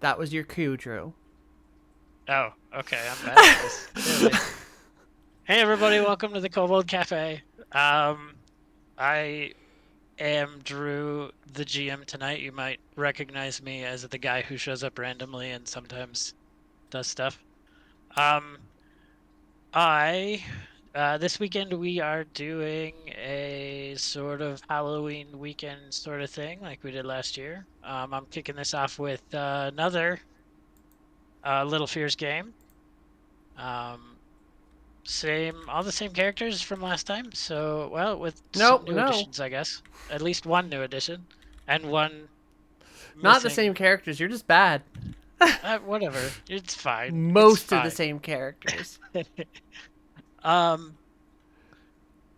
That was your cue, Drew. Oh, okay. I'm bad at this. Clearly. Hey, everybody! Welcome to the Kobold Cafe. I am Drew, the GM tonight. You might recognize me as the guy who shows up randomly and sometimes does stuff. Um, I this weekend we are doing a sort of Halloween weekend sort of thing like we did last year. I'm kicking this off with another Little Fears game. Um, all the same characters from last time. So, well, with some Nope, new no. additions, I guess. At least one new addition, and one Not the same missing. characters. You're just bad. Whatever, it's fine. It's Most of the fine. same characters. um.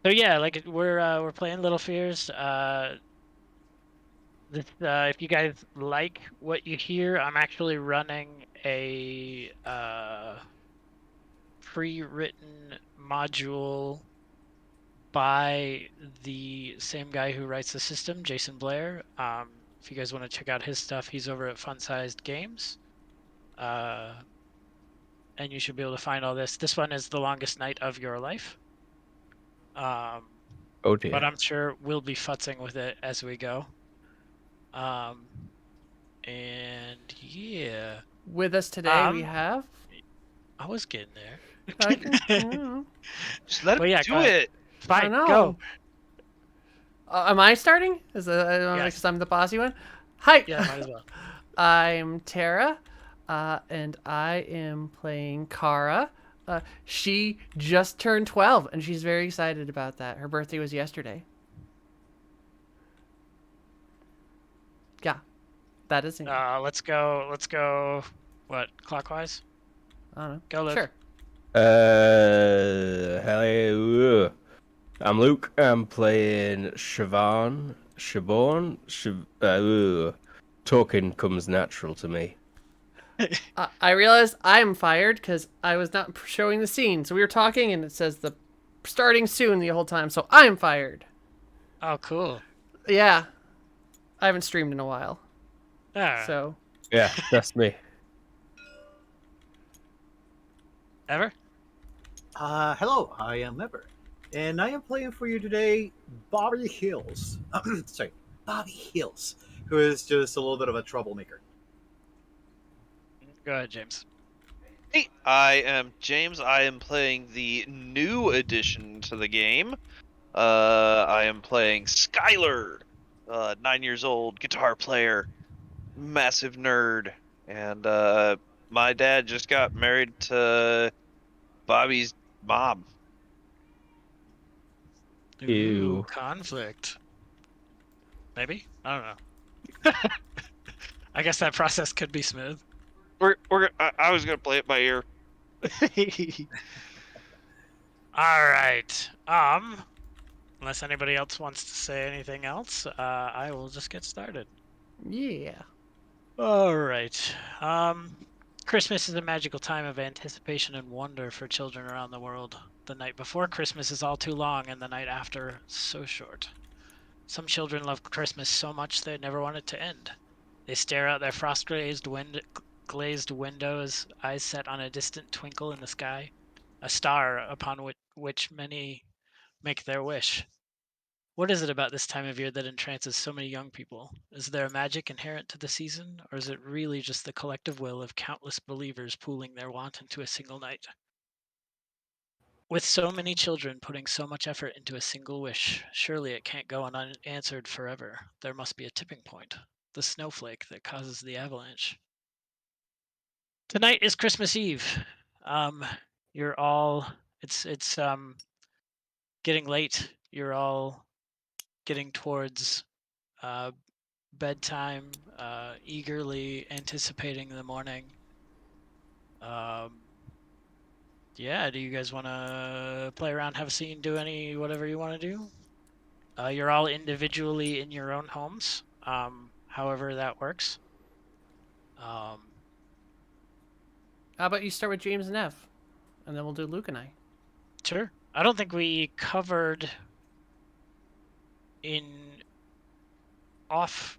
So yeah, like we're playing Little Fears. If you guys like what you hear, I'm actually running a pre-written module by the same guy who writes the system, Jason Blair. If you guys want to check out his stuff, he's over at Fun Sized Games. Uh, and you should be able to find all this. This one is The Longest Night of Your Life. Um, Oh but dear. I'm sure we'll be futzing with it as we go. Um, and yeah, With us today, we um, have. I was getting there. I can. I don't know. Just let him But yeah, go do ahead. it. I don't Fine, go. know. Am I starting? Is Yes. because I'm the bossy one? Hi. Yeah, might as well. I'm Tara, and I am playing Kara. She just turned 12, and she's very excited about that. Her birthday was yesterday. Yeah, that is it. Let's go. Let's go. What, clockwise? I don't know. Go, Luke. Sure. Hello. I'm Luke. I'm playing Siobhan. Talking comes natural to me. I realized I am fired because I was not showing the scene. So we were talking, and it says the starting soon the whole time. So I am fired. Oh, cool. Yeah, I haven't streamed in a while. Ah, So Yeah, that's me. ever? Hello, I am Ever, and I am playing for you today Bobby Hills. Sorry, Bobby Hills, who is just a little bit of a troublemaker. Go ahead, James. Hey, I am James. I am playing the new addition to the game. I am playing Skylar, 9 years old, guitar player, massive nerd, and my dad just got married to Bobby's mom. Ooh, Ew. conflict. Maybe? I don't know. I guess that process could be smooth. I was gonna play it by ear. All right. Unless anybody else wants to say anything else, I will just get started. yeah. All right. Christmas is a magical time of anticipation and wonder for children around the world. The night before Christmas is all too long, and the night after so short. Some children love Christmas so much they never want it to end. They stare out their glazed windows, eyes set on a distant twinkle in the sky, a star upon which many make their wish. What is it about this time of year that entrances so many young people? Is there a magic inherent to the season, or is it really just the collective will of countless believers pooling their want into a single night? With so many children putting so much effort into a single wish, surely it can't go unanswered forever. There must be a tipping point, the snowflake that causes the avalanche. Tonight is Christmas Eve. Um, you're all it's getting late. You're all getting towards uh, bedtime, eagerly anticipating the morning. Um, yeah, do you guys want to play around, have a scene, do any whatever you want to do? You're all individually in your own homes, however that works. Um, How about you start with James and Ev, and then we'll do Luke and I. sure. I don't think we covered in off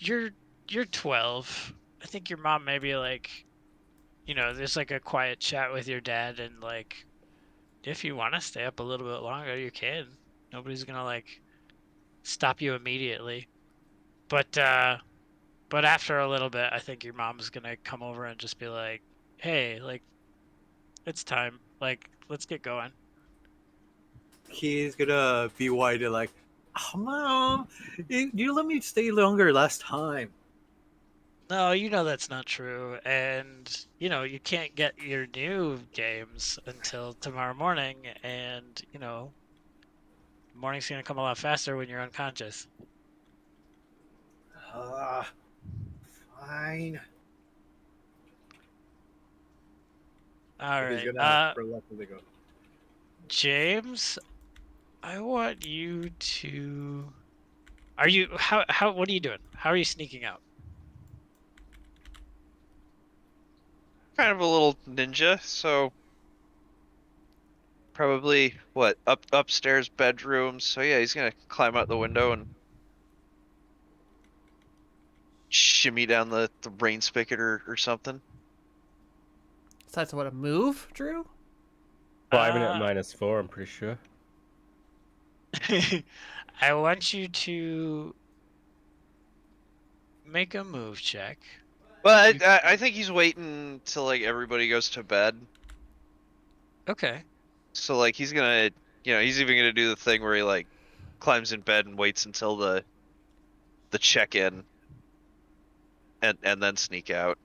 you're 12. I think your mom maybe like, there's like a quiet chat with your dad, and like, if you want to stay up a little bit longer, you can. Nobody's gonna like stop you immediately. But after a little bit, I think your mom's gonna come over and just be like, "Hey, like, it's time. Like, let's get going." He's gonna be whited like, oh, Mom, you let me stay longer last time. No, that's not true. And, you can't get your new games until tomorrow morning. And, morning's going to come a lot faster when you're unconscious. Fine. All He's right. gonna reluctantly go. James, I want you to. What are you doing? How are you sneaking out? Kind of a little ninja, so probably what upstairs bedroom. So yeah, he's gonna climb out the window and shimmy down the rain spigot or something. So that's what, a move, Drew? Climbing at -4, I'm pretty sure. I want you to make a move check. But I think he's waiting till like everybody goes to bed. Okay. So like he's gonna, he's even gonna do the thing where he like climbs in bed and waits until the check-in, and then sneak out.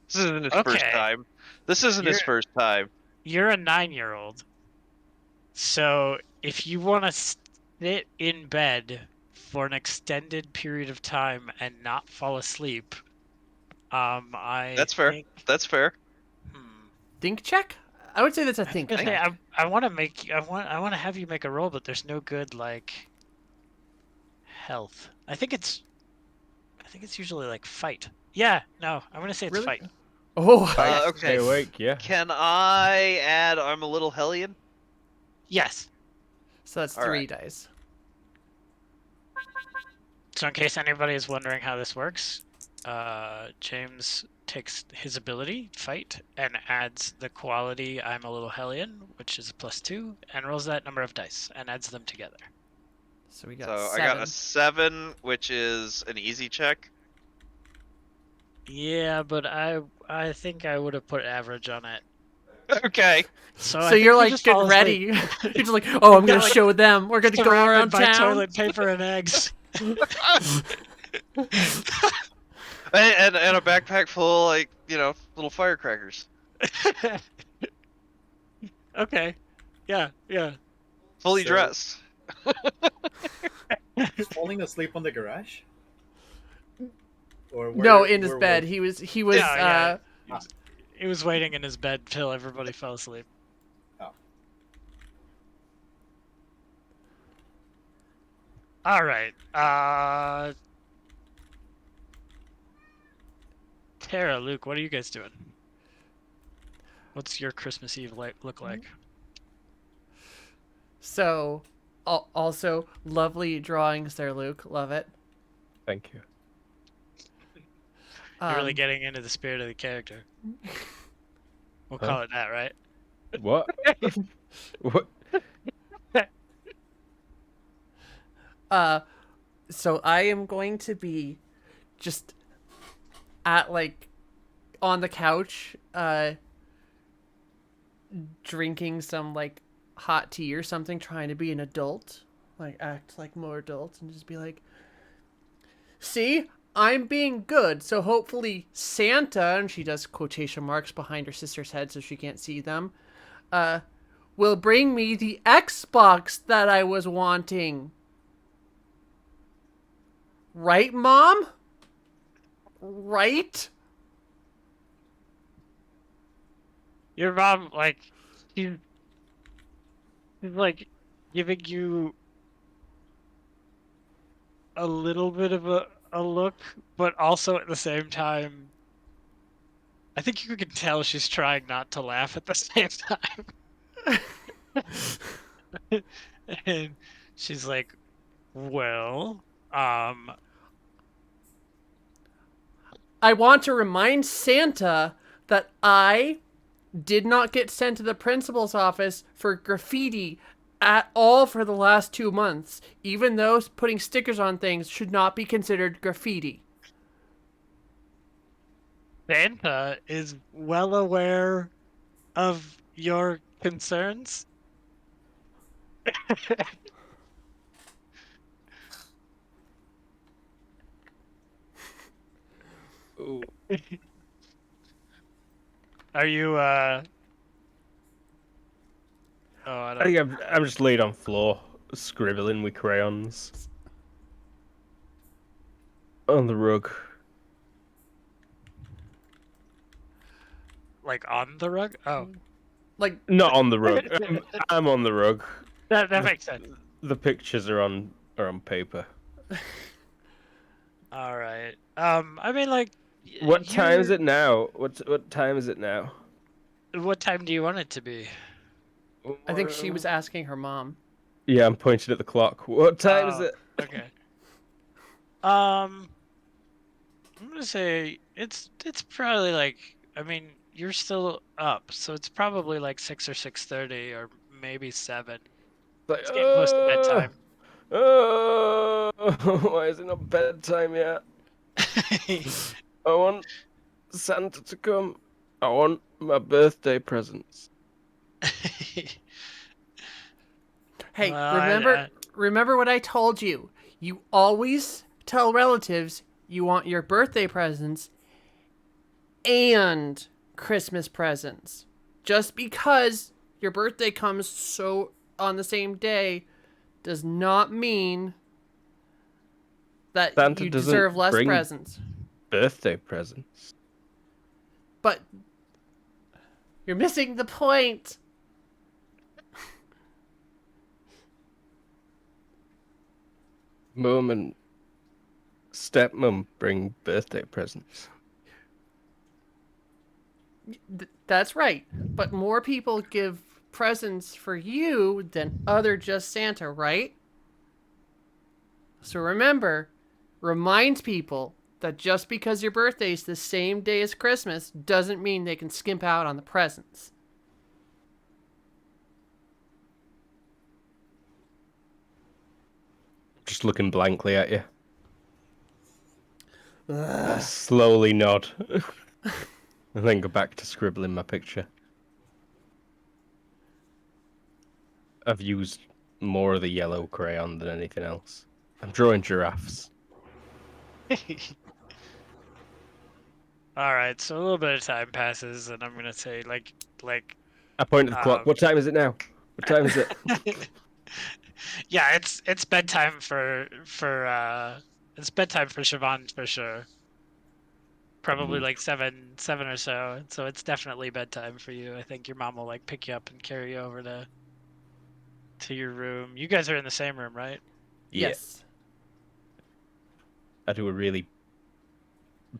This isn't his first Okay. time. This isn't his first time. You're a 9-year-old. So if you want to sit in bed for an extended period of time and not fall asleep, That's fair. That's fair. Think check? I would say that's a think I, check. I want to have you make a roll, but there's no good like health. I think it's usually like fight. Yeah, no, I'm gonna say it's Really? fight. Oh, Okay. Stay awake, yeah. Can I add I'm a little hellion? Yes. so that's All 3 right. dice. So in case anybody is wondering how this works, James takes his ability, fight, and adds the quality I'm a little hellion, which is a +2, and rolls that number of dice and adds them together. So we got So 7. I got a 7, which is an easy check. Yeah, but I think I would have put average on it. Okay. So, So I think you're you like just getting fall ready. asleep. You're just like, oh, I'm Yeah, gonna like, show them. We're gonna go Surrounded around by town. toilet paper and eggs. And a backpack full of, like, little firecrackers. Okay. Yeah. Fully So- dressed. Falling asleep on the garage? Or No, in his where bed. was- He was. Yeah. He was waiting in his bed till everybody fell asleep. Oh. All right. Tara, Luke, what are you guys doing? What's your Christmas Eve look like? So, also lovely drawings there, Luke. Love it. Thank you. You're really getting into the spirit of the character. We'll call it that, right? What? What? So I am going to be just at like on the couch, drinking some like hot tea or something, trying to be an adult, like act like more adult, and just be like, see, I'm being good, so hopefully Santa, and she does quotation marks behind her sister's head so she can't see them, will bring me the Xbox that I was wanting. Right, Mom? Right? Your mom, like, she's like giving you a little bit of a look, but also at the same time, I think you can tell she's trying not to laugh at the same time. And she's like, well, I want to remind Santa that I did not get sent to the principal's office for graffiti at all for the last 2 months, even though putting stickers on things should not be considered graffiti. Santa is well aware of your concerns. Ooh. Are you Oh, I I don't. think I'm just laid on floor, scribbling with crayons on the rug. Like on the rug? Oh, Like, Not on the rug. I'm on the rug. that makes sense. The pictures are on paper. All right. I mean, like, What time is you're- it now? What time is it now? What time do you want it to be? I think she was asking her mom. Yeah, I'm pointing at the clock. What time is Oh, it? okay. I'm gonna say it's probably like, I mean, you're still up, so it's probably like 6 or 6:30 or maybe 7. Like, It's getting close to bedtime. Why is it not bedtime yet? I want Santa to come. I want my birthday presents. Hey, Well, remember what I told you. You always tell relatives you want your birthday presents and Christmas presents. Just because your birthday comes so on the same day does not mean that Santa you doesn't deserve less bring presents. birthday presents. But you're missing the point. Mum and stepmom bring birthday presents. That's right. But more people give presents for you than other just Santa, right? So remember, remind people that just because your birthday is the same day as Christmas doesn't mean they can skimp out on the presents. Just looking blankly at you. I slowly nod. And then go back to scribbling my picture. I've used more of the yellow crayon than anything else. I'm drawing giraffes. all right. So a little bit of time passes, and I'm gonna say I point at the clock. What time is it now? What time is it? yeah, it's bedtime for it's bedtime for Siobhan for sure. Probably like 7 or so. So it's definitely bedtime for you. I think your mom will like pick you up and carry you over to your room. You guys are in the same room, right? Yeah. Yes. I do a really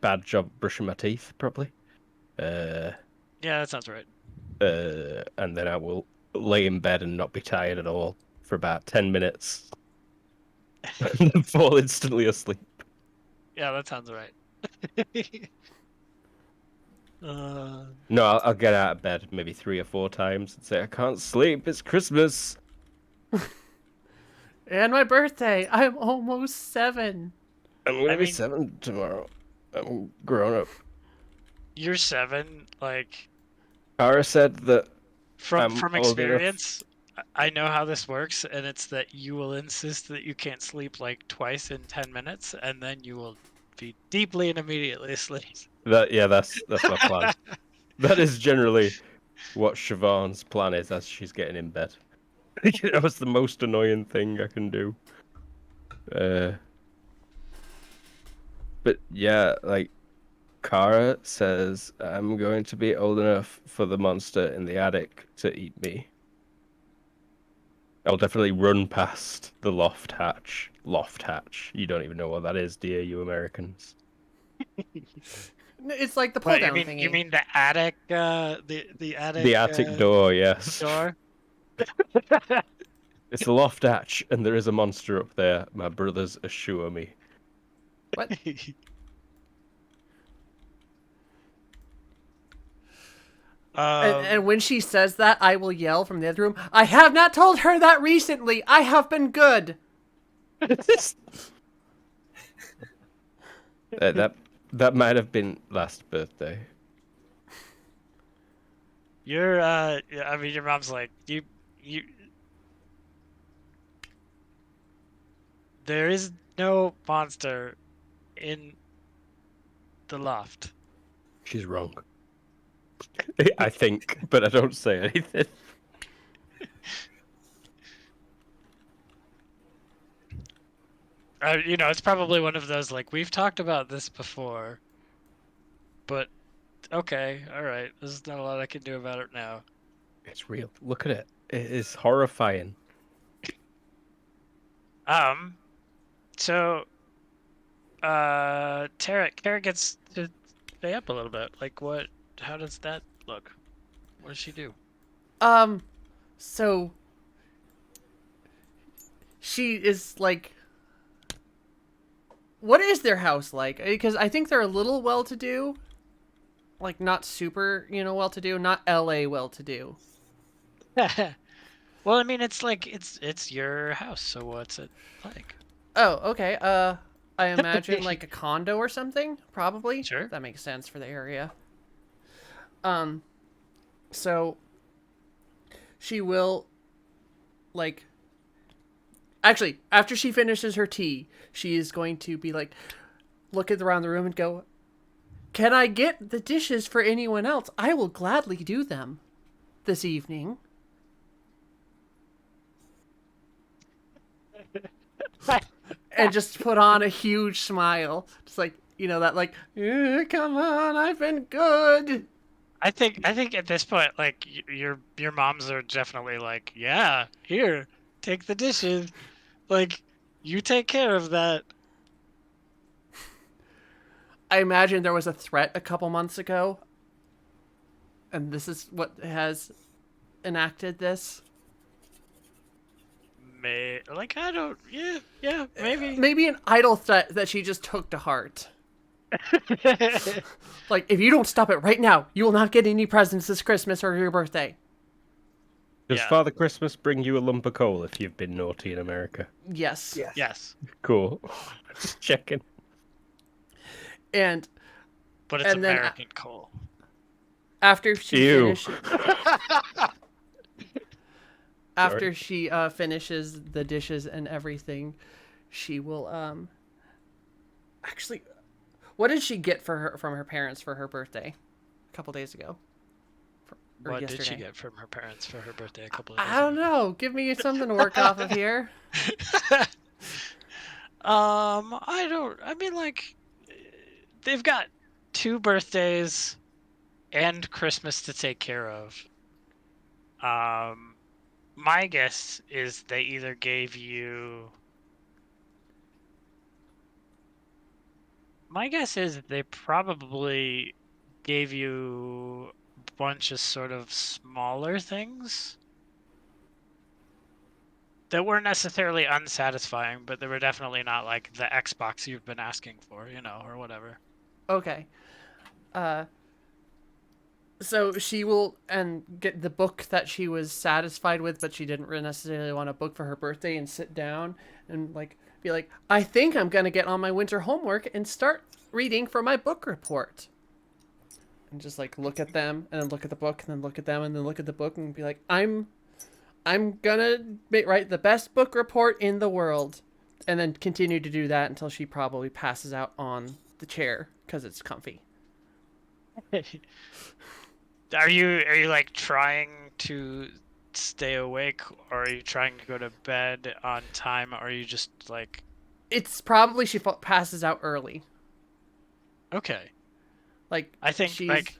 bad job brushing my teeth, probably. Yeah, that sounds right. And then I will lay in bed and not be tired at all for about 10 minutes. And then fall instantly asleep. Yeah, that sounds right. No, I'll get out of bed maybe 3 or 4 times and say, I can't sleep, it's Christmas. And my birthday. I'm almost 7. I'm going to be mean- 7 tomorrow. I'm grown up. You're 7, like Kara said that from I'm old enough- experience. I know how this works, and it's that you will insist that you can't sleep like twice in 10 minutes, and then you will be deeply and immediately asleep. that's my plan. That is generally what Siobhan's plan is as she's getting in bed. That was the most annoying thing I can do. But yeah, like Kara says, I'm going to be old enough for the monster in the attic to eat me. I'll definitely run past the loft hatch. Loft hatch. You don't even know what that is, do you, you Americans? It's like the pull What, down thingy. you mean the attic, the attic, The attic door, yes. door? It's a loft hatch, and there is a monster up there. My brothers assure me. What? And when she says that, I will yell from the other room, I have not told her that recently. I have been good. That might have been last birthday. You're I mean your mom's like, you there is no monster in the loft. She's wrong. I think, but I don't say anything. It's probably one of those like we've talked about this before, but okay, all right. There's not a lot I can do about it now. It's real. Look at it. It is horrifying. So, Tara gets to stay up a little bit. Like, what? How does that look? What does she do? So she is like, what is their house like? Because I think they're a little well-to-do, like not super, well-to-do, not LA well-to-do. Well, I mean, it's like it's your house, so what's it like? Oh, okay. I imagine like a condo or something, probably. Sure. That makes sense for the area. So she will, like, actually, after she finishes her tea, she is going to be like, look around the room and go, can I get the dishes for anyone else? I will gladly do them this evening. And just put on a huge smile. Just like, that like, come on, I've been good. I think at this point, like your moms are definitely like, yeah, here, take the dishes, like you take care of that. I imagine there was a threat a couple months ago, and this is what has enacted this. Maybe. Maybe an idle threat that she just took to heart. Like, if you don't stop it right now, you will not get any presents this Christmas or your birthday. Does Yeah. Father Christmas bring you a lump of coal if you've been naughty in America? Yes. Yes, Cool. Just checking. And but it's And then American coal. after she Ew. after she finishes the dishes and everything, she will actually, what did she get from her parents for her birthday a couple days ago? What yesterday? did she get from her parents for her birthday a couple of days I don't ago? know. Give me something to work off of here. I mean, like, they've got 2 birthdays and Christmas to take care of. My guess is they either gave you. My guess is they probably gave you a bunch of sort of smaller things that weren't necessarily unsatisfying, but they were definitely not like the Xbox you've been asking for, or whatever. Okay. So she will get the book that she was satisfied with, but she didn't really necessarily want a book for her birthday, and sit down and like be like, I think I'm gonna get on my winter homework and start reading for my book report. And just like look at them and then look at the book and then look at them and then look at the book and be like, I'm gonna write the best book report in the world, and then continue to do that until she probably passes out on the chair because it's comfy. Are you like trying to stay awake, or are you trying to go to bed on time, or are you just like? It's probably she passes out early. Okay. Like, I think she's... like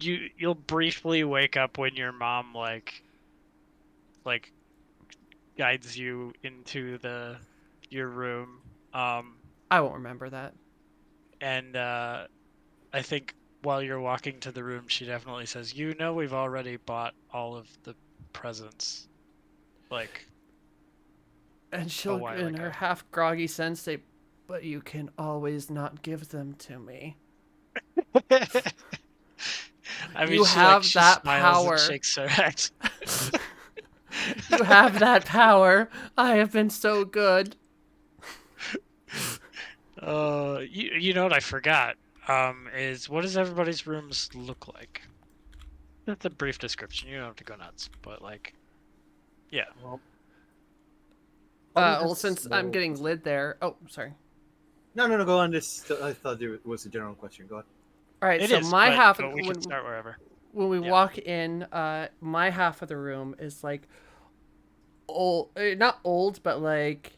you'll briefly wake up when your mom like guides you into your room. I won't remember that. And I think while you're walking to the room, she definitely says, we've already bought all of the presents. Like, And she'll, while in ago. her half groggy sense, say, but you can always not give them to me. I mean, You she have she that smiles power. and shakes her head. You have that power. I have been so good. You know what I forgot? Is what does everybody's rooms look like? That's a brief description. You don't have to go nuts, but like, yeah. Well, Bobby Well, has since I'm small- getting lid there. Oh, sorry. No, go on. This I thought it was a general question. Go on. All right, It so is, my half but we can when start wherever. we Yeah. walk in, my half of the room is like old, not old, but like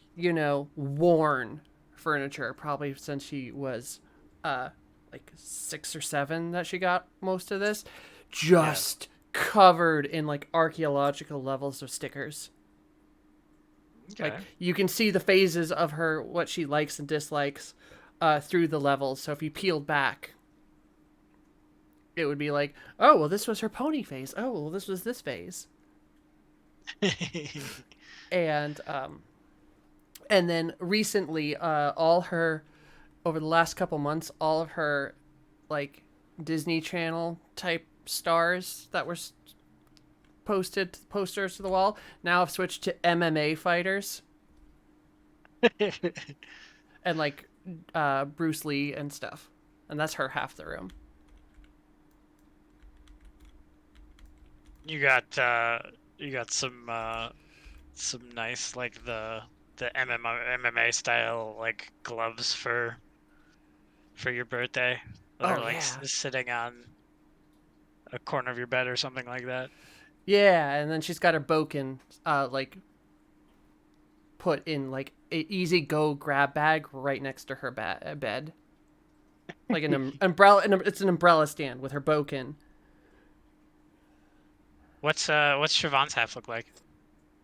worn furniture. Probably since she was, like 6 or 7 that she got most of this, just covered in like archaeological levels of stickers. Okay. Like you can see the phases of her, what she likes and dislikes, through the levels. So if you peeled back, it would be like, oh well, this was her pony phase. Oh well, this was this phase. And then recently, all her over the last couple months, all of her like Disney Channel type stars that were posted posters to the wall now have switched to MMA fighters and like Bruce Lee and stuff, and that's her half the room. You got some nice like the MMA style like gloves for your birthday that Oh are like yeah, sitting on a corner of your bed or something like that. yeah, and then she's got her boken like put in like a easy go grab bag right next to her bed, like an umbrella, and it's an umbrella stand with her boken. What's Siobhan's half look like?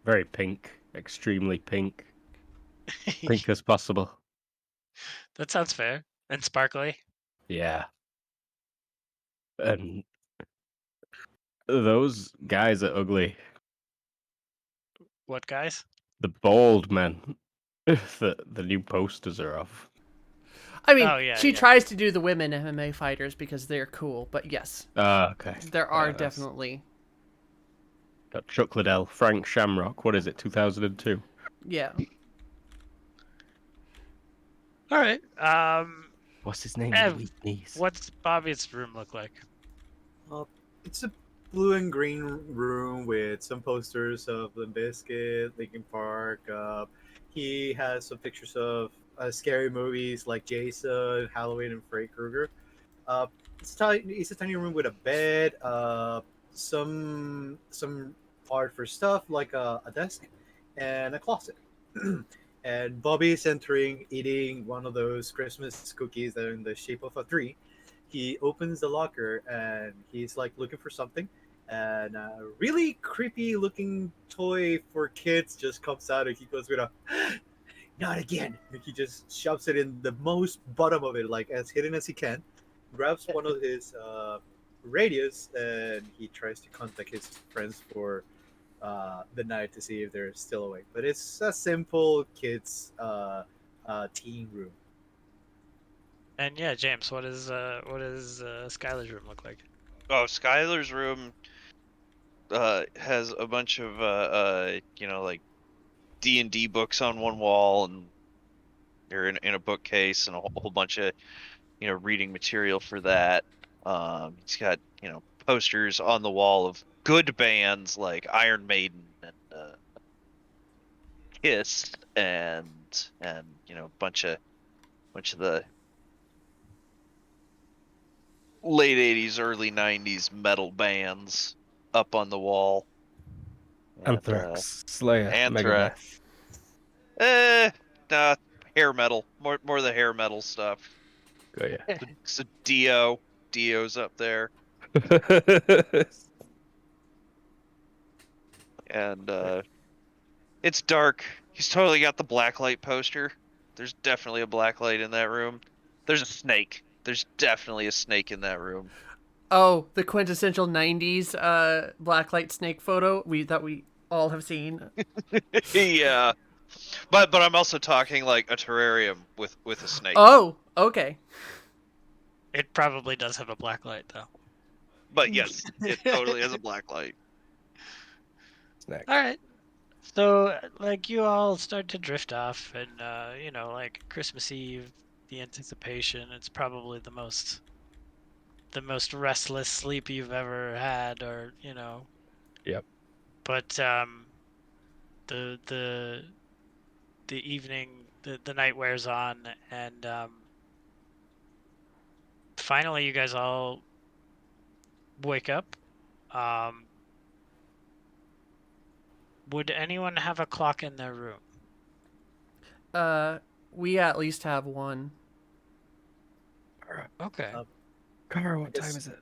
Very pink, extremely pink, pink as possible. That sounds fair. And sparkly. Yeah. And those guys are ugly. What guys? The bald men. The new posters are off. I mean, Oh, yeah, she yeah. tries to do the women MMA fighters because they're cool, but yes, Ah, okay. there are Yeah, that's- definitely, Got Chuck Liddell, Frank Shamrock. What is it? 2002. yeah. All right. What's his name? Ev, Louis Nice. what's Bobby's room look like? It's a blue and green room with some posters of Limp Bizkit, Linkin Park. He has some pictures of scary movies like Jason, Halloween, and Freddy Krueger. It's a tiny room with a bed, some art for stuff like a desk, and a closet. And Bobby is entering, eating one of those Christmas cookies that are in the shape of a tree. He opens the locker and he's like looking for something, and a really creepy looking toy for kids just comes out, and he goes with a not again. And he just shoves it in the most bottom of it, like as hidden as he can, grabs one of his radios, and he tries to contact his friends for the night to see if they're still awake. But it's a simple kids teen room. And yeah, James, what is Skylar's room look like? Oh, Skylar's room has a bunch of like D&D books on one wall, and they're in a bookcase, and a whole bunch of reading material for that. He's got posters on the wall of good bands like Iron Maiden and Kiss, and a bunch of the late 80s, early 90s metal bands up on the wall. And, Anthrax, Slayer, Anthrax. Megadeth. Nah, hair metal. More the hair metal stuff. Oh, yeah. So Dio's up there, and it's dark. He's totally got the blacklight poster. There's definitely a blacklight in that room. There's a snake. There's definitely a snake in that room. Oh, the quintessential '90s blacklight snake photo that we all have seen. Yeah, but I'm also talking like a terrarium with a snake. Oh, okay. It probably does have a black light though. But yes, it totally has a black light. Snack. All right. So, like, you all start to drift off, and you know, like Christmas Eve, the anticipation. It's probably the most restless sleep you've ever had, or you know. Yep. But the the the evening, the night wears on, and finally, you guys all wake up. Um, would anyone have a clock in their room? We at least have one. Okay. Kara, what Yes. time is it?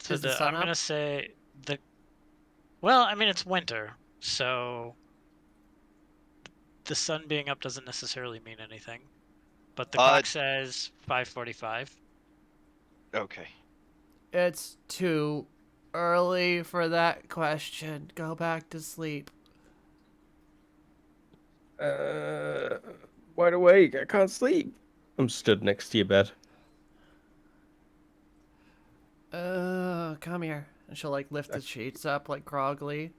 So Is the sun I'm gonna up? say the. Well, I mean it's winter, so the sun being up doesn't necessarily mean anything. But the clock says 5:45. Okay. It's too early for that question. Go back to sleep. Wide awake. I can't sleep. I'm stood next to your bed. Come here. And she'll like lift the sheets up like groggily.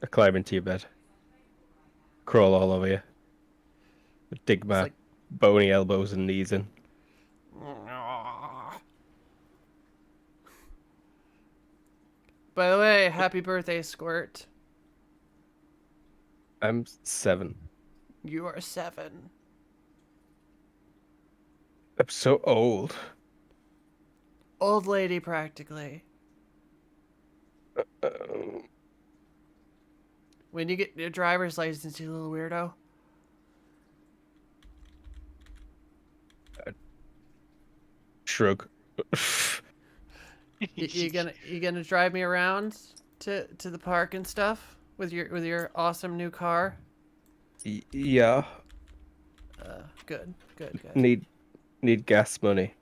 I climb into your bed. Crawl all over you. Dig my like- bony elbows and knees in. By the way, happy birthday, Squirt. I'm 7. You are 7. I'm so old. Old lady, practically. Uh, When you get your driver's license, you little weirdo. Shrug. You gonna drive me around to the park and stuff with your awesome new car? Yeah. Good. Need gas money.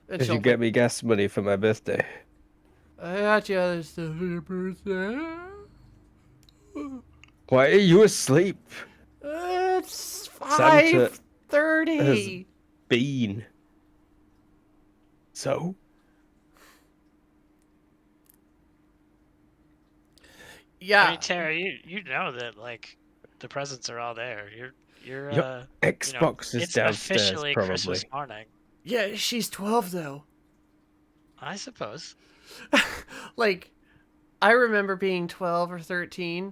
And Did she'll you get me gas money for my birthday? I got you other stuff for your birthday. Why are you asleep? It's Santa 5:30. Bean. So? Yeah. I mean, Tara, you know that like the presents are all there. You're Yep. Xbox is it's downstairs, officially probably. Christmas morning, Yeah, she's 12 though. I suppose. Like, I remember being 12 or 13.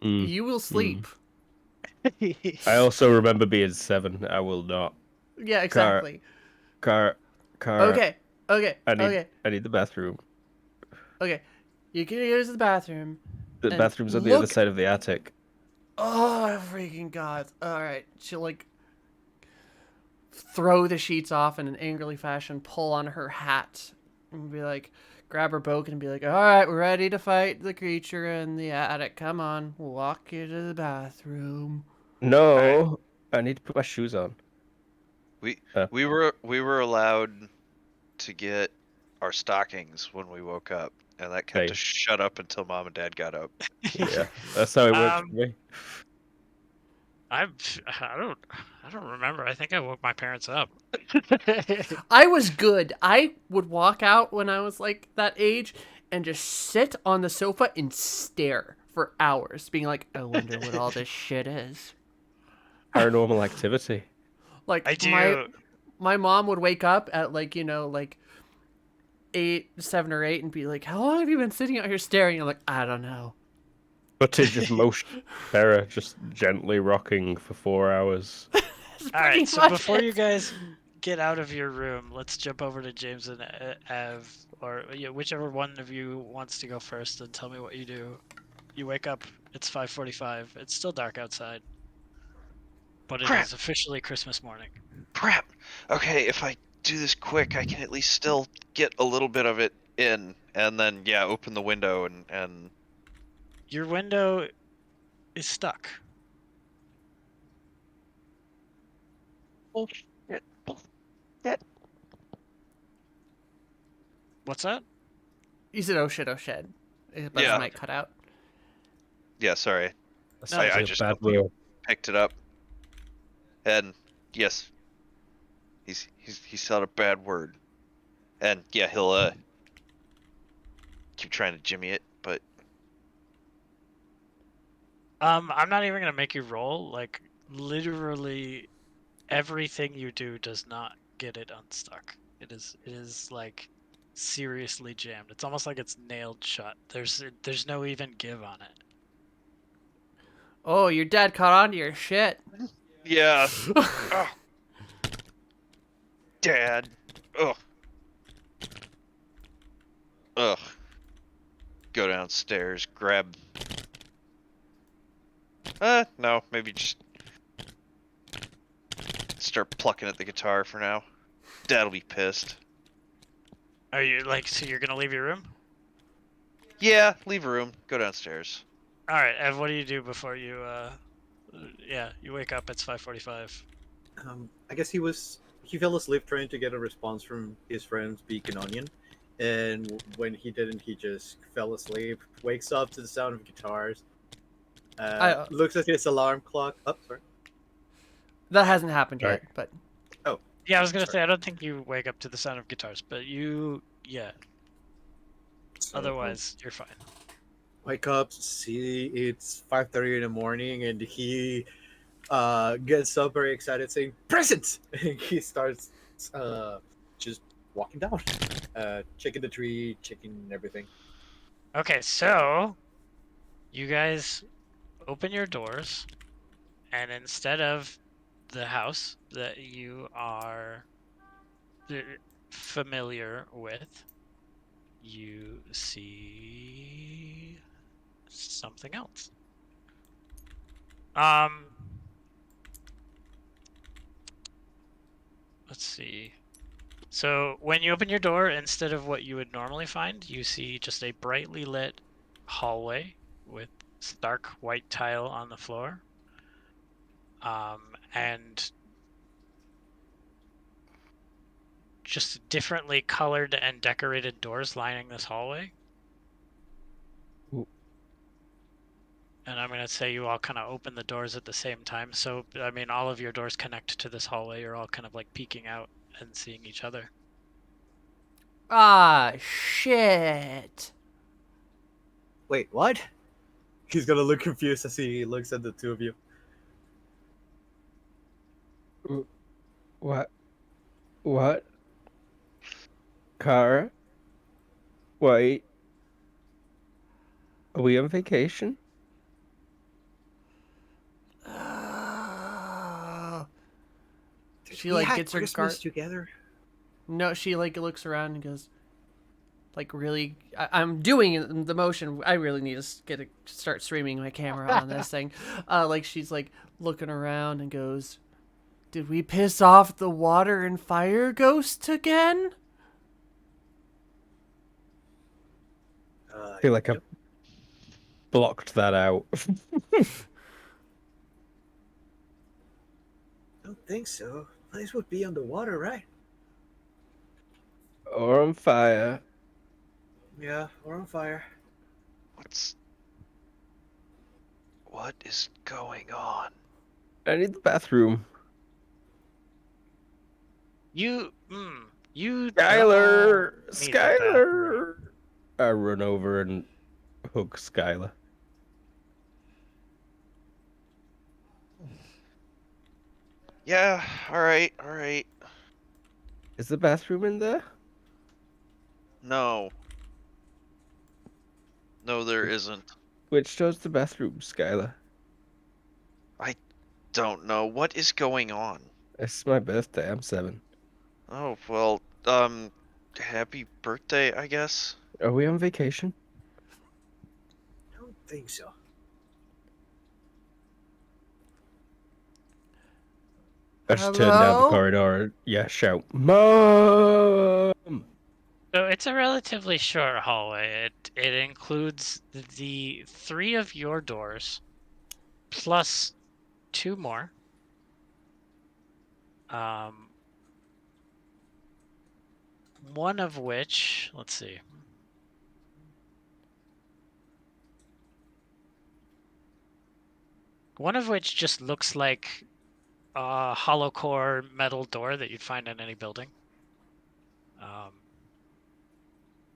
Mm. You will sleep. I also remember being 7. I will not. Yeah, exactly. Car. Okay. I need the bathroom. Okay. You can use the bathroom. The And bathroom's on the other look- side of the attic. Oh, freaking God. Alright. She'll, like, throw the sheets off in an angrily fashion, pull on her hat, and be like, grab her book and be like, alright, we're ready to fight the creature in the attic. Come on. We'll walk you to the bathroom. No, I need to put my shoes on. We were allowed to get our stockings when we woke up, and that kept Same. us shut up until Mom and Dad got up. Yeah, that's how it works for me. I don't remember. I think I woke my parents up. I was good. I would walk out when I was like that age and just sit on the sofa and stare for hours, being like, I wonder what all this shit is. Paranormal activity. Like I do. my mom would wake up at like, like 7 or 8 and be like, how long have you been sitting out here staring? I'm like, I don't know. Footage of motion. Sarah just gently rocking for 4 hours. All right, so much before you it. guys get out of your room, let's jump over to James and Ev, or whichever one of you wants to go first, and tell me what you do. You wake up. It's 5:45. It's still dark outside, but it Crap. is officially Christmas morning. Crap. Okay, if I do this quick, I can at least still get a little bit of it in, and then open the window and Your window is stuck. bullshit. What's that? You said, oh shit, oh shit. But Yeah. it might cut out. Yeah, sorry. That's No, I actually a just bad wheel. picked it up. And yes, he said a bad word. And yeah, he'll keep trying to jimmy it, but I'm not even gonna make you roll. Like literally everything you do does not get it unstuck. It is like seriously jammed. It's almost like it's nailed shut. There's no even give on it. Oh, your dad caught on to your shit. yeah. Oh, Dad. Ugh. Ugh. Go downstairs, grab. No, maybe just start plucking at the guitar for now. Dad'll be pissed. Are you like so you're gonna leave your room? Yeah, leave a room, go downstairs. All right, Ev, what do you do before you yeah, you wake up, it's 5:45. I guess he fell asleep trying to get a response from his friends Beacon Onion, and when he didn't, he just fell asleep. Wakes up to the sound of guitars. I, Looks at his alarm clock. Oh, sorry. that hasn't happened Right. yet, but Yeah, I was gonna Sorry. say I don't think you wake up to the sound of guitars, but yeah, So, otherwise you're fine. wake up, see it's 5:30 in the morning, and he gets up very excited, saying "presents!" And he starts just walking down, checking the tree, checking everything. Okay, so you guys open your doors, and instead of the house that you are familiar with, you see something else. Um, let's see. So when you open your door, instead of what you would normally find, you see just a brightly lit hallway with stark white tile on the floor. And just differently colored and decorated doors lining this hallway. Ooh. And I'm going to say you all kind of open the doors at the same time. So, I mean, all of your doors connect to this hallway. You're all kind of like peeking out and seeing each other. ah, shit. Wait, what? He's gonna look confused as he looks at the two of you. What? What? Kara? Wait. Are we on vacation? She We like had gets her Christmas together. No, she like looks around and goes, like really. I'm doing the motion. I really need to start streaming my camera on this thing. Like she's like looking around and goes, "Did we piss off the water and fire ghost again?" I feel like I've blocked that out. Don't think so. Place would be underwater, right? Or on fire. Yeah, we're on fire. What is going on? I need the bathroom. You Skylar! don't need the bathroom. Skylar! I run over and hug Skylar. Yeah, alright, alright. Is the bathroom in there? No. No, there isn't. Which door's the bathroom, Skylar? Don't know. What is going on? It's my birthday. I'm 7. Oh, well, happy birthday, I guess? Are we on vacation? I don't think so. I just turn down the Hello? corridor and shout, Mom! So it's a relatively short hallway. It includes the 3 of your doors plus 2 more. One of which, let's see. One of which just looks like a hollow core metal door that you'd find in any building.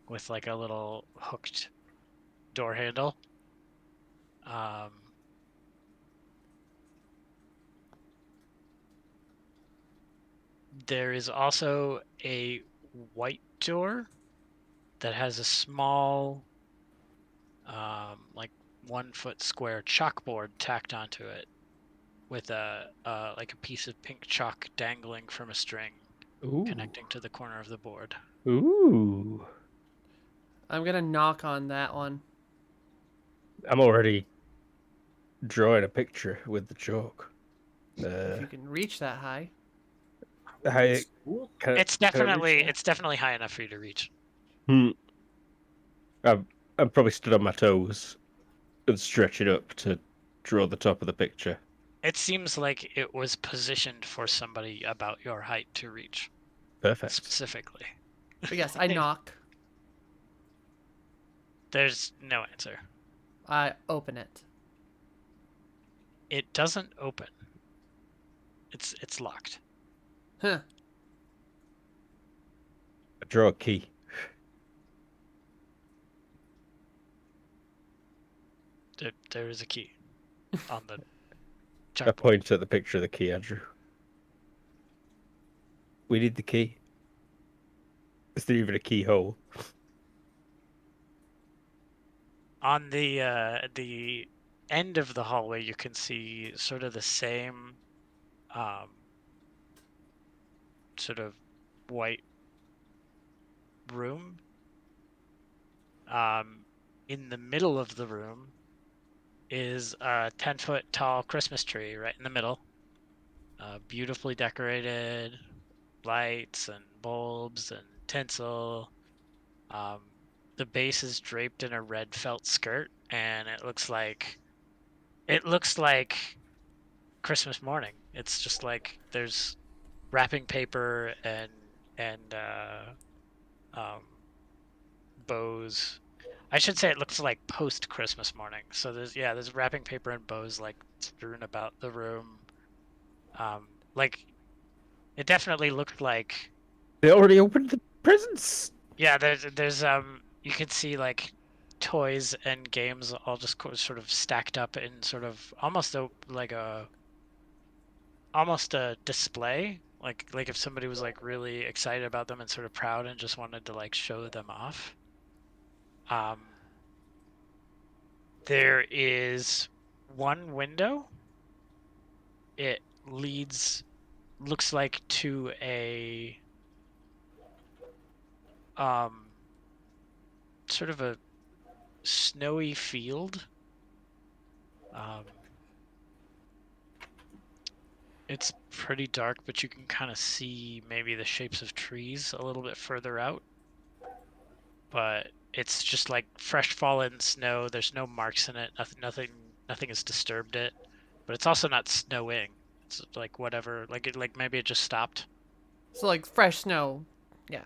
With like a little hooked door handle. There is also a white door that has a small, like 1 foot square chalkboard tacked onto it, with a like a piece of pink chalk dangling from a string Ooh. connecting to the corner of the board. Ooh. I'm gonna knock on that one. I'm already drawing a picture with the chalk. If you can reach that high. I, Cool. can, It's can I definitely reach it's definitely high enough for you to reach. that? I'm probably stood on my toes and stretching up to draw the top of the picture. It seems like it was positioned for somebody about your height to reach Perfect. specifically. But yes, I knock. There's no answer. I open it. It doesn't open. It's locked. Huh. I draw a key. There is a key on the I chalkboard. point at the picture of the key I drew. We need the key. Is there even a keyhole? On the end of the hallway, you can see sort of the same sort of white room. In the middle of the room is a 10-foot tall Christmas tree right in the middle. Beautifully decorated, lights and bulbs and tinsel. The base is draped in a red felt skirt, and it looks like Christmas morning. It's just like there's wrapping paper and bows. I should say it looks like post Christmas morning. So there's wrapping paper and bows like strewn about the room. Like it definitely looked like They already opened the presents. yeah. There's you can see like toys and games all just sort of stacked up in sort of almost a display. Like if somebody was like really excited about them and sort of proud and just wanted to like show them off. There is one window. It looks like to a sort of a snowy field. It's pretty dark, but you can kind of see maybe the shapes of trees a little bit further out. But it's just like fresh fallen snow. There's no marks in it. Nothing has disturbed it. But it's also not snowing. It's like whatever. Like maybe it just stopped. So like fresh snow. Yeah.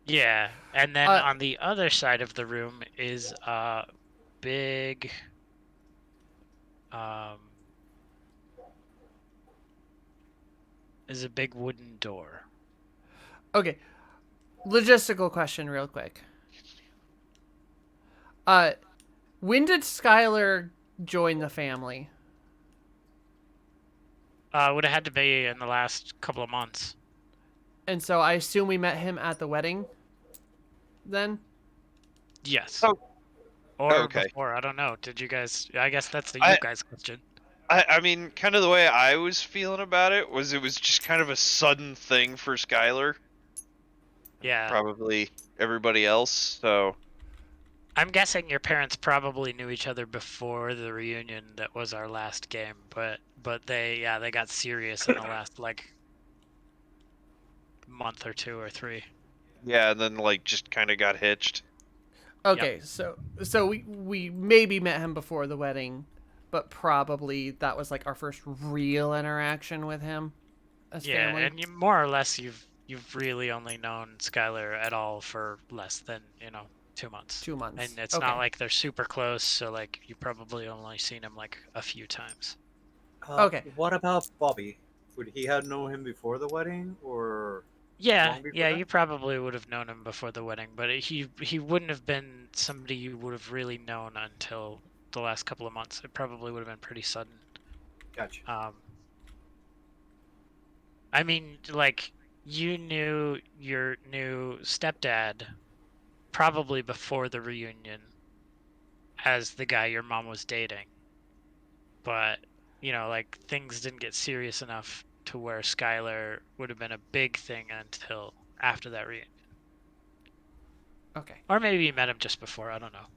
Yeah, and then Uh, on the other side of the room is a big wooden door. Okay. Logistical question real quick. When did Skylar join the family? Would have had to be in the last couple of months. And so I assume we met him at the wedding then? Yes. Oh, Or okay. before, I don't know. Did you guys? I guess that's the I- you guys question. I mean, kind of the way I was feeling about it was just kind of a sudden thing for Skylar. Yeah. Probably everybody else. So I'm guessing your parents probably knew each other before the reunion that was our last game, but they got serious in the last like month or 2 or 3. yeah, and then like just kind of got hitched. Okay, so we maybe met him before the wedding, but probably that was like our first real interaction with him as family. And more or less you've really only known Skylar at all for less than 2 months. 2 months. And it's okay. not like they're super close, so like you probably only seen him like a few times. Okay. What about Bobby? would he have known him before the wedding or Yeah, long before yeah, that? you probably would have known him before the wedding, but he wouldn't have been somebody you would have really known until the last couple of months. It probably would have been pretty sudden. Gotcha. I mean, like, you knew your new stepdad probably before the reunion as the guy your mom was dating. But, like, things didn't get serious enough to where Skylar would have been a big thing until after that reunion. Okay. Or maybe you met him just before, I don't know.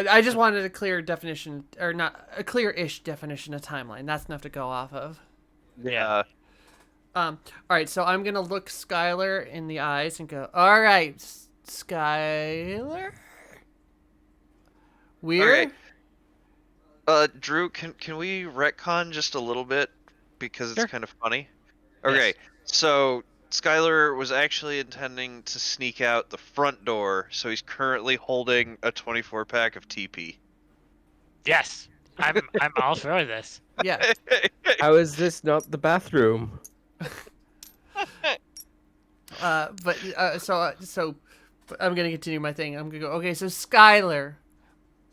I just wanted a clear definition, or not a clear-ish definition of timeline. That's enough to go off of. Yeah. All right, so I'm gonna look Skylar in the eyes and go, "All right, Skylar, we're Drew, can we retcon just a little bit because it's Sure. kind of funny? Okay, Yes. so Skylar was actually intending to sneak out the front door, so he's currently holding a 24-pack of TP. Yes, I'm all for this. yeah." How is this not the bathroom? So I'm gonna continue my thing. I'm gonna go. Okay, so Skylar,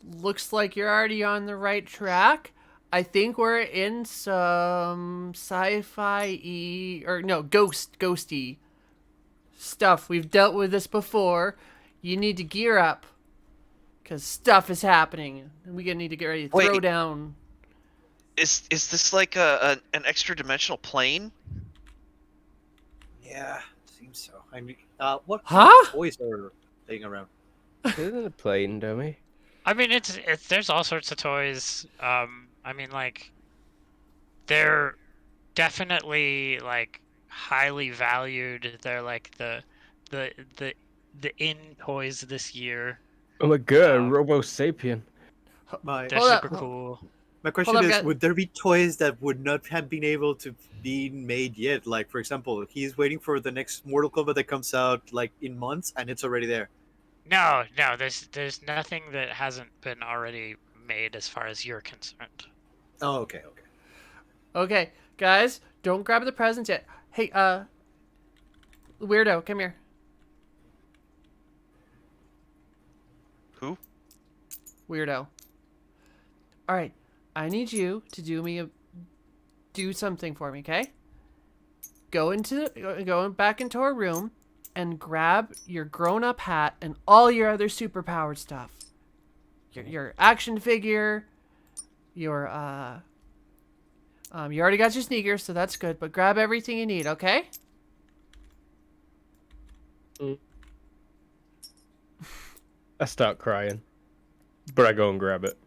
looks like you're already on the right track. I think we're in some sci-fi or no ghosty stuff. We've dealt with this before. You need to gear up because stuff is happening, and we gonna need to get ready to throw Wait. down. Is this like an extra dimensional plane? Yeah, seems so. I mean, what Huh? toys are laying around? Isn't it a plane dummy? I mean, it's there's all sorts of toys. I mean, like, they're definitely like highly valued. They're like the in toys this year. Oh my god, Um, Robo Sapien. My They're Hold up. super cool. my question up, is, guys. would there be toys that would not have been able to be made yet? Like, for example, he's waiting for the next Mortal Kombat that comes out like in months, and it's already there. No, there's nothing that hasn't been already made as far as you're concerned. Oh, okay. Okay, guys, don't grab the presents yet. Hey, weirdo, come here. Who? Weirdo. All right, I need you to do something for me, okay? Go back into our room and grab your grown-up hat and all your other superpowered stuff. Your action figure, your you already got your sneakers, so that's good, but grab everything you need, okay? I start crying. But I go and grab it.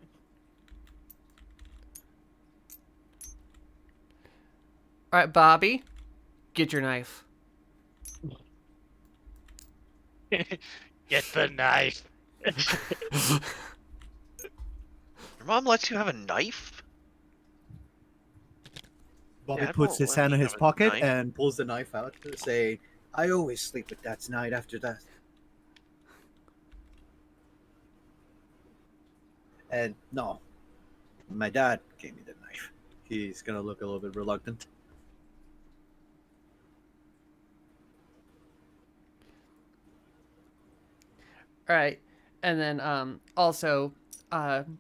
All right, Bobby, get your knife. Get the knife. Your mom lets you have a knife? Bobby Yeah, I puts don't his let hand me in his have a pocket knife. and pulls the knife out, saying, "I always sleep with that tonight after that." And no, my dad gave me the knife. He's gonna look a little bit reluctant. All right, and then also, I'm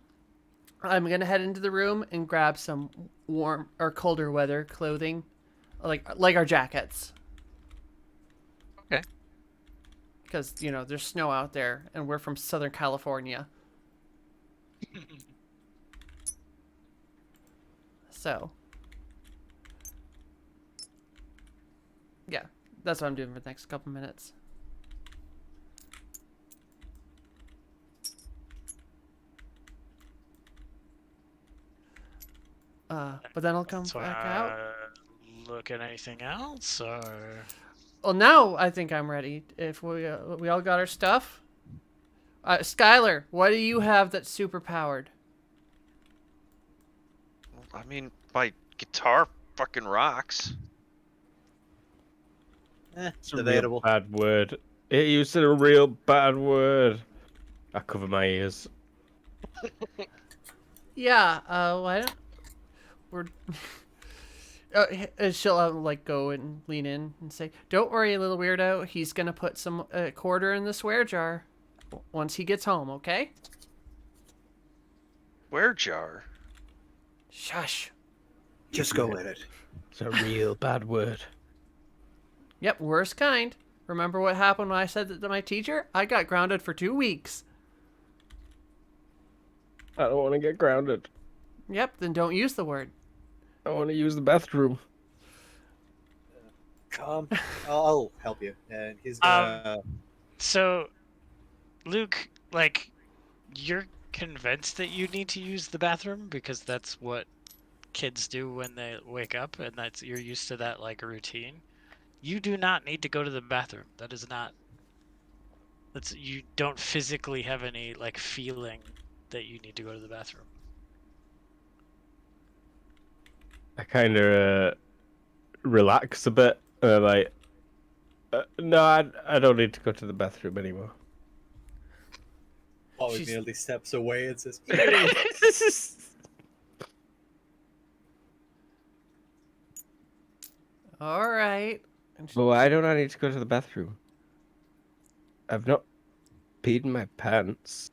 gonna head into the room and grab some warm or colder weather clothing, like our jackets. Okay. Because there's snow out there, and we're from Southern California. So, yeah, that's what I'm doing for the next couple minutes. But then I'll come So, back out. look at anything else, or Well, now I think I'm ready. If we all got our stuff. Skylar, what do you have that's super powered? I mean, my guitar fucking rocks. It's It's a real debatable. bad word. You said a real bad word. I cover my ears. Yeah. Why don't we're She'll like go and lean in and say, "Don't worry, little weirdo. He's gonna put some quarter in the swear jar once he gets home. Okay? Where jar? Shush. Just go with it. It's a real bad word. Yep, worst kind. Remember what happened when I said that to my teacher? I got grounded for 2 weeks. I don't want to get grounded. Yep, then don't use the word. I want to use the bathroom. Come, I'll help you. And he's gonna. So, Luke, like, you're convinced that you need to use the bathroom because that's what kids do when they wake up, and that's you're used to that like routine. You do not need to go to the bathroom. That is not. That's you don't physically have any like feeling that you need to go to the bathroom. I kind of relax a bit. Like, no, I don't need to go to the bathroom anymore. Bobby She's- nearly steps away and says, All right. But why don't I need to go to the bathroom? I've not peed in my pants.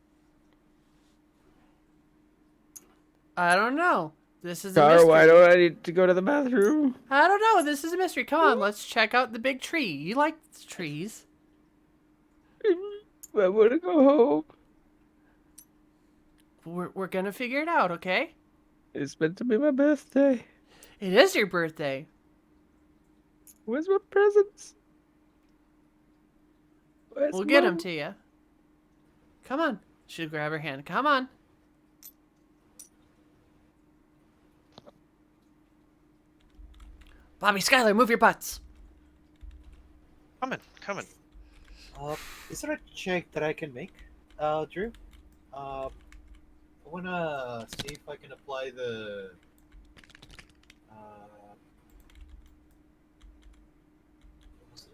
I don't know. This is a Car, mystery. why don't I need to go to the bathroom? I don't know. This is a mystery. Come on, let's check out the big tree. You like trees? I want to go home. We're gonna figure it out, okay? It's meant to be my birthday. It is your birthday. Where's my presents? Where's We'll get Mom? them to you. Come on. She'll grab her hand. Come on. Bobby, Skylar, move your butts. Coming. is there a check that I can make, Drew? I wanna see if I can apply the. What was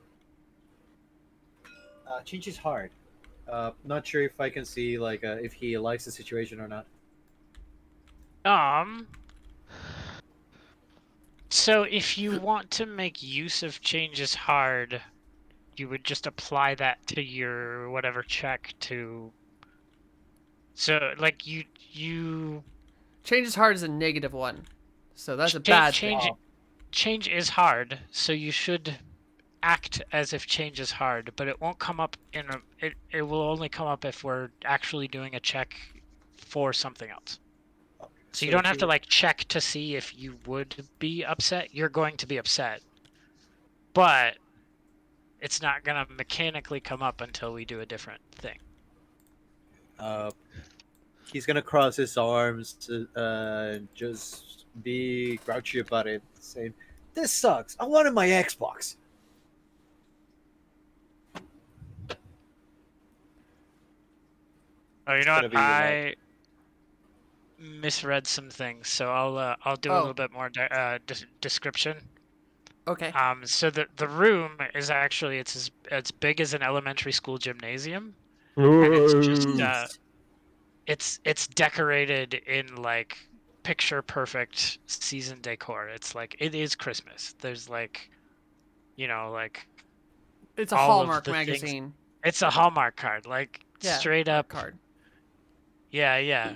it? Change is hard. Not sure if I can see like if he likes the situation or not. So if you want to make use of changes hard, you would just apply that to your whatever check to. So like you Change is hard as a -1. So that's a Cha- bad change thing. change is hard, so you should act as if change is hard, but it won't come up it will only come up if we're actually doing a check for something else. So you don't have to like check to see if you would be upset. You're going to be upset. But it's not going to mechanically come up until we do a different thing. He's gonna cross his arms and just be grouchy about it, saying, "This sucks. I wanted my Xbox." Oh, you know gonna what? be I misread some things, so I'll do a Oh. little bit more description. Okay. So the room is actually it's as big as an elementary school gymnasium, and it's just it's decorated in like picture perfect season decor. It's like it is Christmas. There's like, like It's a all of Hallmark the things- magazine. it's a Hallmark card, like Yeah, straight up. card. Yeah.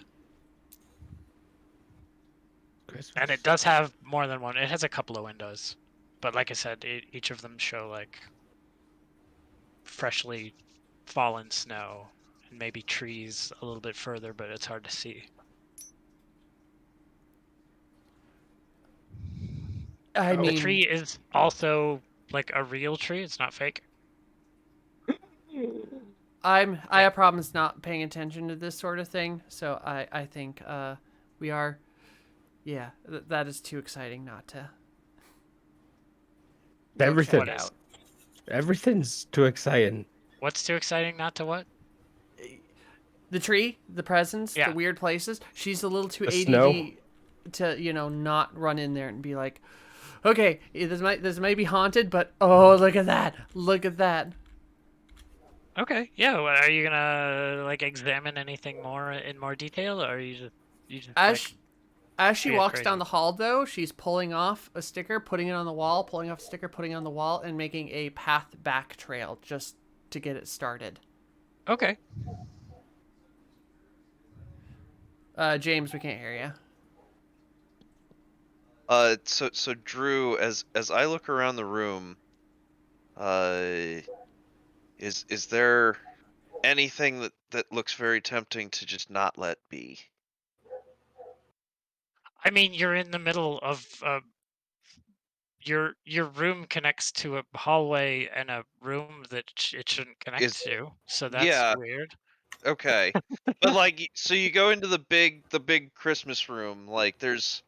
Christmas. And it does have more than one. It has a couple of windows, but like I said, each of them show like freshly fallen snow and maybe trees a little bit further, but it's hard to see. I The mean, tree is also like a real tree. It's not fake. I have problems not paying attention to this sort of thing, so I think we are. Yeah, that is too exciting not to. go Everything. check it out. Everything's too exciting. What's too exciting? Not to what? The tree, the presents, Yeah. the weird places. She's a little too The ADD snow. to not run in there and be like, okay, this might be haunted, but oh, look at that. Okay. Yeah. Well, are you gonna like examine anything more in more detail, or are you just As like, sh- As she Yeah, walks crazy. down the hall, though, she's pulling off a sticker, putting it on the wall, pulling off a sticker, putting it on the wall, and making a path back trail just to get it started. Okay. James, we can't hear you. So Drew, as I look around the room, uh, is there anything that looks very tempting to just not let be? I mean, you're in the middle of your room connects to a hallway and a room that it shouldn't connect Is to, so that's Yeah, weird. okay. But like, so you go into the big Christmas room, like there's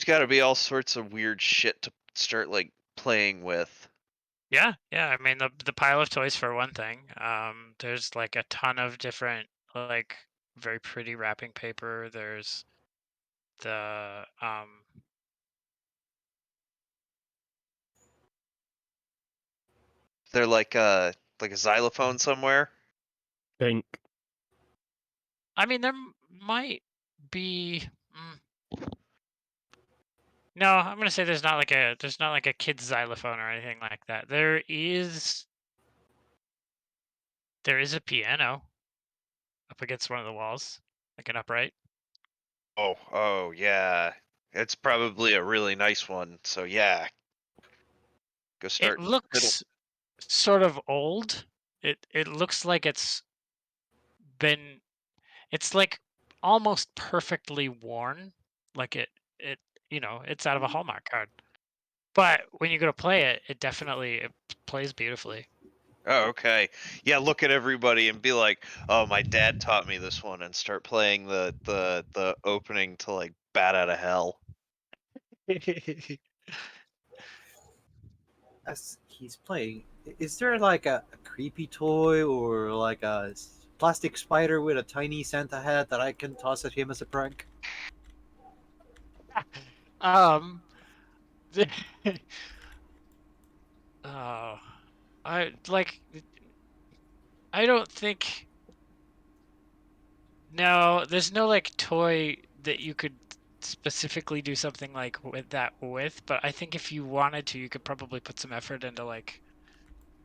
got to be all sorts of weird shit to start like playing with. Yeah, yeah. I mean, the pile of toys for one thing. There's like a ton of different like very pretty wrapping paper. There's the They're like a xylophone somewhere. Pink. I mean, there might be. No, I'm gonna say there's not like a kid's xylophone or anything like that. There is a piano up against one of the walls, like an upright. Oh yeah. It's probably a really nice one. So yeah, go It start fiddle. looks sort of old. It looks like been it's like almost perfectly worn. Like it it's out of a Hallmark card. But when you go to play it, it plays beautifully. Oh, okay. Yeah, look at everybody and be like, "Oh, my dad taught me this one," and start playing the opening to like Bat Out of Hell. As he's playing, is there like a creepy toy or like a plastic spider with a tiny Santa hat that I can toss at him as a prank? um oh, I like I don't think no, there's no like toy that you could specifically do something like with, but I think if you wanted to, you could probably put some effort into like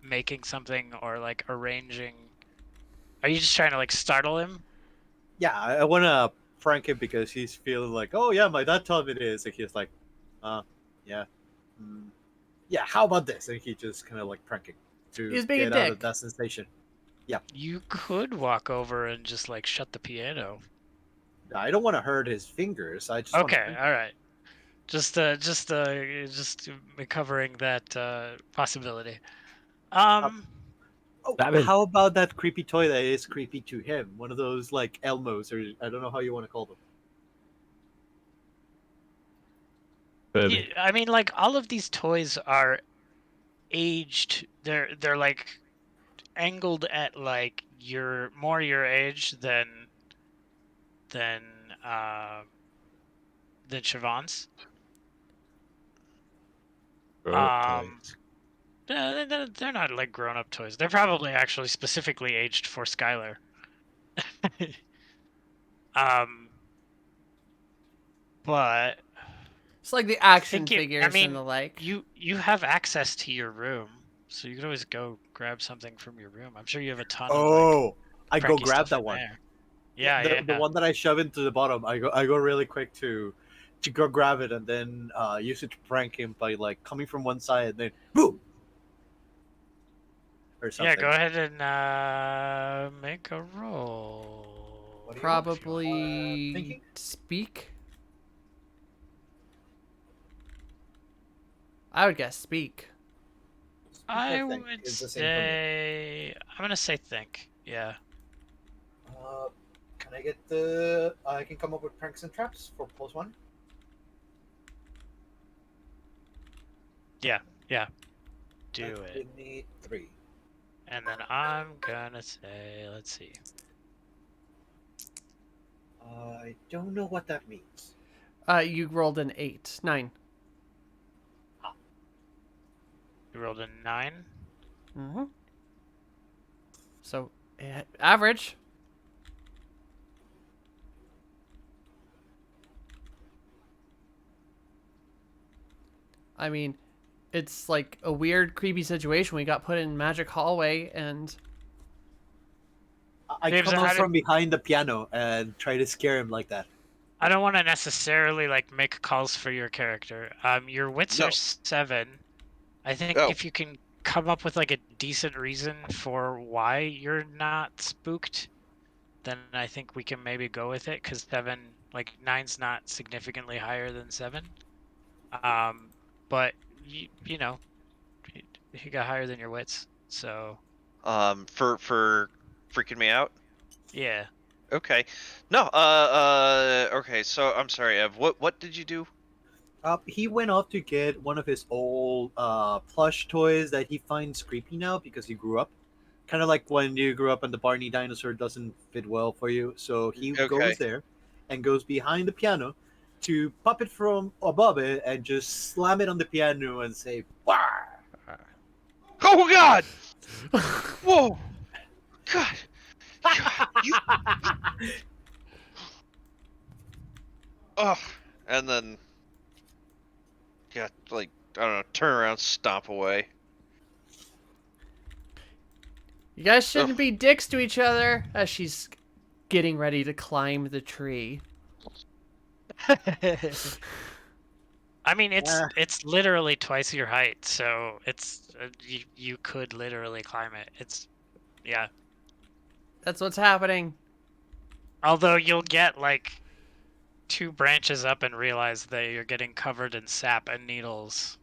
making something or like arranging. Are you just trying to like startle him? Yeah, I want to prank him because he's feeling like, oh yeah, my dad taught me this, and he's like, yeah, mm, yeah. How about this? And he just kind of like pranking to He's being a get out of dick. that sensation. Yeah, You could walk over and just like shut the piano. I don't want to hurt his fingers. I just want to Okay, prank him. all right. Just covering that possibility. Uh, Um, oh, Stab him. how about that creepy toy that is creepy to him? One of those like Elmos, or I don't know how you want to call them. Furby. I mean, like all of these toys are aged. They're like angled at like your age than uh than Siobhan's. Grown up Um, toys. they're not like grown up toys. They're probably actually specifically aged for Skylar. um, but It's like the action think it. I figures and mean, the like. you have access to your room, so you could always go grab something from your room. I'm sure you have a ton of like Oh, I go pranky grab stuff that in one. there. Yeah, Yeah, the yeah. one that I shove into the bottom, I go really quick to go grab it and then use it to prank him by like coming from one side and then boom or Yeah, go something. ahead and make a roll. What do you want? Probably Thinking? speak. I would guess speak. I Think would is the same for me. say I'm gonna say think. Yeah. Uh, can I get the? I can come up with pranks and traps for +1. Yeah, yeah. Do That it. would need 3. And then I'm gonna say, let's see. I don't know what that means. You rolled an 8. 9. You rolled a 9. Mm-hmm. So, average. I mean, it's like a weird, creepy situation. We got put in magic hallway, and I James, come how up did- from behind the piano and try to scare him like that. I don't want to necessarily like make calls for your character. Your wits No. are 7. I think Oh. if you can come up with like a decent reason for why you're not spooked, then I think we can maybe go with it. Because 7, like 9's not significantly higher than 7. But you know, you got higher than your wits, so For freaking me out. yeah. Okay. No. Okay. So I'm sorry, Ev. What did you do? He went off to get one of his old plush toys that he finds creepy now because he grew up. Kind of like when you grew up and the Barney dinosaur doesn't fit well for you. So he Okay. goes there and goes behind the piano to pop it from above it and just slam it on the piano and say, "Wah!" Oh God! Whoa! God! You. Oh. And then. Yeah, like I don't know. Turn around, stomp away. you guys shouldn't Ugh. be dicks to each other. As she's getting ready to climb the tree. I mean, Ah. it's literally twice your height, so it's you could literally climb it. Yeah. That's what's happening. Although you'll get like 2 branches up and realize that you're getting covered in sap and needles.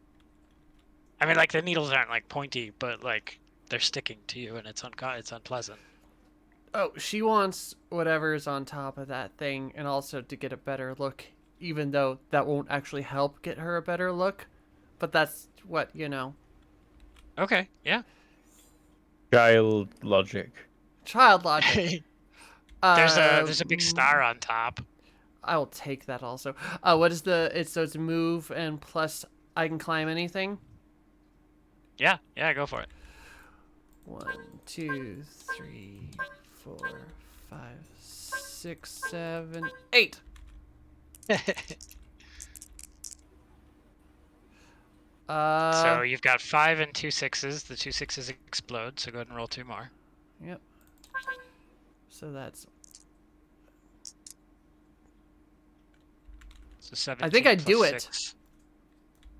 I mean, like the needles aren't like pointy, but like they're sticking to you, and it's unpleasant. Oh, she wants whatever's on top of that thing, and also to get a better look, even though that won't actually help get her a better look. But that's what, you know. Okay, yeah. Child logic. Child logic. There's a big Mm, star on top. I will take that also. What is so it's move and plus I can climb anything? Yeah, go for it. 1, 2, 3, 4, 5, 6, 7, 8. So you've got 5 and 2 6s. The 2 6s explode, so go ahead and roll 2 more. Yep. So that's. So 17 I think I plus do it. 6.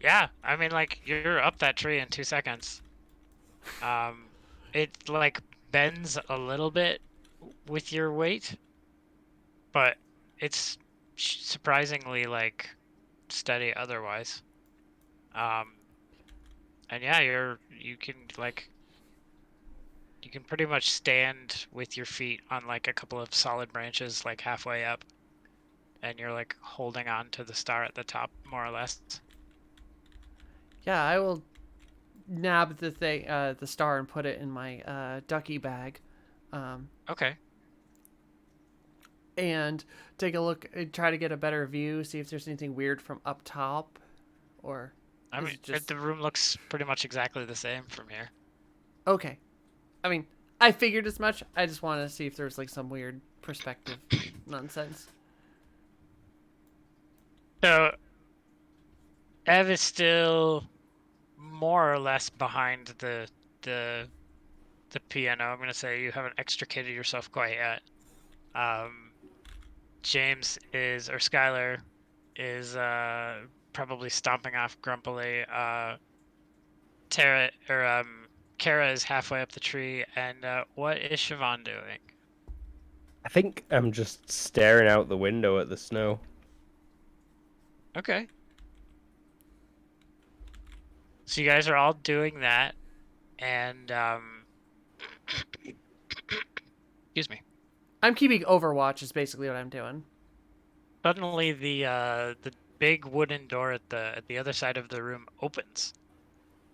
Yeah, I mean, like, you're up that tree in 2 seconds. It, like, bends a little bit with your weight, but it's surprisingly, like, steady otherwise. And yeah, you can pretty much stand with your feet on, like, a couple of solid branches, like, halfway up, and you're, like, holding on to the star at the top, more or less. Yeah, I will nab the star and put it in my ducky bag, Okay. and take a look, try to get a better view, see if there's anything weird from up top, or I is mean, it just the room looks pretty much exactly the same from here. okay. I mean, I figured as much. I just wanted to see if there's like some weird perspective nonsense. So, Ev is still more or less behind the piano. I'm gonna say you haven't extricated yourself quite yet. James is, or Skylar is probably stomping off grumpily. Tara or Kara is halfway up the tree, and what is Siobhan doing? I think I'm just staring out the window at the snow. Okay. So you guys are all doing that, and excuse me. I'm keeping Overwatch is basically what I'm doing. Suddenly, the big wooden door at the other side of the room opens,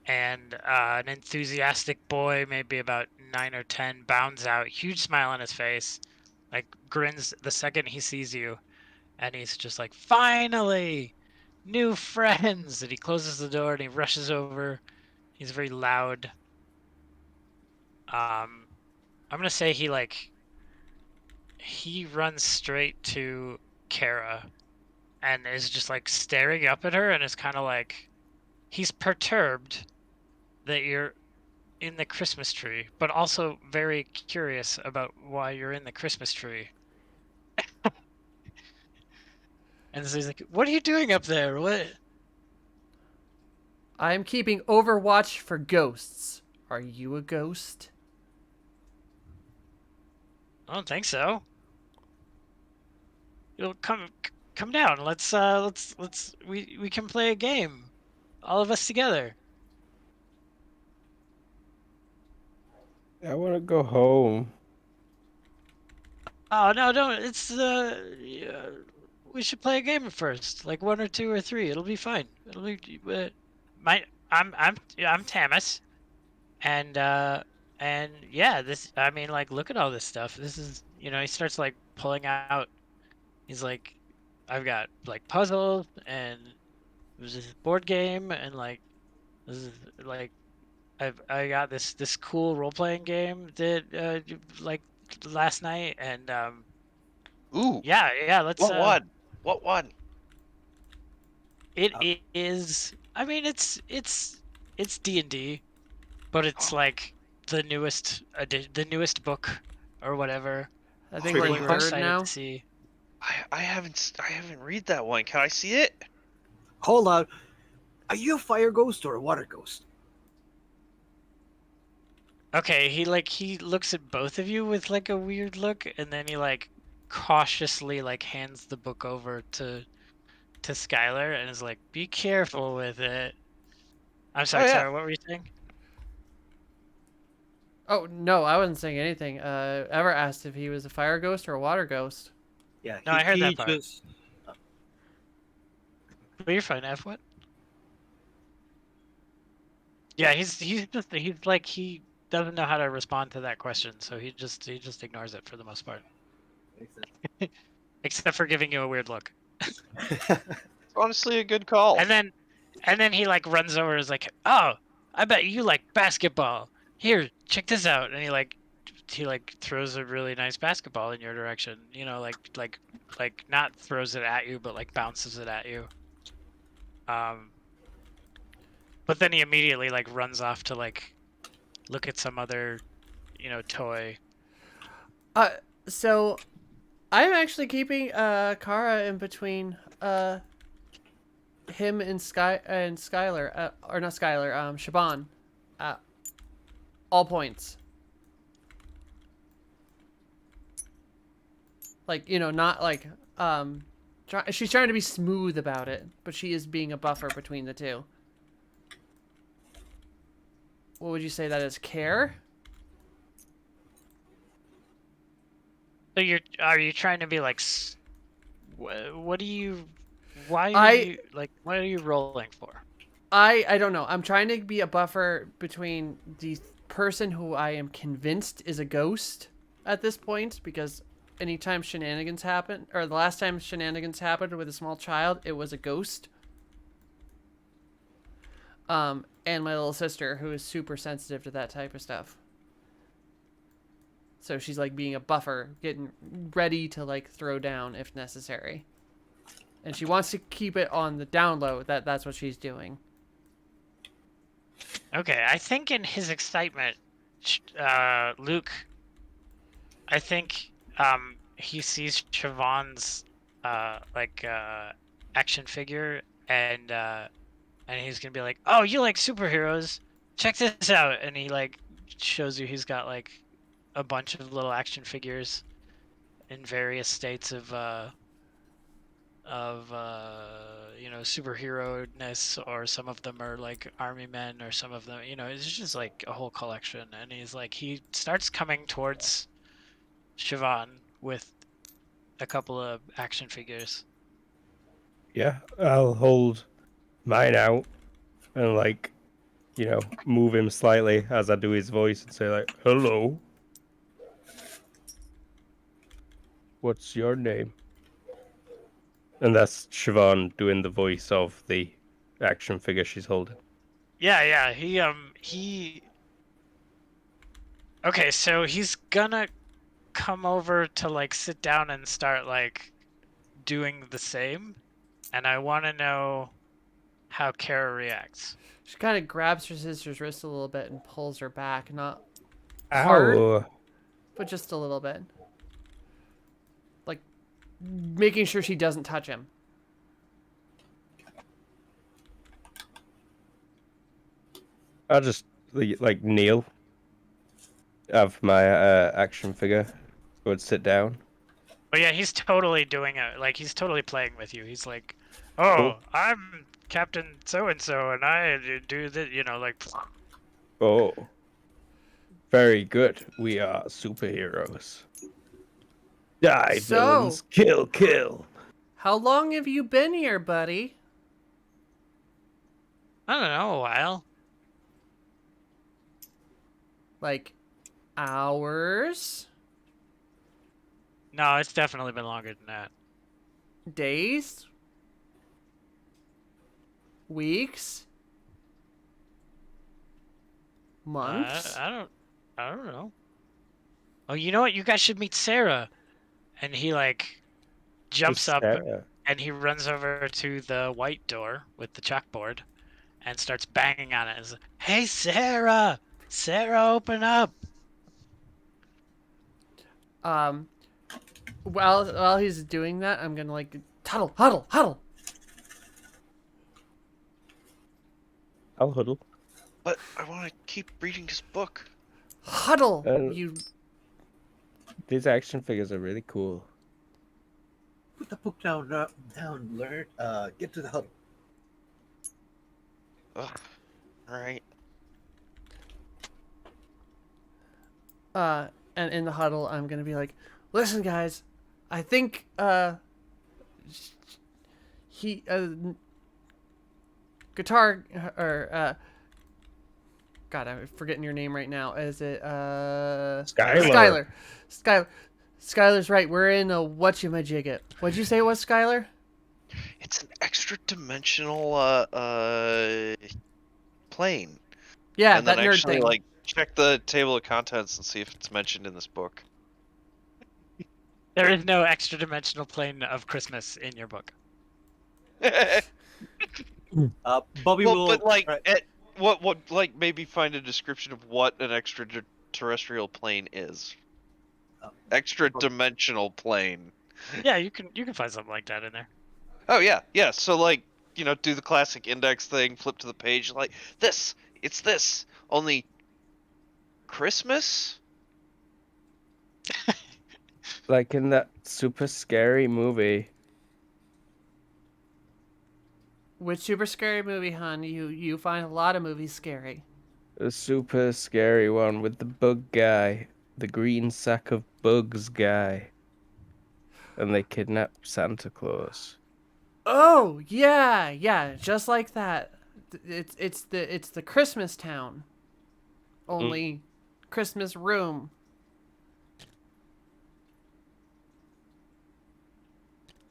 and an enthusiastic boy, maybe about 9 or 10, bounds out, huge smile on his face, like grins the second he sees you, and he's just like, "Finally, new friends!" And he closes the door and he rushes over. He's very loud. I'm gonna say he runs straight to Kara and is just like staring up at her and is kind of like he's perturbed that you're in the Christmas tree, but also very curious about why you're in the Christmas tree. And so he's like, "What are you doing up there? What?" I'm keeping overwatch for ghosts. Are you a ghost? I don't think so. You'll come down. We can play a game, all of us together. I want to go home. Oh no, don't. It's yeah, we should play a game first, like 1 or 2 or 3. It'll be fine. It'll be I'm Tamas, and yeah, this. I mean, like, look at all this stuff. This is, he starts like pulling out. He's like, I've got like puzzles and there's this board game and like this is like I got this cool role playing game that like last night and Ooh, yeah, let's what one? What one? it Uh, is. I mean, it's D&D, but it's like the newest book or whatever. I think Trigger we're Really in point. third excited now. to see. I haven't read that one. Can I see it? Hold on. Are you a fire ghost or a water ghost? Okay, he looks at both of you with like a weird look, and then he like cautiously like hands the book over to Skylar and is like, "Be careful with it." I'm Oh sorry, yeah. Tara, what were you saying? Oh no, I wasn't saying anything. Ever asked if he was a fire ghost or a water ghost. Yeah, No, I heard he that part. just But you're fine, F what? Yeah, he's like he doesn't know how to respond to that question, so he just ignores it for the most part. Except for giving you a weird look. It's honestly a good call. And then he like runs over and is like, "Oh, I bet you like basketball. Here, check this out." And he like throws a really nice basketball in your direction. Like not throws it at you, but like bounces it at you. But then he immediately like runs off to like look at some other, toy. So I'm actually keeping Kara in between him and Skylar, or not Skylar, Shaban, at all points. Like, not like she's trying to be smooth about it, but she is being a buffer between the two. What would you say that is? Care? So are you trying to be like, what do you, why are I- you like, what are you rolling for? I don't know. I'm trying to be a buffer between the person who I am convinced is a ghost at this point, because anytime shenanigans happen, or the last time shenanigans happened with a small child, it was a ghost. And my little sister, who is super sensitive to that type of stuff. So she's like being a buffer, getting ready to like throw down if necessary. And she wants to keep it on the down low. That's what she's doing. Okay, I think in his excitement, Luke, I think he sees Siobhan's action figure and he's gonna be like, "Oh, you like superheroes? Check this out!" And he like shows you he's got like a bunch of little action figures in various states of superhero-ness, or some of them are like army men, or some of them, it's just like a whole collection. And he starts coming towards Siobhan with a couple of action figures. Yeah, I'll hold mine out and like, move him slightly as I do his voice and say like, "Hello. What's your name?" And that's Siobhan doing the voice of the action figure she's holding. Yeah, he okay, so he's gonna come over to like sit down and start like doing the same. And I want to know how Kara reacts. She kind of grabs her sister's wrist a little bit and pulls her back, not hard, Ow. but just a little bit. Like, making sure she doesn't touch him. I'll just like kneel. Have my action figure. Go and sit down. But yeah, he's totally doing it. Like, he's totally playing with you. He's like, oh, Cool. I'm Captain So-and-so, and I do this, like... Oh. Very good. We are superheroes. Die, So- villains. Kill, kill. How long have you been here, buddy? I don't know, a while. Like, hours? No, it's definitely been longer than that. Days? Weeks? Months? I don't know. Oh, you know what? You guys should meet Sarah. And he, like, jumps up Sarah? and he runs over to the white door with the chalkboard and starts banging on it. He's, hey, Sarah! Sarah, open up! While he's doing that, I'm gonna like huddle, huddle, huddle. I'll huddle. But I want to keep reading his book. Huddle. Uh, You These action figures are really cool. Put the book down, learn. Get to the huddle. Ugh. All right. and in the huddle, I'm gonna be like, listen, guys, I think he guitar or God, I'm forgetting your name right now. Is it Skylar. Skylar's right. We're in a whatchamajigget. What'd you say it was, Skylar? It's an extra dimensional plane. Yeah, And that then nerd actually thing. like check the table of contents and see if it's mentioned in this book. There is no extra dimensional plane of Christmas in your book. Bobby Well, will. but like, right, what like maybe find a description of what an extraterrestrial plane is. Extra dimensional plane. Yeah, you can find something like that in there. Oh yeah, yeah. So like, do the classic index thing, flip to the page, like it's this. Only Christmas? Like in that super scary movie. Which super scary movie, hon? You find a lot of movies scary. A super scary one with the bug guy. The green sack of bugs guy. And they kidnap Santa Claus. Oh yeah, just like that. It's the Christmas town. Only Christmas room.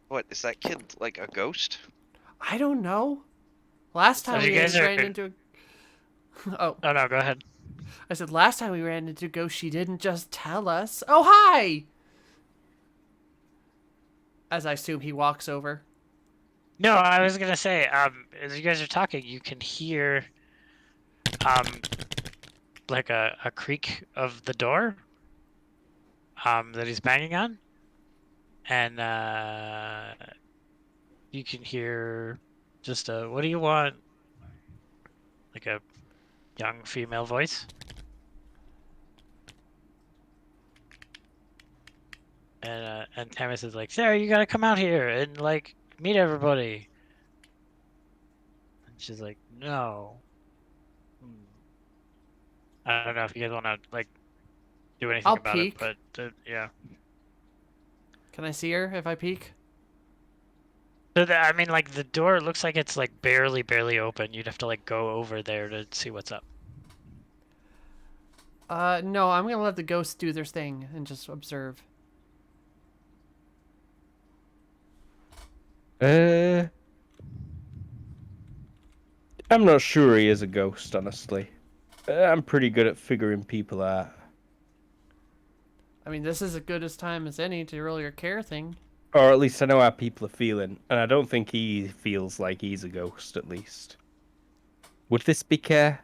What is that kid like a ghost? I don't know. Last time So you we guys are- ran into. Oh, Oh no, go ahead. I said last time we ran into Ghost, she didn't just tell us. Oh hi. As I assume he walks over. No, I was gonna say, as you guys are talking, you can hear, like a creak of the door, that he's banging on, and you can hear just a "What do you want?" like a young female voice, and Tamis is like, "Sarah, you gotta come out here and like meet everybody." And she's like, "No." I don't know if you guys want to like do anything I'll about peek. it, but yeah. Can I see her if I peek? So I mean, like the door looks like it's like barely open. You'd have to like go over there to see what's up. No, I'm gonna let the ghosts do their thing and just observe. I'm not sure he is a ghost, honestly. I'm pretty good at figuring people out. I mean, this is as good as time as any to roll your care thing. Or at least I know how people are feeling, and I don't think he feels like he's a ghost, at least. Would this be care?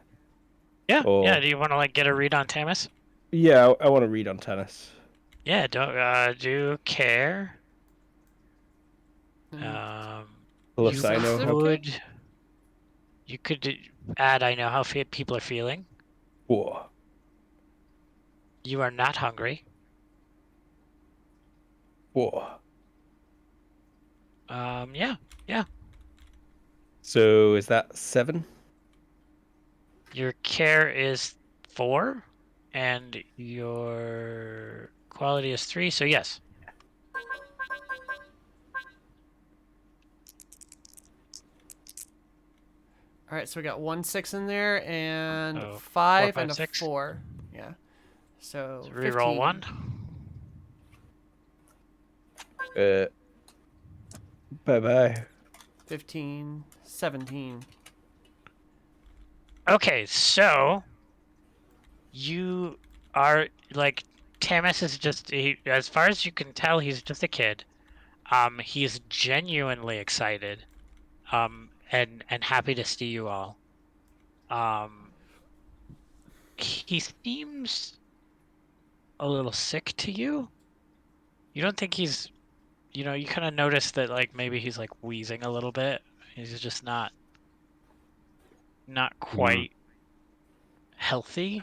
Yeah, Or... yeah. Do you want to like get a read on Tamis? Yeah, I want to read on tennis. Yeah, do care. Plus, You I know how... could you could add I know how people are feeling. Whoa. You are not hungry. Whoa. Yeah, yeah. So is that 7? Your care is 4, and your quality is 3. So yes. All right, so we got 1 6 in there and So 5 4, and 5, a 6. 4. Yeah. So So reroll 1. Bye-bye. 15, 17. Okay, so you are like Tamis is just as far as you can tell, he's just a kid. He's genuinely excited, and happy to see you all. He seems a little sick to you. You don't think he's, you kind of notice that like maybe he's like wheezing a little bit. He's just not quite healthy.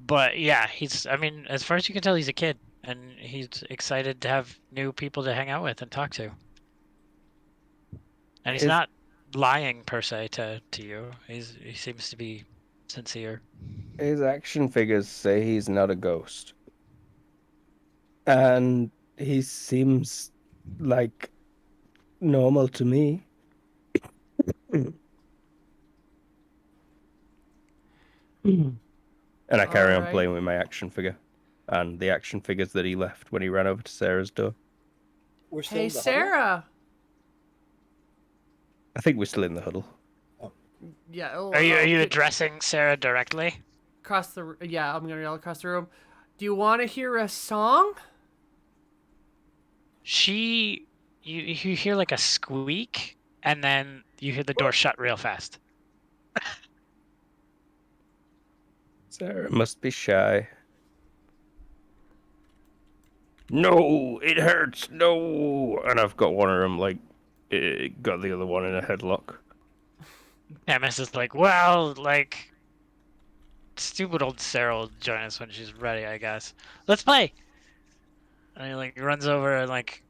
But yeah, I mean, as far as you can tell, he's a kid, and he's excited to have new people to hang out with and talk to. And he's Is not lying per se to you. He seems to be sincere. his action figures say he's not a ghost. And he seems like normal to me. And I carry on Alright. playing with my action figure. And the action figures that he left when he ran over to Sarah's door. We're still Hey, in the Sarah. I think we're still in the huddle. Yeah. Are you addressing Sarah directly? across the? Yeah, I'm gonna yell across the room. Do you want to hear a song? You hear like a squeak, and then you hear the door shut real fast. Sarah must be shy. No, it hurts. No, and I've got one of them got the other one in a headlock. Tamis is like, well, like, stupid old Sarah will join us when she's ready, I guess. Let's play. And he like runs over and like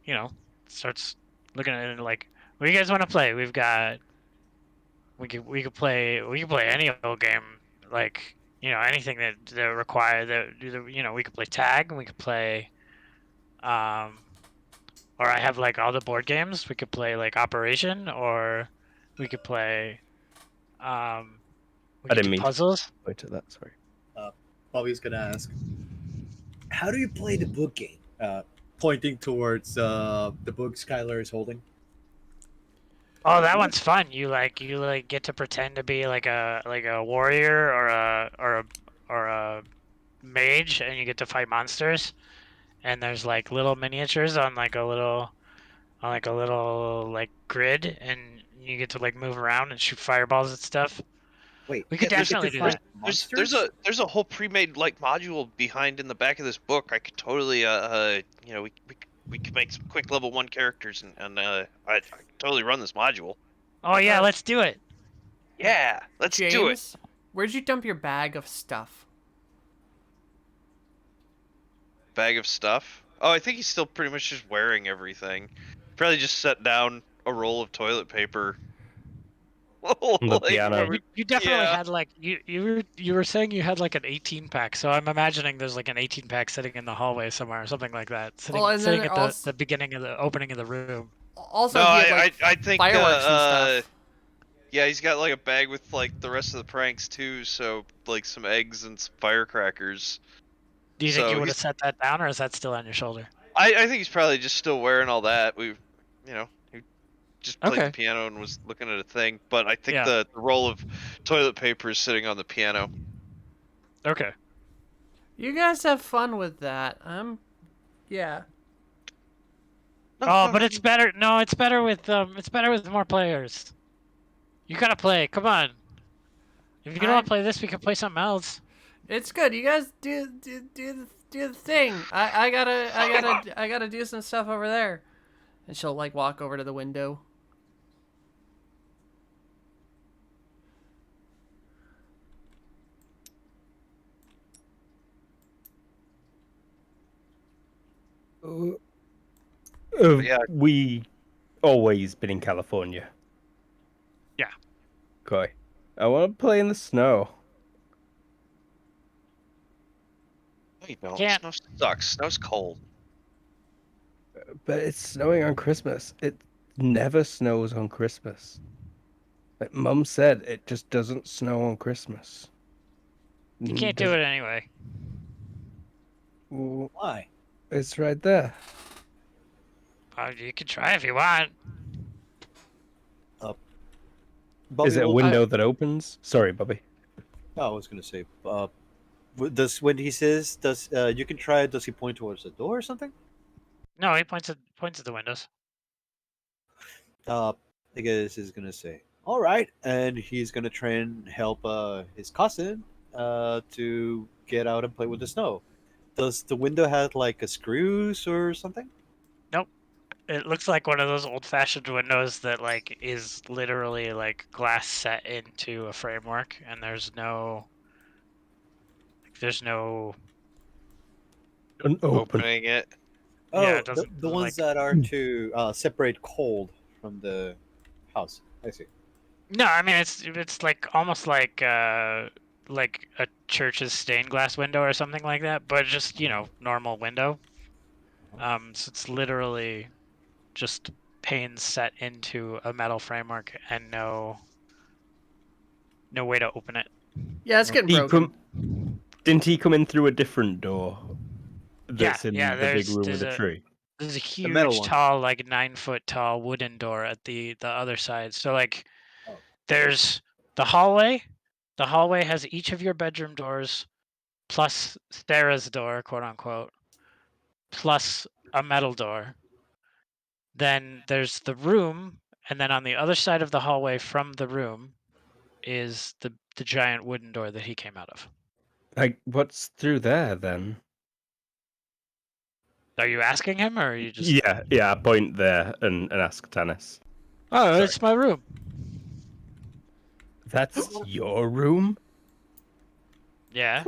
starts looking at it and like, what do you guys want to play? We could play any old game, like anything that require that we could play tag, and we could play or I have like all the board games. We could play like Operation, or we could play we I could didn't do mean puzzles. to to that. Sorry. Bobby's gonna ask, how do you play the book game? Pointing towards the book Skylar is holding. Oh, that one's fun. You get to pretend to be like a warrior or a mage, and you get to fight monsters. And there's like little miniatures on like a little like grid, and you get to like move around and shoot fireballs and stuff. Wait, We could Yeah, definitely do that. there's a whole pre-made like module behind in the back of this book. I could totally we could make some quick level 1 characters and I could totally run this module. Oh yeah, let's do it. Yeah, let's do it. James, where'd you dump your bag of stuff? Bag of stuff. Oh, I think he's still pretty much just wearing everything. Probably just set down a roll of toilet paper. The piano. You definitely yeah. had like you were saying you had like an 18 pack, so I'm imagining there's like an 18 pack sitting in the hallway somewhere or something like that, sitting Well, and then at also- the beginning of the opening of the room. Also, No, he had like I think fireworks and stuff. yeah, he's got like a bag with like the rest of the pranks too, so like some eggs and some firecrackers. Do you think So you would have he's- set that down, or is that still on your shoulder? I think he's probably just still wearing all that. He just played Okay. the piano and was looking at a thing, but I think Yeah. the roll of toilet paper is sitting on the piano. Okay. You guys have fun with that. Yeah. No, Oh, no, but no, it's better. No, it's better with more players. You gotta play. Come on. If you don't want I'm. to play this, we can play something else. It's good. You guys do the thing. I gotta do some stuff over there. And she'll like walk over to the window. Yeah. We always been in California. Yeah. Okay. I want to play in the snow. No, you don't. Can't. Snow sucks. Snow's cold. But it's snowing on Christmas. It never snows on Christmas. Like Mum said, it just doesn't snow on Christmas. You can't do it anyway. Well, Why? it's right there. You can try if you want. Bobby Is it a will- window that opens? Sorry, Bobby. Oh, I was gonna say. Does when he says does you can try it? Does he point towards the door or something? No, he points at the windows. I guess he's gonna say, "All right," and he's gonna try and help his cousin to get out and play with the snow. Does the window have like a screws or something? Nope. It looks like one of those old-fashioned windows that like is literally like glass set into a framework, and there's no Open. Opening it. Oh, Yeah, it the doesn't ones like. that are to separate cold from the house. I see. No, I mean it's like almost like a church's stained glass window or something like that, but just normal window. So it's literally just panes set into a metal framework and no way to open it. Yeah, it's getting broken. Didn't he come in through a different door that's in Yeah. the big room with There's the a tree? there's a The metal huge, one. tall, like 9 foot tall wooden door at the other side. So like, Oh. there's the hallway. The hallway has each of your bedroom doors, plus Sarah's door, quote unquote, plus a metal door. Then there's the room, and then on the other side of the hallway from the room is the giant wooden door that he came out of. Like, what's through there then? Are you asking him, or are you just? Yeah. I point there and ask Tanis. Oh, Sorry. it's my room. That's your room? Yeah.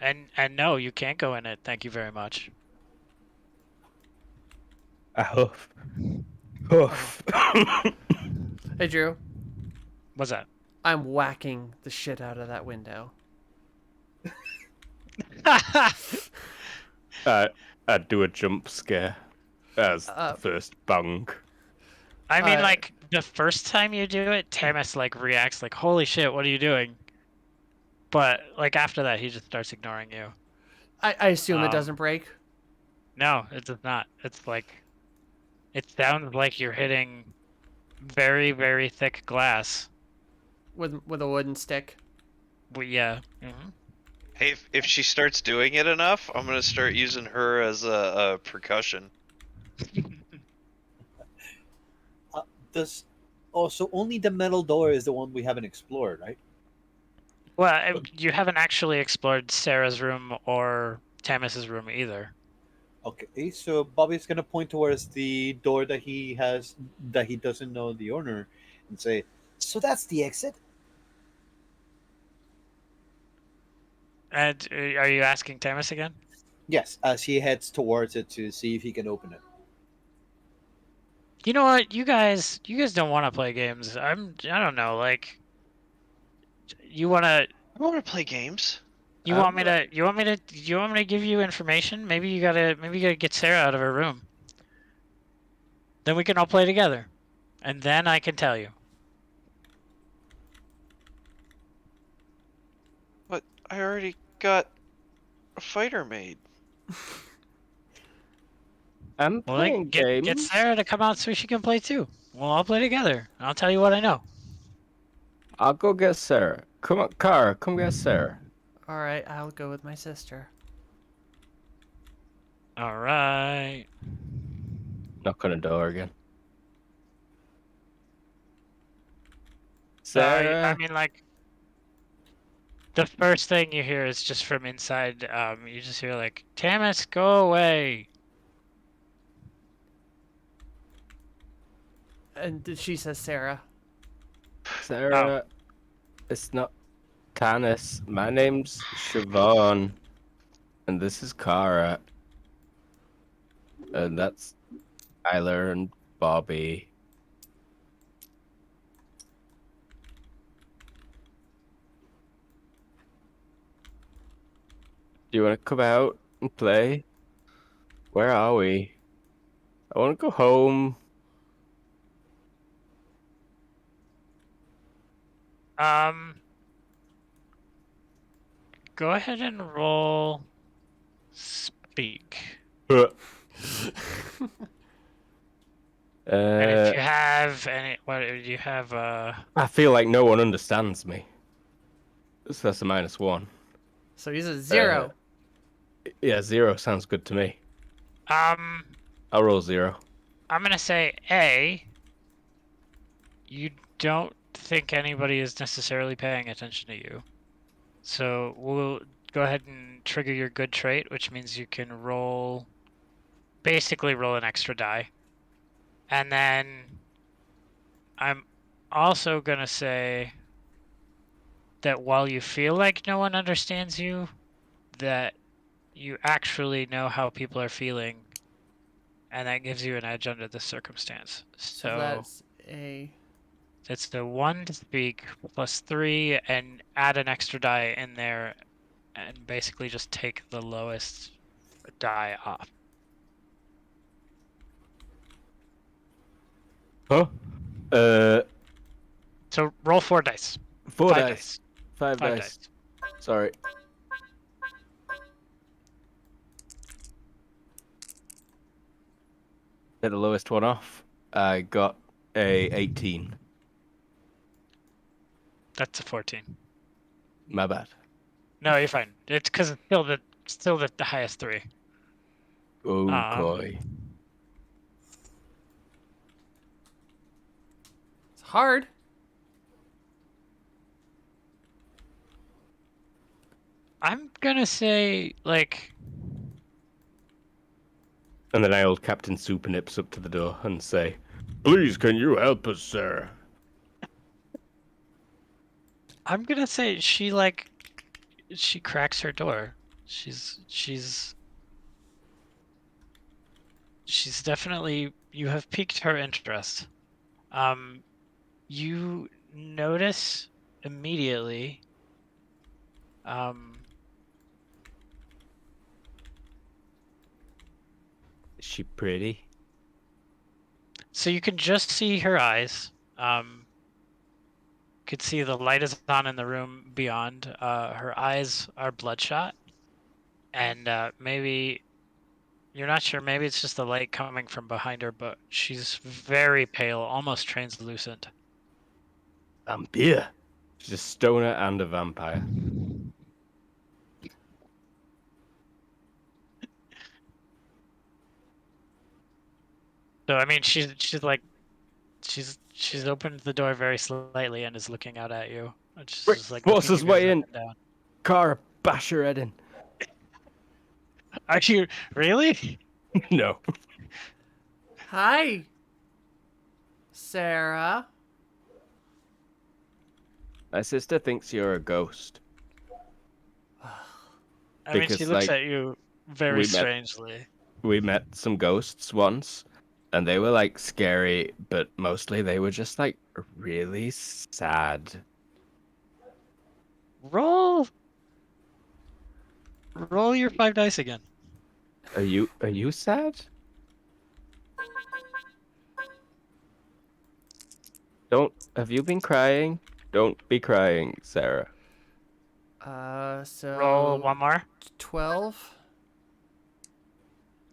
And no, you can't go in it. Thank you very much. A hoof. Hoof. Hey, Drew. What's that? I'm whacking the shit out of that window. I'd do a jump scare as the first bang. I mean, Uh, like the first time you do it, Tamis like reacts like, "Holy shit, what are you doing?" But like after that, he just starts ignoring you. I assume it Um, doesn't break. No, it does not. It's like it sounds like you're hitting very, very thick glass. With a wooden stick. But yeah. Mhm. Hey, if she starts doing it enough, I'm gonna start using her as a percussion. Does so only the metal door is the one we haven't explored, right? Well, you haven't actually explored Sarah's room or Tamis's room either. Okay, so Bobby's gonna point towards the door that he has that he doesn't know the owner, and say, "So that's the exit." And are you asking Tamis again? Yes, as he heads towards it to see if he can open it. You know what? You guys don't want to play games. I don't know. Like, you want to. I want to play games. You want me to? You want me to give you information? Maybe you gotta get Sarah out of her room. Then we can all play together, and then I can tell you. But I already got a fighter made. I'm Well, playing get games. Sarah to come out so she can play too. We'll all play together. I'll tell you what I know. I'll go get Sarah. Come on, Kara, come get Sarah. All right, I'll go with my sister. All right. Knock on a door again. I Sarah. mean, like, the first thing you hear is just from inside. You just hear like, "Tamis, go away." And she says, Sarah. Sarah. It's not Tanis. My name's Siobhan. And this is Kara. And that's Tyler and Bobby. Do you want to come out and play? Where are we? I want to go home. Go ahead and roll speak. And if you have any, what do you have? I feel like no one understands me. So that's a -1. So he's a 0. Yeah, 0 sounds good to me. Um, I'll roll 0. I'm gonna say A. You don't think anybody is necessarily paying attention to you, so we'll go ahead and trigger your good trait, which means you can basically roll an extra die. And then I'm also gonna say that while you feel like no one understands you, that you actually know how people are feeling, and that gives you an edge under the circumstance. So So that's a. it's the 1 to speak plus 3, and add an extra die in there, and basically just take the lowest die off. Huh? So roll 4 dice. 4 5 dice. dice. 5 5 dice. dice. Sorry. Get the lowest one off. I got a 18. That's a 14. My bad. No, you're fine. It's because it's still the highest 3. Okay. It's hard. I'm gonna say, like, And then I old Captain Supernips up to the door and say, "Please, can you help us, sir?" I'm gonna say she cracks her door. She's definitely, you have piqued her interest. You notice immediately, Is she pretty? so you can just see her eyes. Could see the light is on in the room beyond. Her eyes are bloodshot, and maybe you're not sure. Maybe it's just the light coming from behind her, but she's very pale, almost translucent. Vampire. She's a stoner and a vampire. So I mean, she's opened the door very slightly and is looking out at you. She's Quick, just like force looking his you guys way up in. and down. Car, bash her head in. Are you really? No. Hi, Sarah. My sister thinks you're a ghost. I mean, she Because, looks like, at you very we met- strangely. We met some ghosts once, and they were like scary, but mostly they were just like really sad. Roll your 5 dice again. Are you sad? Have you been crying? Don't be crying, Sarah. So. Roll one more. 12.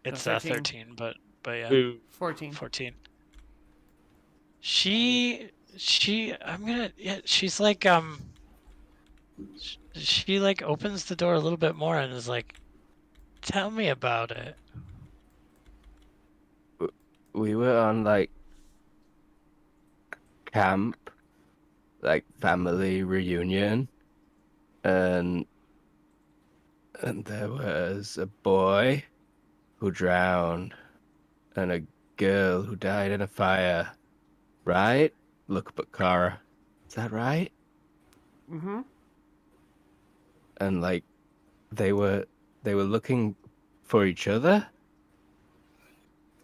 It's 13. 13, but yeah, Ooh. 14. 14. She's like she like opens the door a little bit more and is like, "Tell me about it." we were on like camp, like family reunion, and there was a boy who drowned and a girl who died in a fire. Right? Look up at Kara. Is that right? Mm-hmm. And like they were looking for each other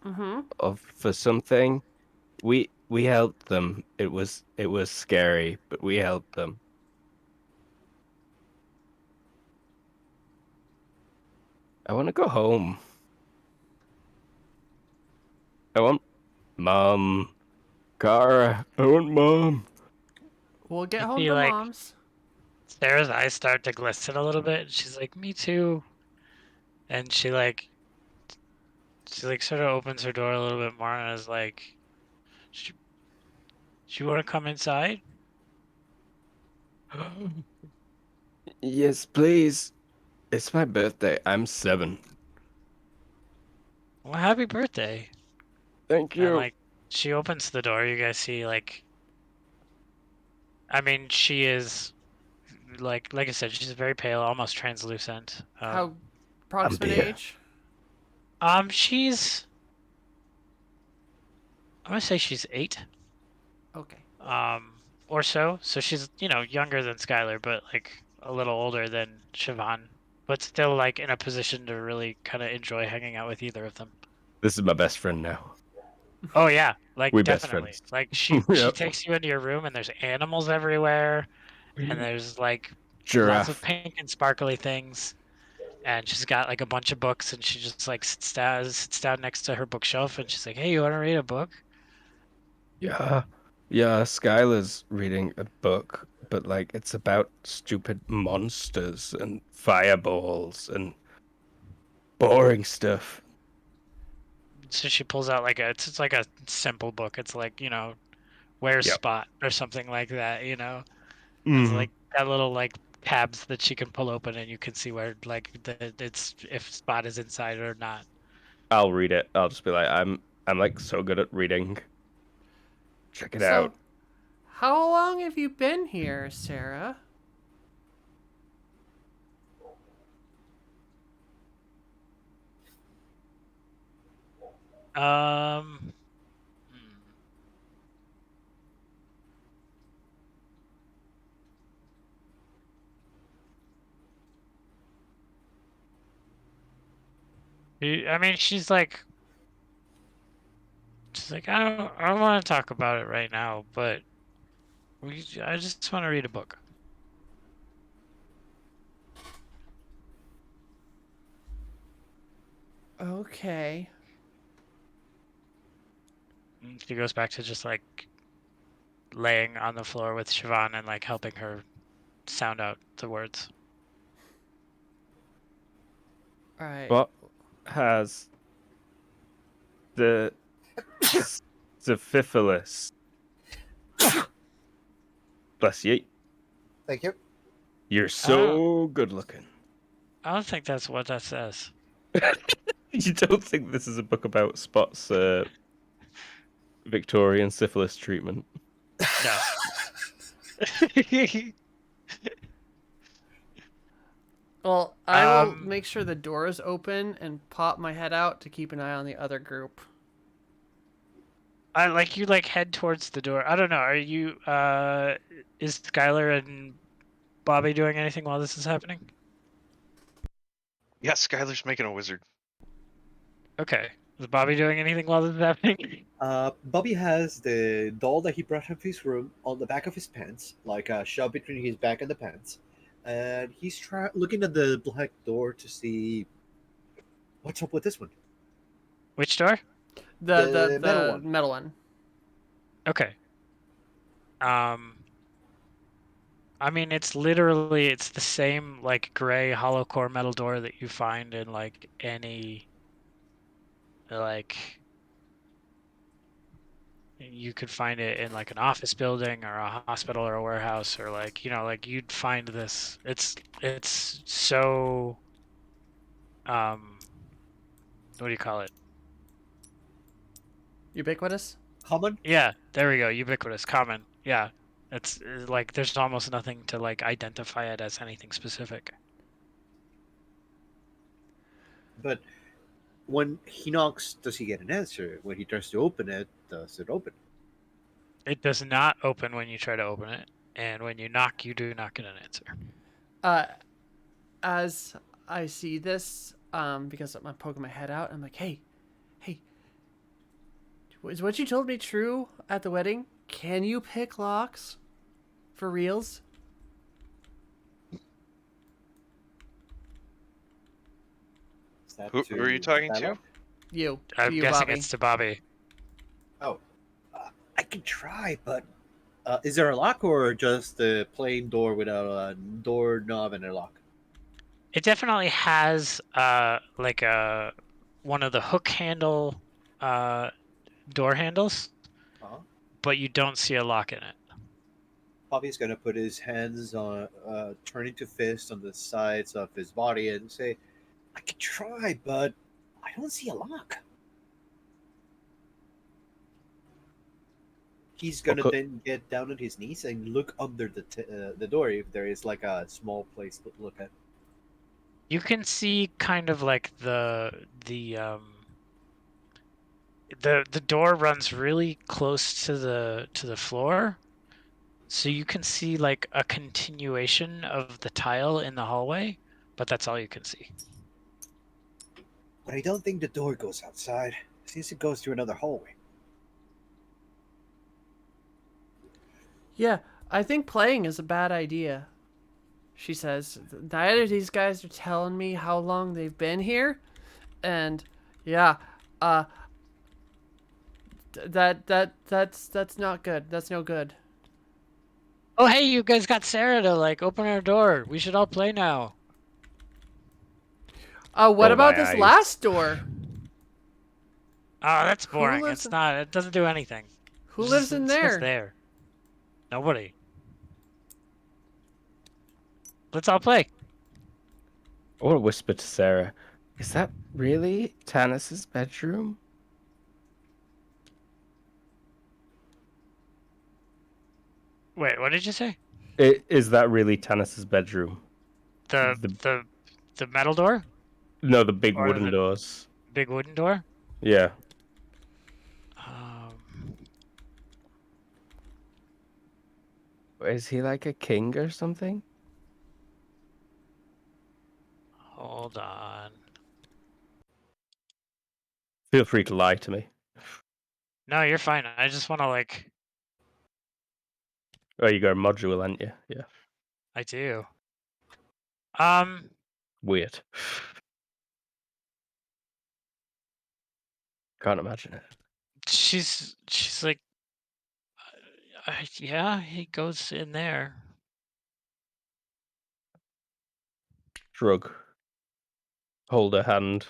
Mm-hmm. or for something. We helped them. It was scary, but we helped them. I want to go home. I want mom. Kara, I want mom. We'll get You home see, to like, mom's. Sarah's eyes start to glisten a little bit. And she's like, "Me too." And she sort of opens her door a little bit more and is like, "She, she want to come inside?" Yes, please. It's my birthday. I'm 7. Well, happy birthday. Thank And you. like, she opens the door. You guys see, like, I mean, she is like I said, she's very pale, almost translucent. How I'm approximate dear. age? She's I'm gonna say she's 8, Okay. or so. So she's, younger than Skylar, but like a little older than Siobhan, but still like in a position to really kind of enjoy hanging out with either of them. This is my best friend now. Oh yeah, like We best definitely. friends. Like she Yep. takes you into your room and there's animals everywhere and there's like lots of Giraffe. pink and sparkly things. And she's got like a bunch of books and she just like sits down next to her bookshelf and she's like, "Hey, you want to read a book?" Yeah. Yeah, Skylar's reading a book, but like it's about stupid monsters and fireballs and boring stuff. So she pulls out like it's like a simple book. It's like, where's Yep. Spot or something like that. It's Mm. like that little like tabs that she can pull open and you can see where like it's if Spot is inside or not. I'll read it. I'll just be like, I'm like so good at reading. Check it So, out. how long have you been here, Sarah? Um hmm. I mean, she's like, I don't want to talk about it right now, but I just want to read a book. Okay. And she goes back to just like laying on the floor with Siobhan and like helping her sound out the words. All right. What has the syphilis? Bless you. Thank you. You're I don't so good looking. I don't think that's what that says. You don't think this is a book about Spot's Victorian syphilis treatment? No. Well, I will um make sure the door is open and pop my head out to keep an eye on the other group. I like you like head towards the door. I don't know. Are you is Skylar and Bobby doing anything while this is happening? Yeah, Skylar's making a wizard. Okay. Is Bobby doing anything while this is happening? Bobby has the doll that he brought from his room on the back of his pants, like shoved between his back and the pants, and he's looking at the black door to see what's up with this one, Which door? The the the metal the one. metal one. Okay. I mean, it's the same like gray hollow core metal door that you find in like any like you could find it in like an office building or a hospital or a warehouse or like, like you'd find this. It's so what do you call it? Ubiquitous? Common? Yeah, there we go. Ubiquitous, common. Yeah, it's like there's almost nothing to like identify it as anything specific. But when he knocks, does he get an answer? When he tries to open it, does it open? It does not open when you try to open it, and when you knock, you do not get an answer. Uh, as I see this, because I'm poking my head out, I'm like, hey, is what you told me true at the wedding? Can you pick locks? For reals? Is that Who are you talking to? dialogue? You. I'm You, guessing Bobby. it's to Bobby. Oh, I can try, but is there a lock or just a plain door without a doorknob and a lock? It definitely has like a one of the hook handle door handles, Uh-huh. but you don't see a lock in it. Bobby's gonna put his hands on, turn into fists on the sides of his body and say, "I can try, but I don't see a lock." He's gonna Okay. then get down on his knees and look under the door if there is like a small place to look at. You can see kind of like the door runs really close to the floor, so you can see like a continuation of the tile in the hallway, but that's all you can see. But I don't think the door goes outside, since it goes through another hallway. Yeah, I think playing is a bad idea. She says, neither of these guys are telling me how long they've been here. And yeah, uh, that's not good. That's no good. Oh, hey, you guys got Sarah to like open our door. We should all play now. What Roll about my this eyes. last door? Oh, that's Who boring. lives It's not. It doesn't do anything. Who lives in It's just there? there. Nobody. Let's all play. I want to whisper to Sarah, is that really Tanis's bedroom? Wait, what did you say? Is that really Tanis's bedroom? The The the the metal door No, the big or wooden the doors. big wooden door? Yeah. Um, Is he like a king or something? hold on. Feel free to lie to me. No, you're fine. I just want to like. Oh, you got a module, haven't you? Yeah. I do. Weird. Can't imagine it. She's like, yeah, he goes in there. Shrug. Hold her hand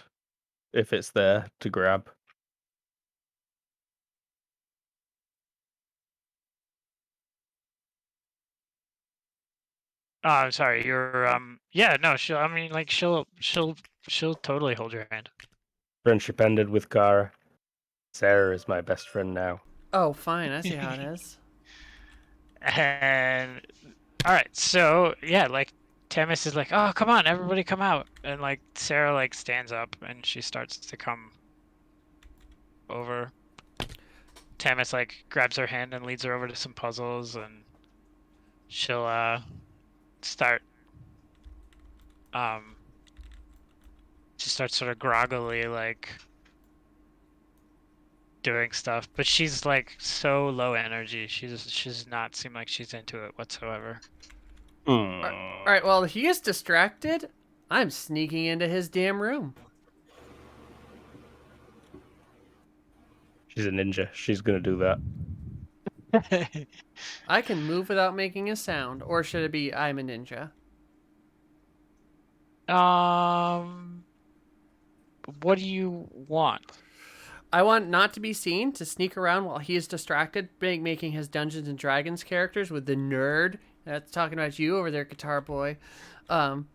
if it's there to grab. Oh, I'm sorry. You're yeah, no, she'll I mean like she'll totally hold your hand. Friendship ended with Kara. Sarah is my best friend now. Oh, fine. I see how it is. And all right, so yeah, like Tamis is like, "Oh, come on, everybody come out." And like Sarah like stands up and she starts to come over. Tamis like grabs her hand and leads her over to some puzzles and she'll start um she starts sort of groggily like doing stuff, but she's like so low energy. She's not seem like she's into it whatsoever. All right, well, he is distracted. I'm sneaking into his damn room. She's a ninja. She's gonna do that. I can move without making a sound. Or should it be, I'm a ninja? What do you want? I want not to be seen, to sneak around while he is distracted, making his Dungeons and Dragons characters with the nerd that's talking about you over there, Guitar Boy. And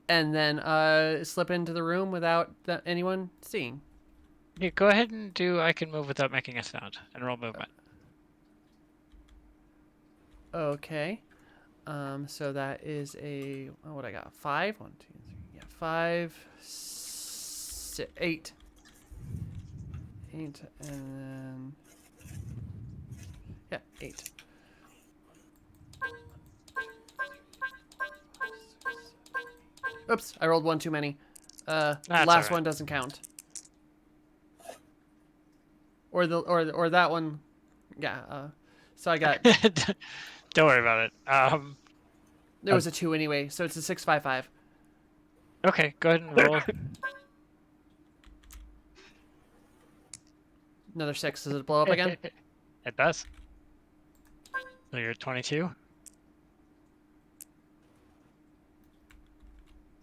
then slip into the room without anyone seeing. Yeah, go ahead and do I can move without making a sound and roll movement. Okay. So that is a what I got? 5. 1, 2, 3. Yeah, 5, 6, 8. 8, and then yeah, 8. Oops, I rolled one too many. The That's last all one doesn't count. Or that one. Yeah. So I got right. Don't worry about it. there was a 2 anyway, so it's a 655. Okay, go ahead and roll. Another 6. Does it blow up again? It does. So you're 22.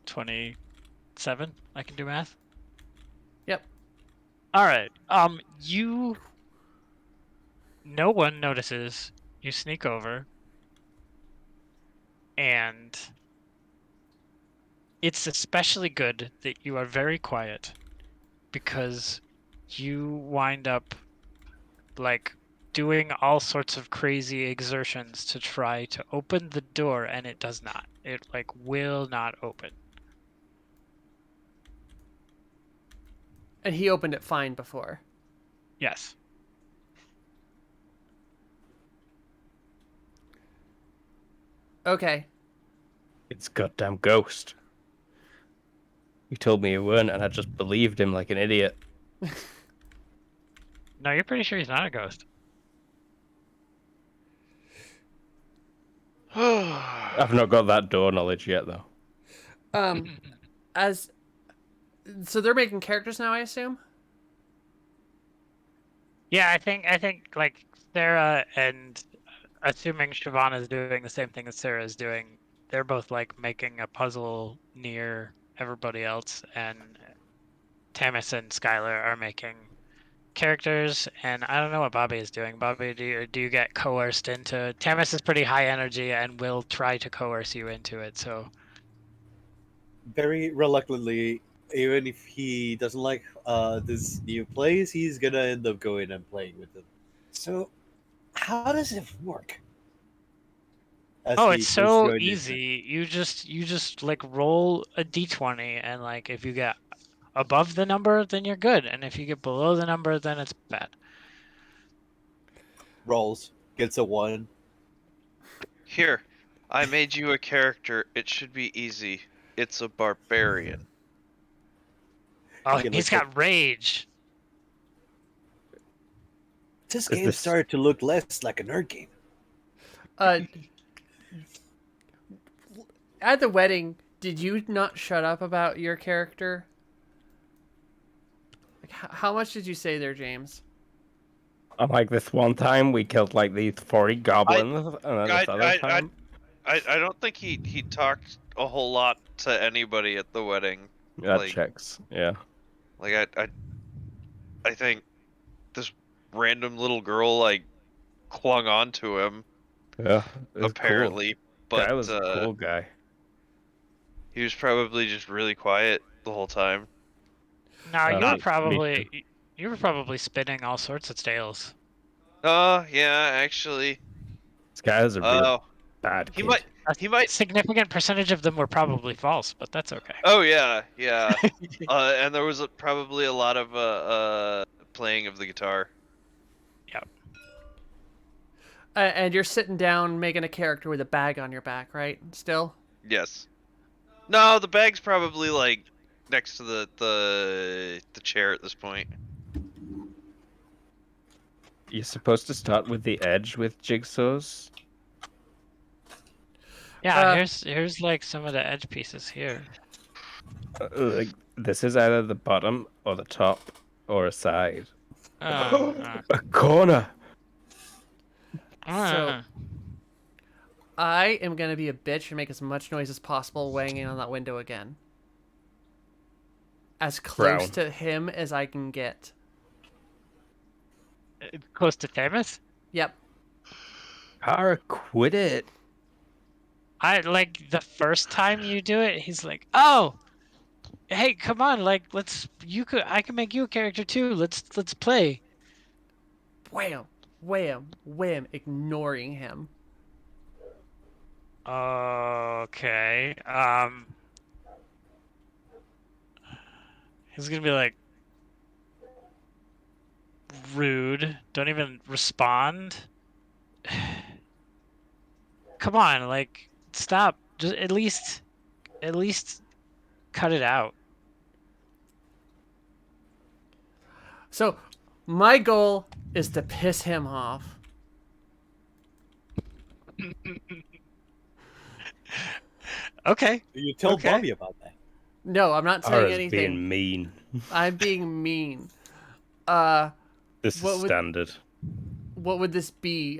27. I can do math. Yep. All right. You. No one notices. You sneak over, and it's especially good that you are very quiet because you wind up like doing all sorts of crazy exertions to try to open the door, and it does not. It like will not open. And he opened it fine before. Yes. Okay. It's goddamn ghost. He told me you weren't, and I just believed him like an idiot. No, you're pretty sure he's not a ghost. I've not got that door knowledge yet, though. As so they're making characters now, I assume. Yeah, I think like Sarah and assuming Siobhan is doing the same thing as Sarah is doing, they're both like making a puzzle near everybody else, and Tamis and Skylar are making characters, and I don't know what Bobby is doing. Bobby, do you get coerced into? Tamis is pretty high energy and will try to coerce you into it. So Very reluctantly, even if he doesn't like this new place, he's gonna end up going and playing with them. So, how does it work? As oh, he it's first so joined in. easy. You just like roll a d20, and like if you get above the number, then you're good, and if you get below the number, then it's bad. Rolls, gets a 1. Here, I made you a character. It should be easy. It's a barbarian. Oh, He he's looks at got rage. this Is game this- started to look less like a nerd game. Uh, at the wedding, did you not shut up about your character? Like, how much did you say there, James? I'm like, this one time we killed like these 40 goblins, and then this other time. I don't think he talked a whole lot to anybody at the wedding. That like- checks, yeah. Like I think this random little girl like clung on to him Yeah, it's apparently, cool. but Guy was a cool guy. he was probably just really quiet the whole time. No, you were Me probably spinning all sorts of tales. Yeah, actually. This guy was a real Oh, bad he kid. might A he might significant percentage of them were probably false, but that's okay. Oh yeah, yeah. And there was probably a lot of playing of the guitar. Yep. And you're sitting down making a character with a bag on your back, right? Still. Yes. No, the bag's probably like next to the chair at this point. You're supposed to start with the edge with jigsaws. Yeah, here's like some of the edge pieces here. Like, this is either the bottom or the top or a side. A corner. So I am gonna be a bitch and make as much noise as possible weighing in on that window again. As close Brown. to him as I can get. Close to Tamis? Yep. Kara, quit it. I like the first time you do it, he's like, "Oh, Hey, come on, like I can make you a character too. Let's play. Wham, wham, wham, ignoring him. Okay. He's gonna be like rude. Don't even respond. Come on, like stop. Just at least cut it out. So, my goal is to piss him off. Okay. You tell Okay. Bobby about that. No, I'm not saying Ara's anything. being mean. I'm being mean. This What is would- standard. What would this be?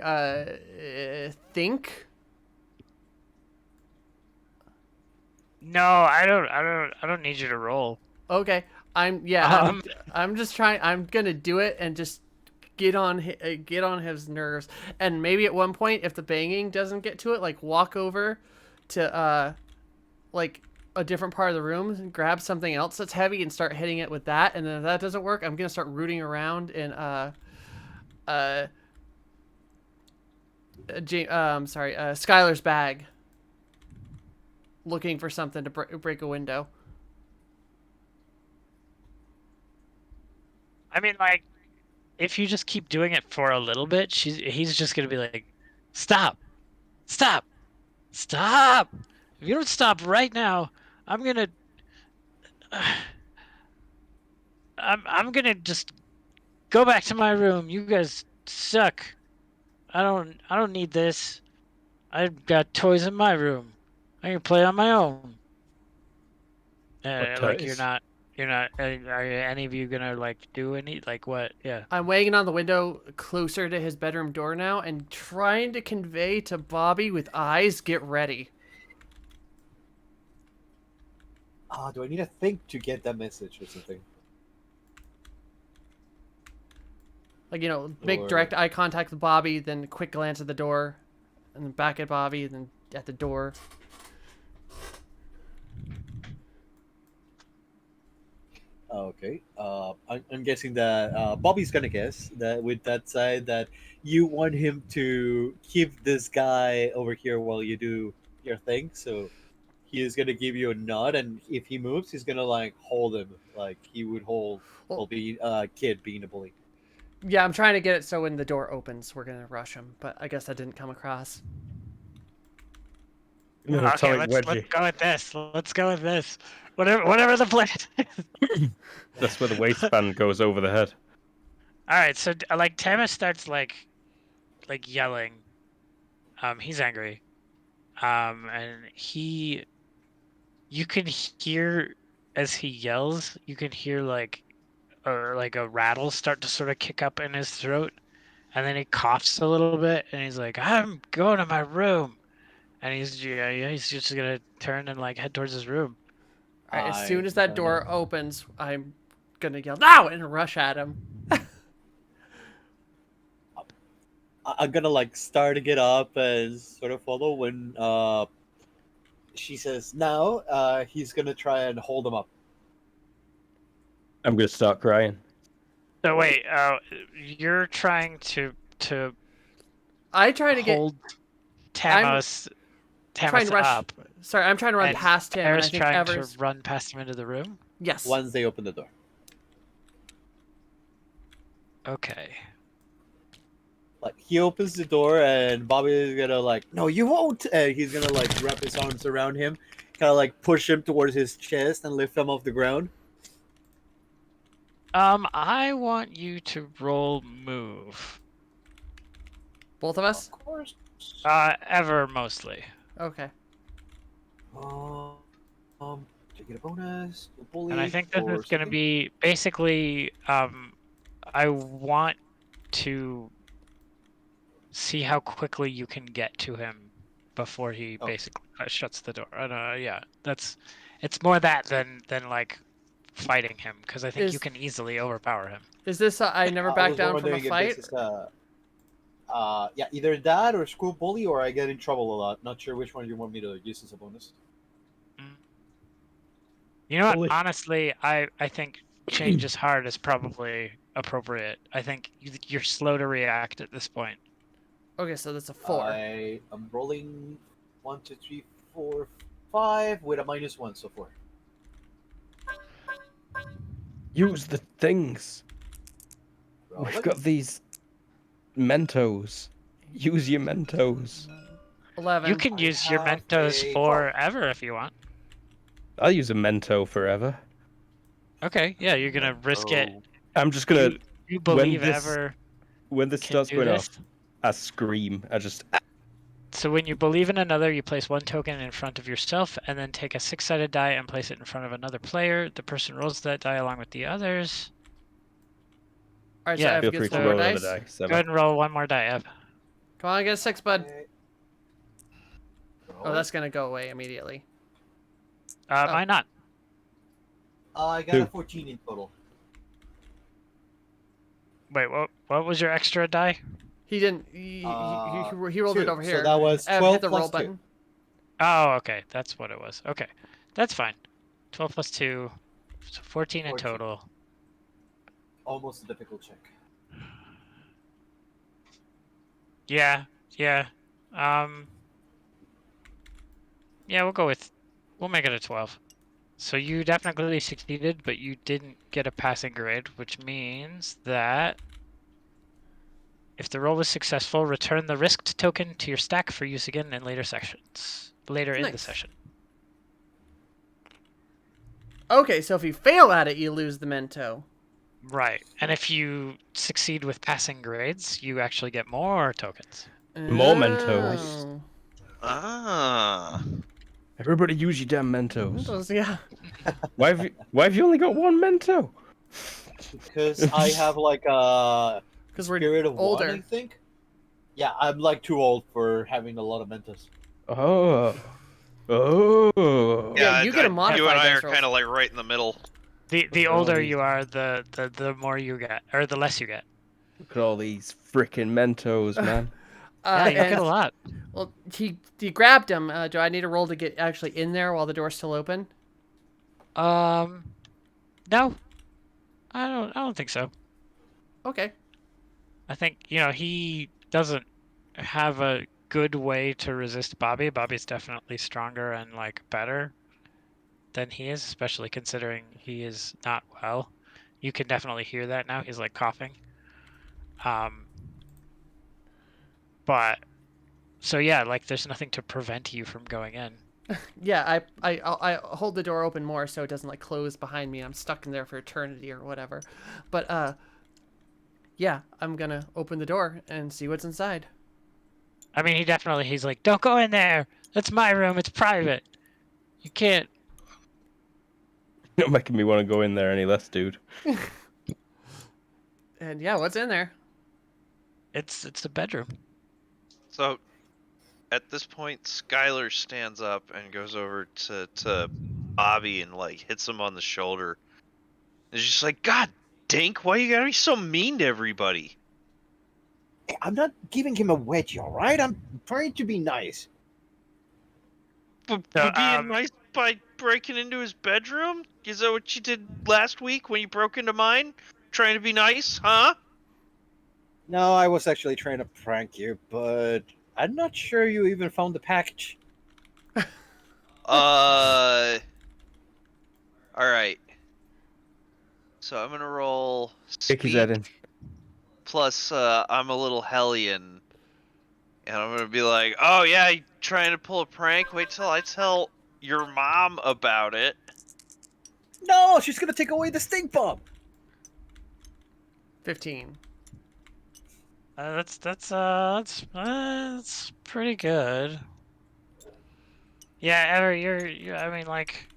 Think? No, I don't need you to roll. Okay. I'm just trying. I'm gonna do it and just get on his nerves. And maybe at one point, if the banging doesn't get to it, like walk over to like a different part of the room and grab something else that's heavy and start hitting it with that. And then if that doesn't work, I'm gonna start rooting around in Skylar's bag, looking for something to break a window. I mean, like, if you just keep doing it for a little bit, he's just gonna be like, stop, stop, stop. If you don't stop right now, I'm gonna, I'm gonna just go back to my room. You guys suck. I don't need this. I've got toys in my room. I can play on my own. What Like toys? you're not. Are any of you gonna like do any like what? Yeah. I'm weighing on the window closer to his bedroom door now and trying to convey to Bobby with eyes, get ready. Do I need to think to get that message or something? Like, make Or- direct eye contact with Bobby, then a quick glance at the door, and then back at Bobby, and then at the door. Okay. I'm guessing that Bobby's gonna guess that with that side that you want him to keep this guy over here while you do your thing. So he is gonna give you a nod, and if he moves, he's gonna like hold him like he would hold Well- being a kid being a bully. Yeah, I'm trying to get it so when the door opens, we're gonna rush him, but I guess that didn't come across. Little Okay, atomic let's wedgie. go with this. Let's go with this. Whatever the plan is. That's where the waistband goes over the head. All right, so like Tamas starts like yelling. He's angry. And you can hear as he yells, you can hear like a rattle start to sort of kick up in his throat, and then he coughs a little bit, and he's like, "I'm going to my room," and he's just gonna turn and like head towards his room. All right, as soon I'm as that gonna- door opens, I'm gonna yell, "Now!" and rush at him. I'm gonna like start to get up and sort of follow when she says now. He's gonna try and hold him up. I'm gonna start crying. So wait, you're trying to I try to get hold Tamas trying to rush. up. Sorry, I'm trying to run And past him, and I Tara's think trying Ever's. to run past him into the room. Yes. Once they open the door. Okay. Like he opens the door and Bobby is gonna like, no, you won't. And he's gonna like wrap his arms around him, kind of like push him towards his chest and lift him off the ground. I want you to roll move. Both of us. Of course. Ever mostly. Okay. To get a bonus, a bully, And I think this or is going to something? be basically, I want to see how quickly you can get to him before he Oh. basically shuts the door. Yeah, it's more that than like fighting him, because I think you Is- can easily overpower him. Is this I never I back was down from a wondering if fight? this is, yeah, either that or school bully, or I get in trouble a lot. Not sure which one you want me to use as a bonus. You know what? Holy- Honestly, I think change is hard is probably appropriate. I think you're slow to react at this point. Okay, so that's a 4. I am rolling 1, 2, 3, 4, 5 with a -1 so far. Use the things. Roll We've it. got these Mentos. Use your Mentos. 11. You can I use your have Mentos a 12. forever if you want. I'll use a Mento forever. Okay, yeah, you're gonna risk it. Oh. I'm just gonna You believe this- ever when this can starts do going this? off, I scream. I just So when you believe in another, you place one token in front of yourself, and then take a 6-sided die and place it in front of another player. The person rolls that die along with the others. Alright, so Yeah, I have to feel get free some to more roll another dice. die. Go ahead and roll one more die up. Come on, get a 6, bud. Okay. Oh, Roll that's it. gonna go away immediately. Mine not. I got Two. a 14 in total. Wait, what was your extra die? He didn't. He rolled it 2. over So here. that was Ev, 12 hit the roll plus 2. button. Oh, okay, that's what it was. Okay, that's fine. 12 plus 2, so 14 in 14. total. Almost a difficult check. Yeah, yeah. Yeah, we'll make it a 12. So you definitely succeeded, but you didn't get a passing grade, which means that if the roll was successful, return the risked token to your stack for use again in later sessions. Later in the Nice. session. Okay, so if you fail at it, you lose the Mento. Right. And if you succeed with passing grades, you actually get more tokens. More Mentos. Oh. Ah. Everybody use your damn Mentos. Mentos, yeah. Why have you only got one Mento? Because I have like a Because we're spirit of older. one, I think. Yeah, I'm like too old for having a lot of Mentos. Oh. Oh. Yeah, you get a You modified and I dice are roll. kind of like right in the middle. The Look at all older these- you are, the more you get, or the less you get. Look at all these freaking Mentos, man. Yeah, you And, get a lot. well, he grabbed him. Do I need a roll to get actually in there while the door's still open? No, I don't think so. Okay. I think, he doesn't have a good way to resist Bobby. Bobby's definitely stronger and like better than he is, especially considering he is not well. You can definitely hear that now. He's like coughing. But so yeah, like there's nothing to prevent you from going in. Yeah, I hold the door open more so it doesn't like close behind me. I'm stuck in there for eternity or whatever. But yeah, I'm gonna open the door and see what's inside. I mean, he's like, don't go in there. That's my room. It's private. You can't. You're not making me want to go in there any less, dude. And yeah, what's in there? It's a bedroom. So, at this point, Skylar stands up and goes over to Bobby and like hits him on the shoulder. And she's just like, "God, Dink, why you gotta be so mean to everybody?" Hey, I'm not giving him a wedgie, all right? I'm trying to be nice. So, For being nice by breaking into his bedroom? Is that what you did last week when you broke into mine? Trying to be nice, huh? No, I was actually trying to prank you, but I'm not sure you even found the package. All right. So I'm gonna roll Kick his head in. speak plus I'm a little hellion, and I'm gonna be like, "Oh yeah, you trying to pull a prank? Wait till I tell your mom about it." No, she's gonna take away the stink bomb. 15. that's pretty good. Yeah, Ever, I mean, like,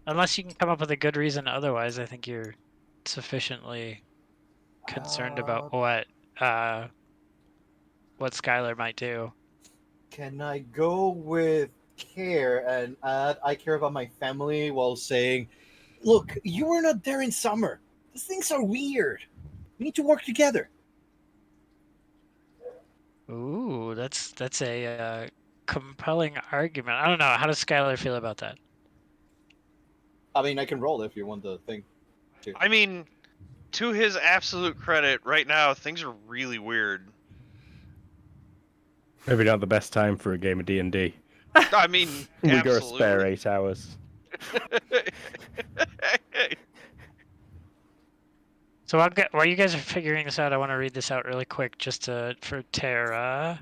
unless you can come up with a good reason otherwise, I think you're sufficiently concerned about what Skylar might do. Can I go with care and add I care about my family while saying, Look, you were not there in summer. These things are weird. We need to work together. Ooh, that's a compelling argument. I don't know. How does Skylar feel about that? I mean, I can roll if you want the thing. I mean, to his absolute credit, right now things are really weird. Maybe not the best time for a game of D&D. I mean, We got a spare absolutely. 8 hours. So while you guys are figuring this out, I want to read this out really quick for Tara.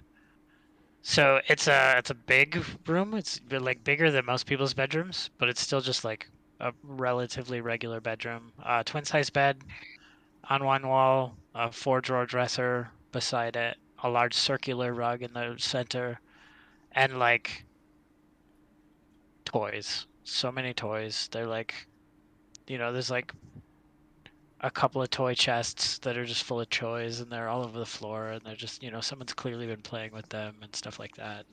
So it's a big room. It's like bigger than most people's bedrooms, but it's still just like a relatively regular bedroom. Twin size bed on one wall, a 4-drawer dresser beside it, a large circular rug in the center, and like toys. So many toys. They're like, there's like a couple of toy chests that are just full of toys, and they're all over the floor, and they're just, someone's clearly been playing with them and stuff like that.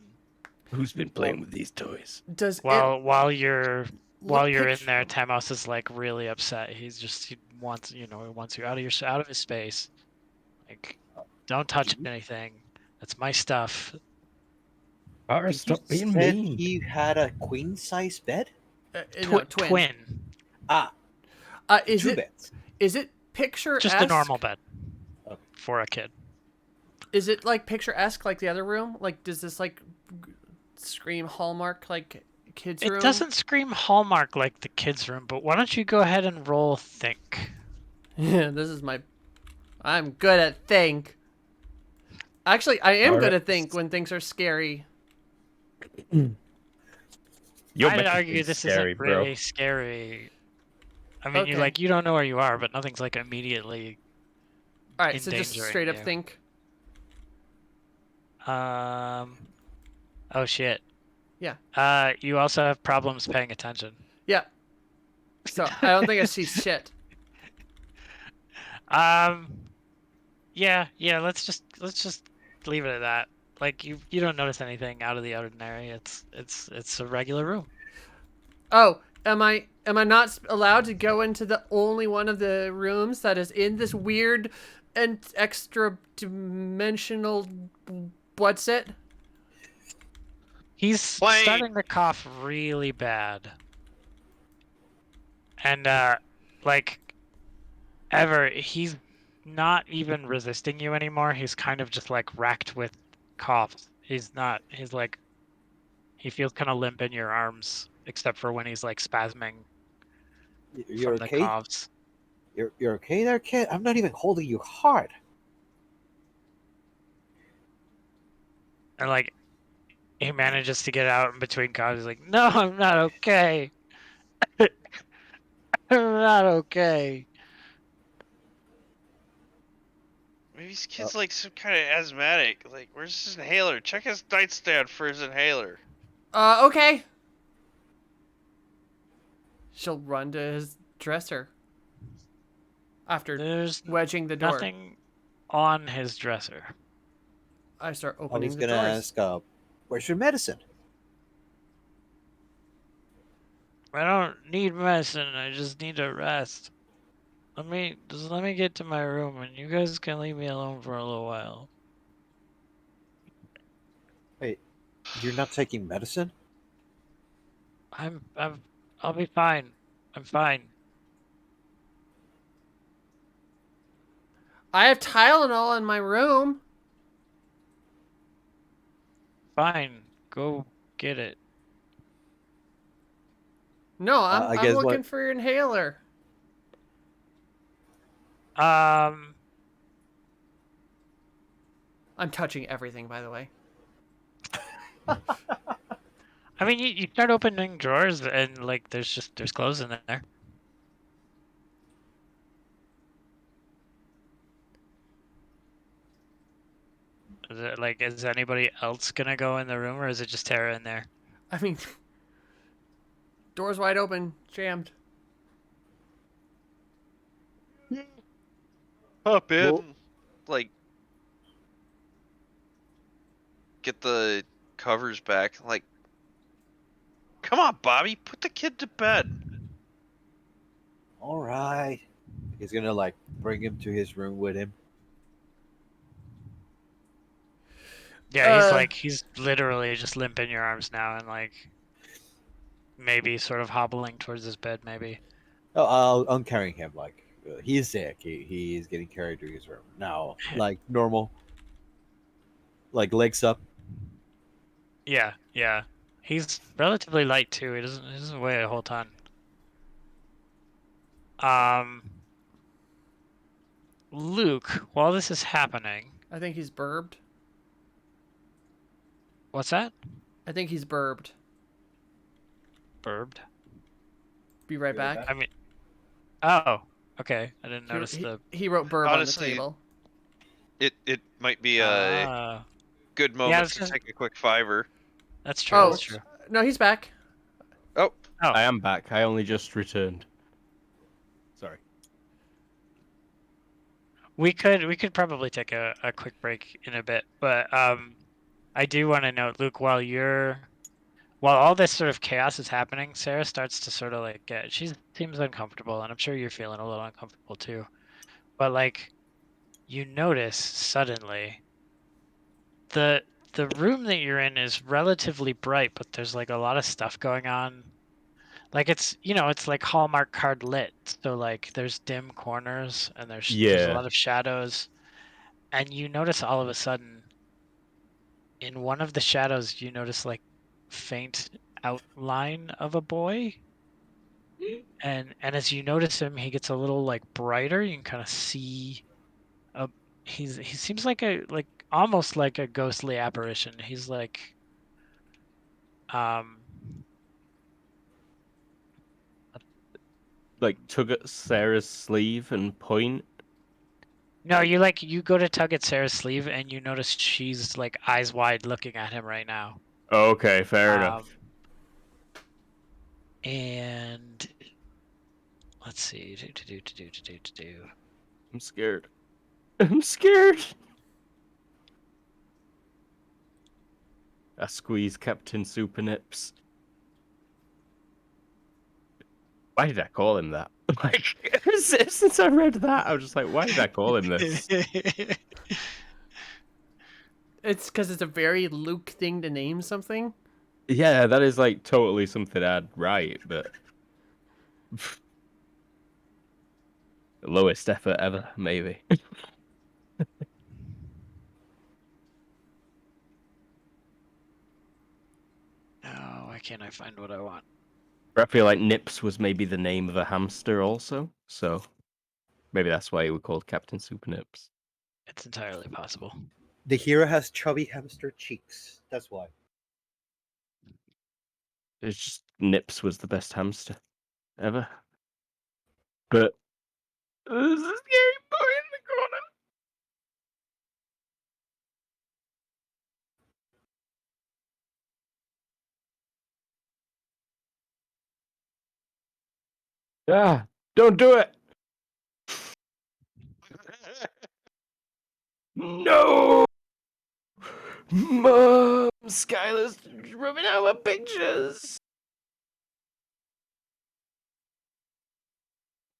Who's been playing with these toys? Does While you're look in picture- there, Tamos is like really upset. He wants he wants you out of his space. Like, don't touch anything. That's my stuff. Ara, You stop being said mean. he had a queen size bed. no, twin. Ah, Is two it beds. is it picture Just a normal bed Okay. for a kid. Is it like picturesque like the other room? Like, does this like scream Hallmark like kids room? It doesn't scream Hallmark like the kids' room, but why don't you go ahead and roll think? Yeah, this is my. I'm good at think. Actually, I am good Alright. at think when things are scary. You're I'd making argue things this scary, isn't bro. really scary. I mean, Okay. you don't know where you are, but nothing's like immediately. All right, so just endangering straight up you. think. Oh shit. Yeah. You also have problems paying attention. Yeah. So I don't think I see shit. Yeah. Let's just leave it at that. Like you don't notice anything out of the ordinary. It's a regular room. Oh, am I not allowed to go into the only one of the rooms that is in this weird and extra dimensional what's it? He's Plane. starting to cough really bad. And like he's not even resisting you anymore. He's kind of just like racked with coughs. He's like he feels kind of limp in your arms, except for when he's like spasming You're from the okay. coughs. You're okay there, kid. I'm not even holding you hard. And like he manages to get out in between coughs. He's like, "No, I'm not okay. I'm not okay." Maybe this kid's like some kind of asthmatic. Like, where's his inhaler? Check his nightstand for his inhaler. Okay. She'll run to his dresser. After There's wedging the door, nothing on his dresser. I start I opening was the gonna doors. ask, where's your medicine? I don't need medicine. I just need to rest. Let me get to my room, and you guys can leave me alone for a little while. Wait, you're not taking medicine? I'll be fine. I'm fine. I have Tylenol in my room. Fine. Go get it. No, I I'm guess looking what- for your inhaler. Um, I'm touching everything, by the way. I mean, you start opening drawers, and like there's clothes in there. Is anybody else gonna go in the room, or is it just Tara in there? I mean, doors wide open, jammed. Up in. Well- Like, get the covers back. Like, come on, Bobby, put the kid to bed. All right. He's gonna like bring him to his room with him. Yeah, Uh, he's literally just limp in your arms now, and like maybe sort of hobbling towards his bed, maybe. Oh, I'm carrying him. Like he's sick. He's getting carried to his room now. Like normal. Like legs up. Yeah, yeah. He's relatively light too. He doesn't weigh a whole ton. Luke, while this is happening, I think he's burbed. what's that? I think he's burbed. Burbed. Be right Be right back. back. I mean, oh, okay. I didn't He, notice he, the. he wrote burb on the Honestly, table. it might be a Ah, good yeah. moment to take a quick fiver. That's true. Oh, That's true. no, he's back. Oh, Oh, I am back. I only just returned. Sorry. we could probably take a quick break in a bit, but I do want to note, Luke, while all this sort of chaos is happening, Sarah starts to sort of like she seems uncomfortable, and I'm sure you're feeling a little uncomfortable too. But like you notice suddenly the the room that you're in is relatively bright, but there's like a lot of stuff going on. Like it's like Hallmark card lit. So like there's dim corners and there's a Yeah. lot of shadows, and you notice all of a sudden in one of the shadows you notice like faint outline of a boy. And as you notice him, he gets a little like brighter. You can kind of see a he seems like almost like a ghostly apparition. He's like um Like tug at Sarah's sleeve and point. no, you go to tug at Sarah's sleeve and you notice she's like eyes wide looking at him right now. Okay, fair Um enough. and let's see. Do. I'm scared. I'm scared. I squeeze Captain Supernips. Why did I call him that? Like, since I read that, I was just like, why did I call him this? It's because it's a very Luke thing to name something. Yeah, that is like totally something I'd write, but lowest effort ever, maybe. Oh, why can't I find what I want? I feel like Nips was maybe the name of a hamster also, so maybe that's why he was called Captain Super Nips. It's entirely possible. The hero has chubby hamster cheeks. That's why. It's just Nips was the best hamster ever. But there's a scary boy in the corner. Ah, don't do it. No! Mom, Skylar's rubbing out my pictures.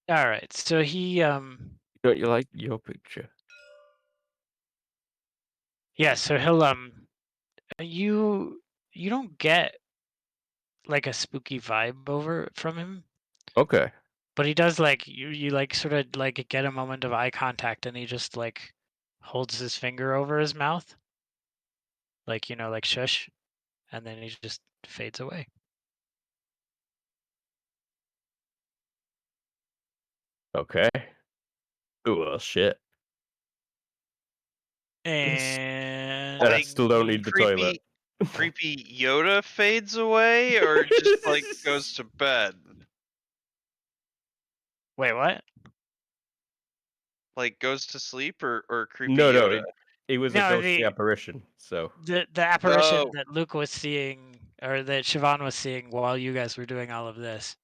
All right. So he Don't you like your picture? yeah, so he'll you you don't get like a spooky vibe over from him, Okay. but he does like you like sort of like get a moment of eye contact and he just like holds his finger over his mouth, like like shush, and then he just fades away. Okay. Oh, well, shit. And And I like still don't need the toilet. creepy Yoda fades away, or just like goes to bed. wait, what? Like goes to sleep, or creepy No, Yoda. it was a No, ghostly apparition, so. the apparition Oh, that Luke was seeing or that Siobhan was seeing while you guys were doing all of this.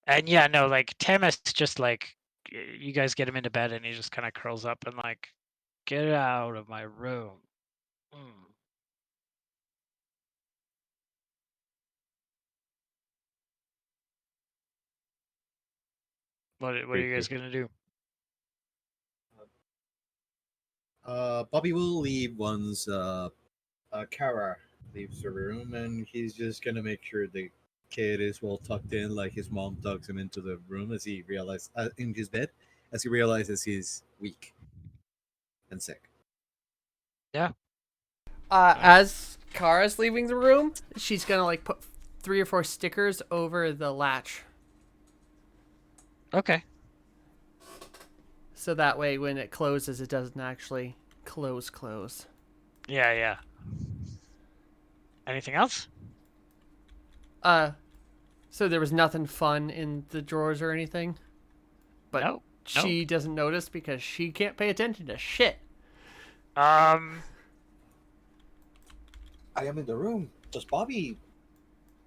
And yeah, no, like Tamis just like you guys get him into bed and he just kind of curls up and like, get out of my room. Mm. What are you guys Creepy. gonna do? Bobby will leave once Kara leaves the room, and he's just gonna make sure the kid is well tucked in, like his mom tucks him into the room as he realizes in his bed, as he realizes he's weak and sick. Yeah. As Kara's leaving the room, she's gonna like put 3 or 4 stickers over the latch, Okay. so that way when it closes, it doesn't actually close. Yeah, yeah. Anything else? So there was nothing fun in the drawers or anything, but No. she doesn't notice because she can't pay attention to shit. Um. I am in the room. Does Bobby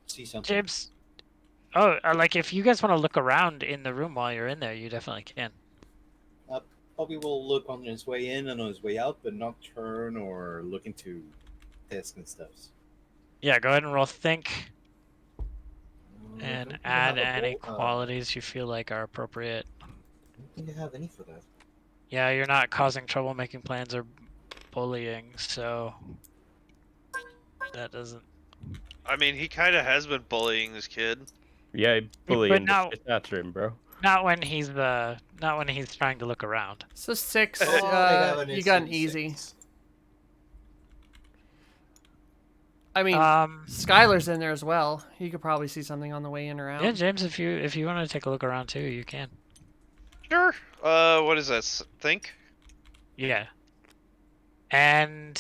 see something? James. Oh, like if you guys want to look around in the room while you're in there, you definitely can. Bobby will look on his way in and on his way out, but not turn or look into desk and stuff. Yeah, go ahead and roll think I and don't think I add have a any bowl- qualities you feel like are appropriate. I don't think I have any for that. Yeah, you're not causing trouble making plans or bullying, so that doesn't. I mean, he kind of has been bullying this kid. Yeah, bullying the now- shit out of him, bro. Not when he's trying to look around. So 6, Oh, I got an you got an instant easy. 6. I mean, Um. Skylar's in there as well. You could probably see something on the way in or out. Yeah, James, if you want to take a look around too, you can. Sure. What is that? Think? Yeah. And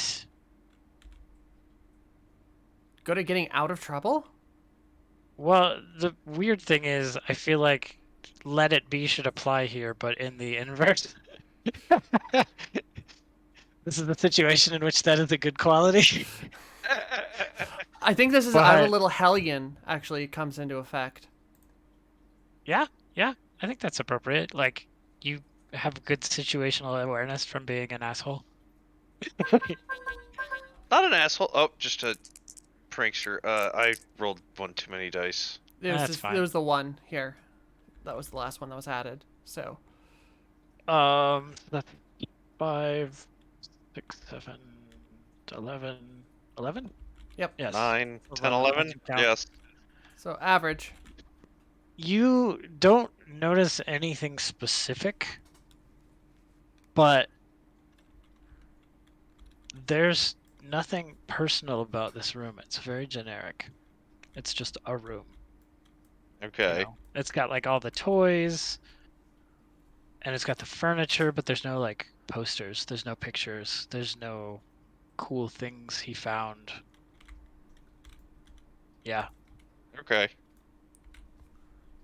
Good at getting out of trouble? well, the weird thing is, I feel like let it be should apply here, but in the inverse. This is the situation in which that is a good quality. I think this is But- I'm a little hellion actually comes into effect. Yeah, I think that's appropriate. Like, you have good situational awareness from being an asshole. Not an asshole. Oh, just a prankster. I rolled one too many dice. That's fine. There was the one here. That was the last one that was added. So That's 5, 6, 7, 11. 11? Yep. Yes. 9, 10, 11, 11? count. Yes. so average. You don't notice anything specific, but there's nothing personal about this room. It's very generic. It's just a room. you Okay. know? It's got like all the toys and it's got the furniture, but there's no like posters, there's no pictures, there's no cool things he found. Yeah. Okay.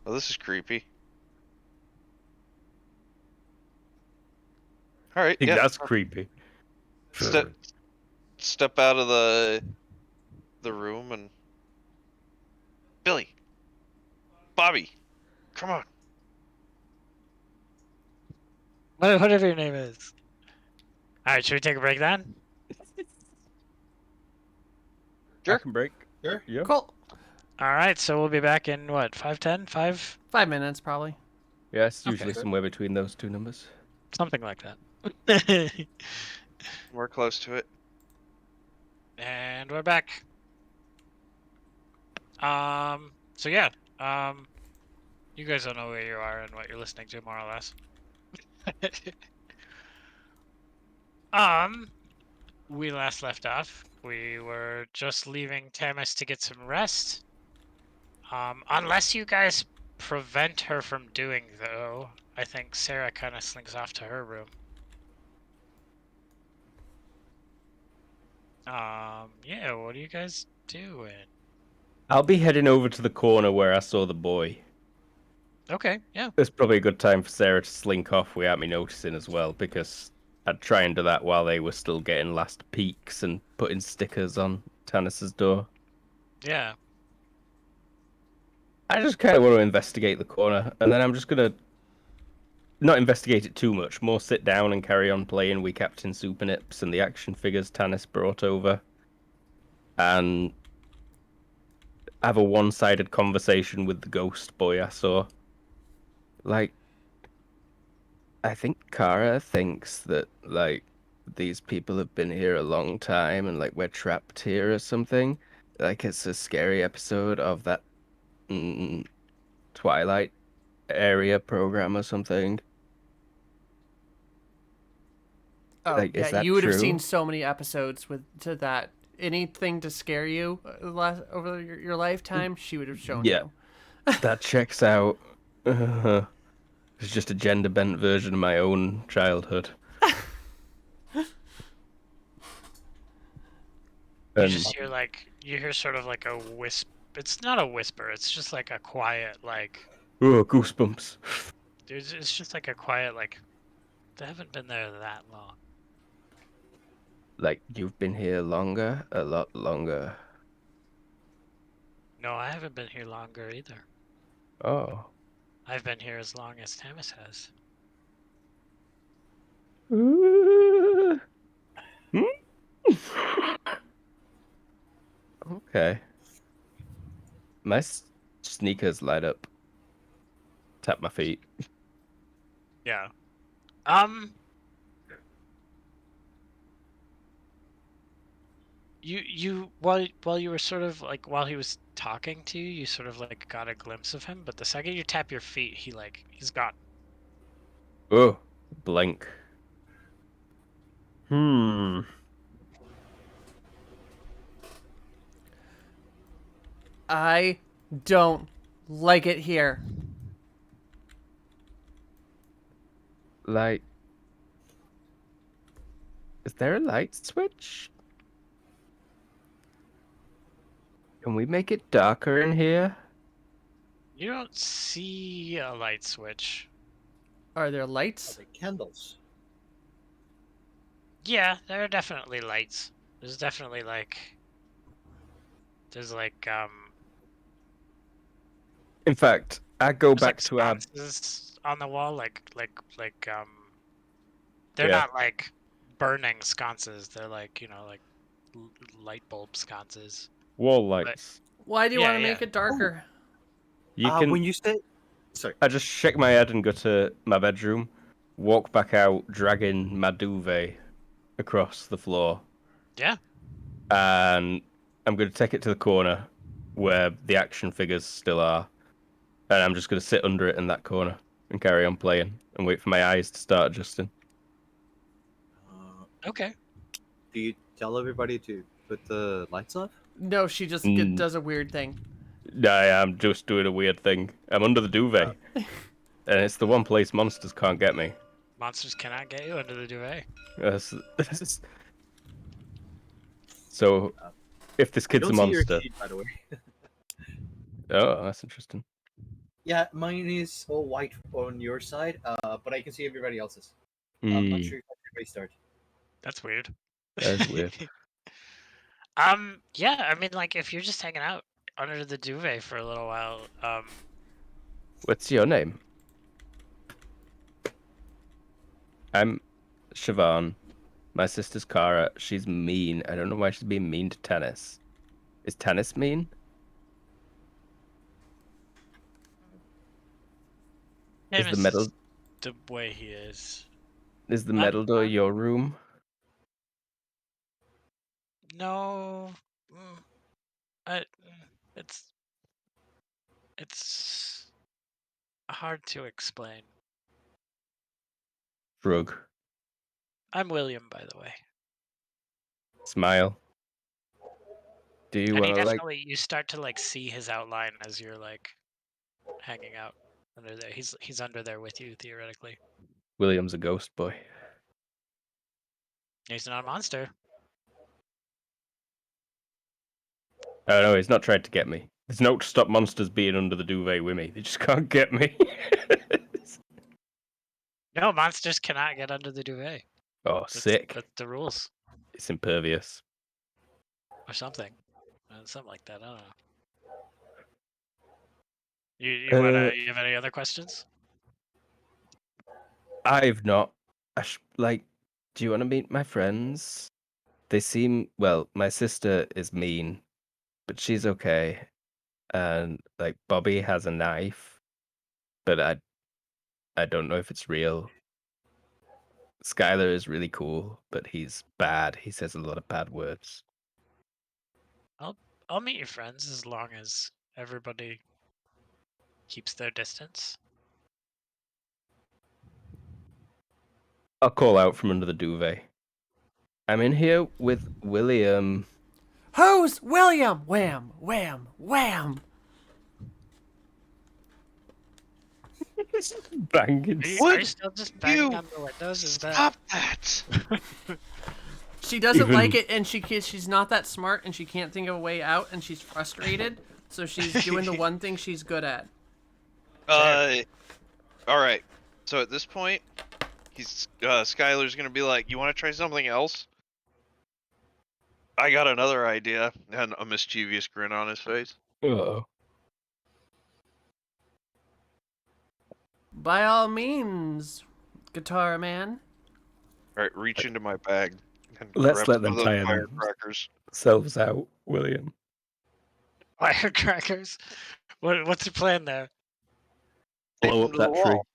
Well, this is creepy. All right. I think Yeah. that's creepy. Step out of the room and Billy, Bobby, come on. Whatever your name is. Alright, should we take a break then? I can break. Sure. Yeah. Cool. Alright, so we'll be back in what, 5:10? 5? 5 minutes probably. Yeah, it's Okay. usually somewhere between those two numbers. Something like that. We're close to it. And we're back. So yeah, you guys don't know where you are and what you're listening to, more or less. We last left off. We were just leaving Tamis to get some rest. Unless you guys prevent her from doing though, I think Sarah kind of slinks off to her room. Yeah, what are you guys doing? I'll be heading over to the corner where I saw the boy. Okay, yeah. It's probably a good time for Sarah to slink off without me noticing as well, because I'd try and do that while they were still getting last peeks and putting stickers on Tanis's door. Yeah. I just kind of want to investigate the corner, and then I'm just going to not investigate it too much, more sit down and carry on playing with Captain Supernips and the action figures Tanis brought over, and have a one-sided conversation with the ghost boy I saw. Like, I think Kara thinks that, like, these people have been here a long time and, like, we're trapped here or something. Like, it's a scary episode of that Twilight area program or something. Oh Like, yeah, is that you would have seen true? so many episodes with to that. Anything to scare you over your lifetime, she would have shown Yeah, you. that checks out. It's just a gender bent version of my own childhood. You And just hear you hear sort of like a wisp. It's not a whisper. It's just like a quiet oh, goosebumps. It's just like a quiet they haven't been there that long. Like, you've been here longer, a lot longer. No, I haven't been here longer either. Oh. I've been here as long as Tamis has. Ooh. Hmm? Okay. My sneakers light up. Tap my feet. Yeah. Um. You while you were sort of while he was talking to you, you sort of got a glimpse of him, but the second you tap your feet, he's gone. Oh, blank. Hmm. I don't like it here. Like, is there a light switch? Can we make it darker in here? You don't see a light switch. Are there Are lights? they candles? Yeah, there are definitely lights. There's definitely there's In fact, I go there's back to our. sconces on the wall, they're Yeah, not burning sconces. They're light bulb sconces. wall But lights. Why do you yeah, want to yeah. make it darker? You can. When you say, sorry, I just shake my head and go to my bedroom, walk back out, dragging my duvet across the floor, Yeah. and I'm going to take it to the corner where the action figures still are, and I'm just going to sit under it in that corner and carry on playing and wait for my eyes to start adjusting. Okay. do you tell everybody to put the lights off? No, she just Mm. does a weird thing. I am just doing a weird thing. I'm under the duvet, and it's the one place monsters can't get me. Monsters cannot get you under the duvet. That's- So, if this I kid's a don't see your monster, sheet, by the way. oh, that's interesting. Yeah, mine is all white on your side, but I can see everybody else's. I'm not Hmm, sure if I should restart. That's weird. that's weird. Yeah, I mean, if you're just hanging out under the duvet for a little while, What's your name? I'm Siobhan. My sister's Cara. She's mean. I don't know why she's being mean to Tennis. Is Tennis mean? Is the Tamis metal is the way he is. is the metal door your room? No, mm, it's it's hard to explain. Shrug. I'm William, by the way. Smile. Do you And want to like you start to see his outline as you're hanging out under there. He's under there with you theoretically. William's a ghost boy? He's not a monster. Oh no, he's not tried to get me. There's no to stop monsters being under the duvet with me. They just can't get me. No, monsters cannot get under the duvet. Oh, sick. That's the rules It's impervious. or something. Something like that. I don't know. You you have any other questions? I've not. Like, do you want to meet my friends? They seem well. My sister is mean, but she's okay. And like Bobby has a knife, but I don't know if it's real. Skylar is really cool, but he's bad. He says a lot of bad words. I'll meet your friends as long as everybody keeps their distance. I'll call out from under the duvet. I'm in here with William. Who's William? Wham, wham, wham. Banging. Are you Would still just banging you on the windows? Is that Stop that! She doesn't Even- like it, and she's not that smart, and she can't think of a way out, and she's frustrated. So she's doing the one thing she's good at. All right. So at this point, Skylar's gonna be like, "You want to try something else?" I got another idea, and a mischievous grin on his face. Oh. By all means, Guitar Man. All right, reach into my bag and Let's grab let some them of those tie 'em. firecrackers. Selves out, William. firecrackers? What's your plan there? Tape Blow them up to the that tree. wall.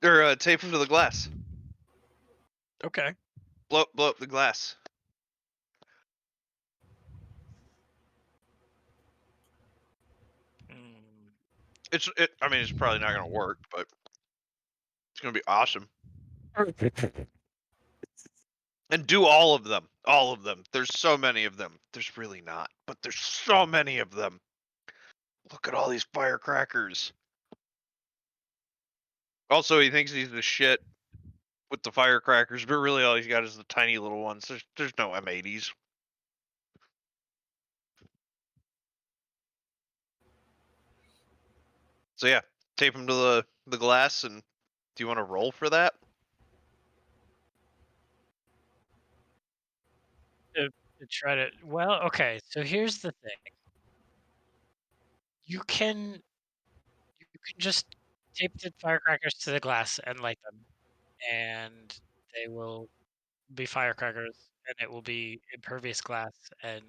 Or tape them to the glass. Okay. Blow up the glass. Hmm. I mean, it's probably not gonna work, but it's gonna be awesome. And do all of them. All of them. There's so many of them. There's really not, but there's so many of them. Look at all these firecrackers. Also, he thinks he's the shit with the firecrackers, but really all he's got is the tiny little ones. There's no M80s. So yeah, tape them to the glass, and do you want to roll for that? To try to. Well, okay. So here's the thing. You can just tape the firecrackers to the glass and light them, and they will be firecrackers, and it will be impervious glass, and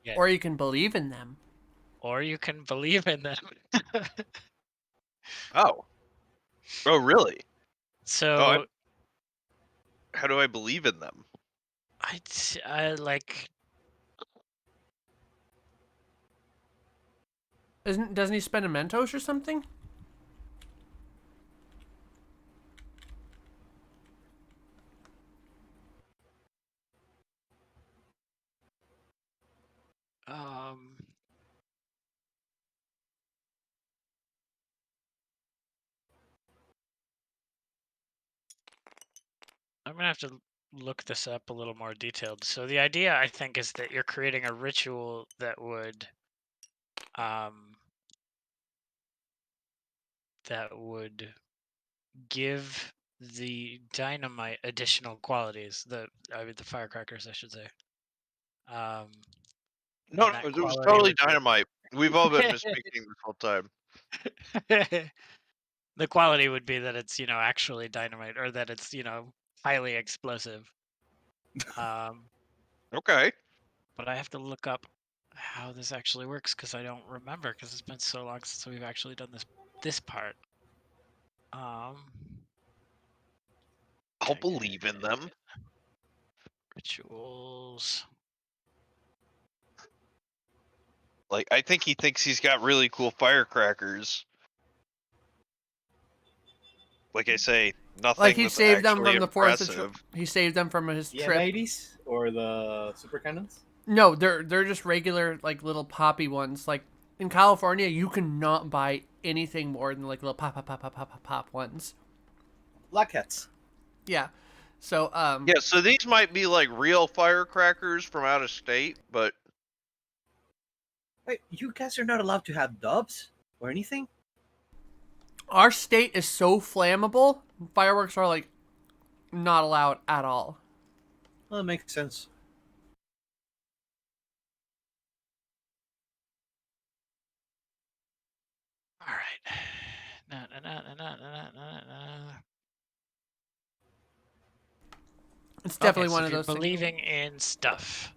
Yeah. Or you can believe in them. or you can believe in them. Oh. Oh, really? So How do I believe in them? I like. Doesn't he spend a Mentos or something? Um, I'm gonna have to look this up a little more detailed. So the idea, I think, is that you're creating a ritual um, that would give the dynamite additional qualities. I mean, the firecrackers, I should say. Um, No, and that it was quality totally would be- dynamite. We've all been misspeaking this whole time. the quality would be that it's actually dynamite, or that it's highly explosive. Okay. But I have to look up how this actually works because I don't remember, because it's been so long since we've actually done this part. I'll Okay, believe in them. Rituals. Like, I think he thinks he's got really cool firecrackers. Like I say, nothing Like he that's saved them actually from the Fourth of impressive. He saved them from his The trip. M80s or the super cannons? No, they're just regular like little poppy ones. Like in California, you cannot buy anything more than like little pop pop pop pop pop pop, pop ones. Black hats. Yeah. So Yeah, so these might be like real firecrackers from out of state, but Wait, you guys are not allowed to have dubs or anything? our state is so flammable. Fireworks are like not allowed at all. Well, that makes sense. All right. Na, na, na, na, na, na, na, na. It's definitely Okay, so one if of you're those things. believing in stuff.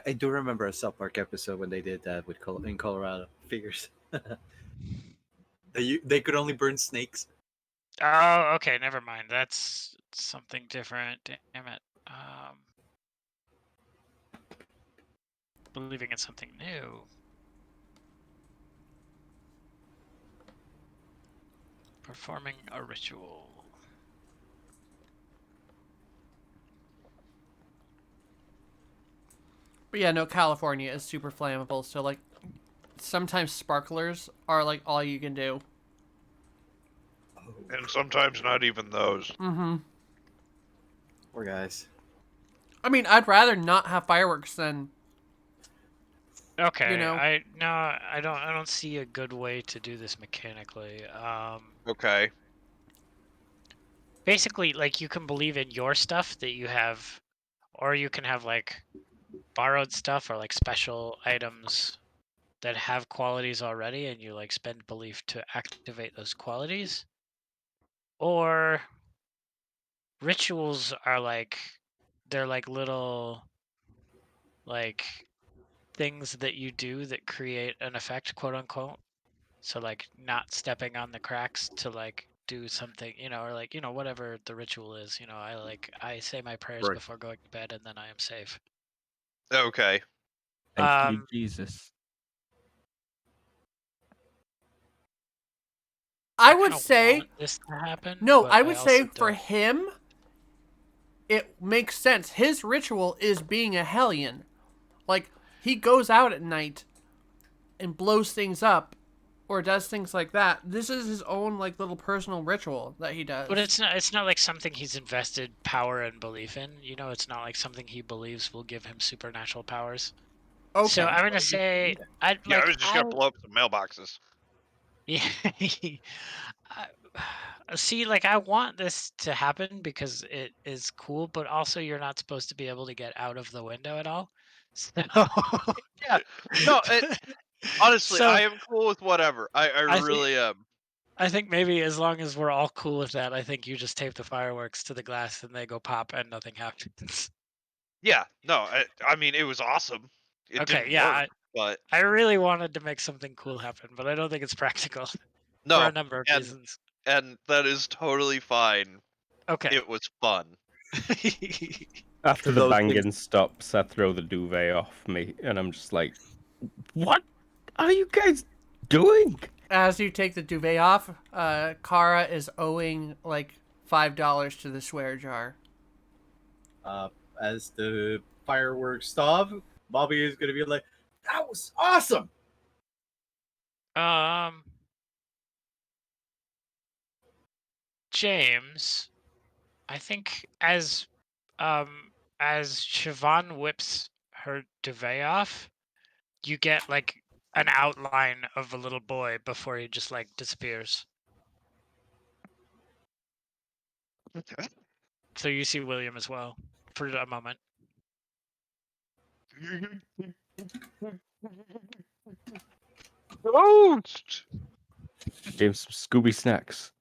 I do remember a South Park episode when they did that with in Colorado. Figures. They could only burn snakes. Oh, okay, never mind. That's something different. Damn it. believing in something new. Performing a ritual. But yeah, no, California is super flammable. So like, sometimes sparklers are like all you can do. And sometimes not even those. Mm-hmm. Poor guys. I mean, I'd rather not have fireworks than Okay, know. I don't see a good way to do this mechanically. Okay. Basically, like, you can believe in your stuff that you have, or you can have like borrowed stuff or like special items that have qualities already, and you like spend belief to activate those qualities. Or rituals are like, they're like little like things that you do that create an effect, quote unquote. So like not stepping on the cracks to like do something, or like, whatever the ritual is, I say my prayers Right. before going to bed, and then I am safe. Okay. Thank you, Um, Jesus. I would kinda say want this to happen, no. but I I would say also for don't. him, it makes sense. His ritual is being a hellion. Like he goes out at night and blows things up, or does things like that. This is his own like little personal ritual that he does. But it's not like something he's invested power and belief in. It's not like something he believes will give him supernatural powers. So Okay. I'm gonna say I'd Yeah, I like was just gonna blow up some mailboxes. yeah. See, like, I want this to happen because it is cool, but also you're not supposed to be able to get out of the window at all. So, Yeah. No, honestly, so I am cool with whatever. I I think really am. I think maybe as long as we're all cool with that, I think you just tape the fireworks to the glass and they go pop and nothing happens. Yeah. No, I mean it was awesome. It Okay, didn't yeah, work, but I really wanted to make something cool happen, but I don't think it's practical for a no, number of and reasons. and that is totally fine. Okay. It was fun. After For the those things, banging stops, I throw the duvet off me, and I'm just like, "What are you guys doing?" As you take the duvet off, Kara is owing like $5 to the swear jar. uh, as the fireworks stop, Bobby is gonna be like, "That was awesome." um, James, I think as Siobhan whips her duvet off, you get like an outline of a little boy before he just like disappears. So you see William as well for a moment. Ghost! Gave some Scooby snacks,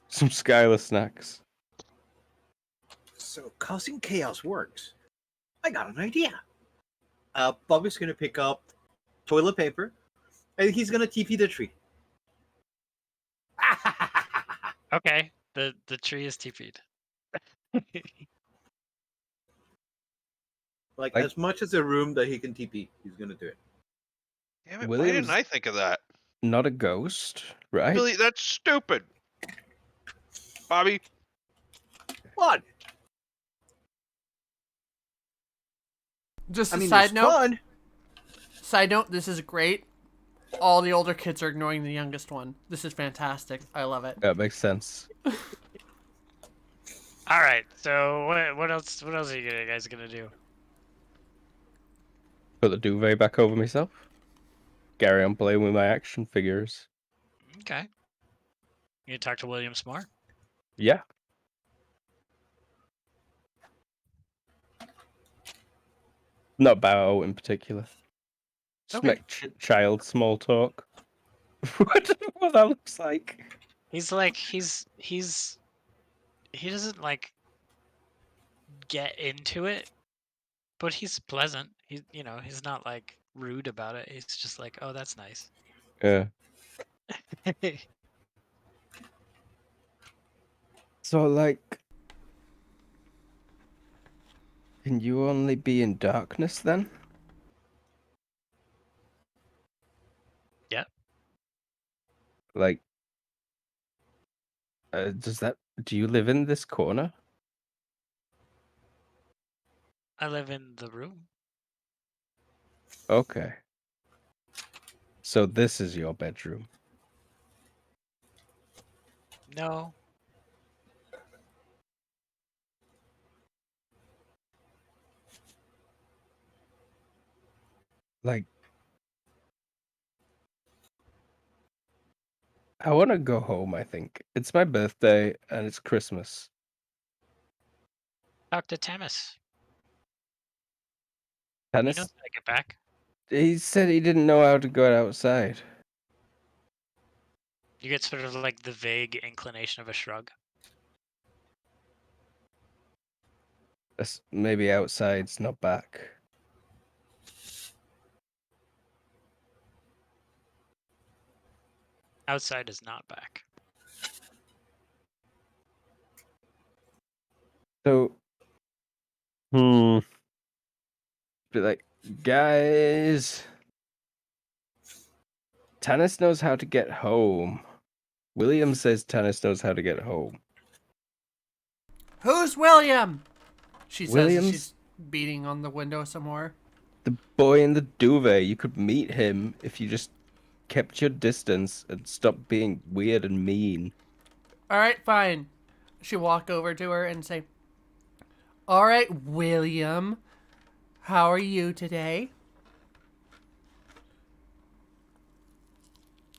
some Skylar snacks. So causing chaos works. I got an idea. Bobby's gonna pick up toilet paper, and he's gonna TP the tree. Okay, the tree is TP'd. Like, Like as much as a room that he can TP, he's gonna do it. Damn it! Why didn't William's I think of that? not a ghost, right? Billy, that's stupid. Bobby, What? Just I a mean, side there's note. fun. Side note. This is great. All the older kids are ignoring the youngest one. This is fantastic. I love it. That makes sense. All right. So what else? What else are you guys gonna do? Put the duvet back over myself. Carry on playing with my action figures. Okay. You talk to William some more. Yeah. Not Bao in particular. Just Okay. make child small talk. I don't know what that looks like. He's like he doesn't like get into it, but he's pleasant. He's not like rude about it. He's just like, oh, that's nice. Yeah. So, like, can you only be in darkness then? Like, do you live in this corner? I live in the room. Okay. So this is your bedroom. No. Like, I want to go home, I think. It's my birthday and it's Christmas. Talk to Tamis. He Tennis, knows how to get back. he said he didn't know how to go outside. You get sort of like the vague inclination of a shrug. Maybe outside's not back. Outside is not back. So, be like, guys, Tannis knows how to get home. William says Tannis knows how to get home. Who's William? She says as William's she's beating on the window some more. the boy in the duvet. You could meet him if you just kept your distance and stopped being weird and mean. All right, fine. She walk over to her and say, "All right, William, how are you today?"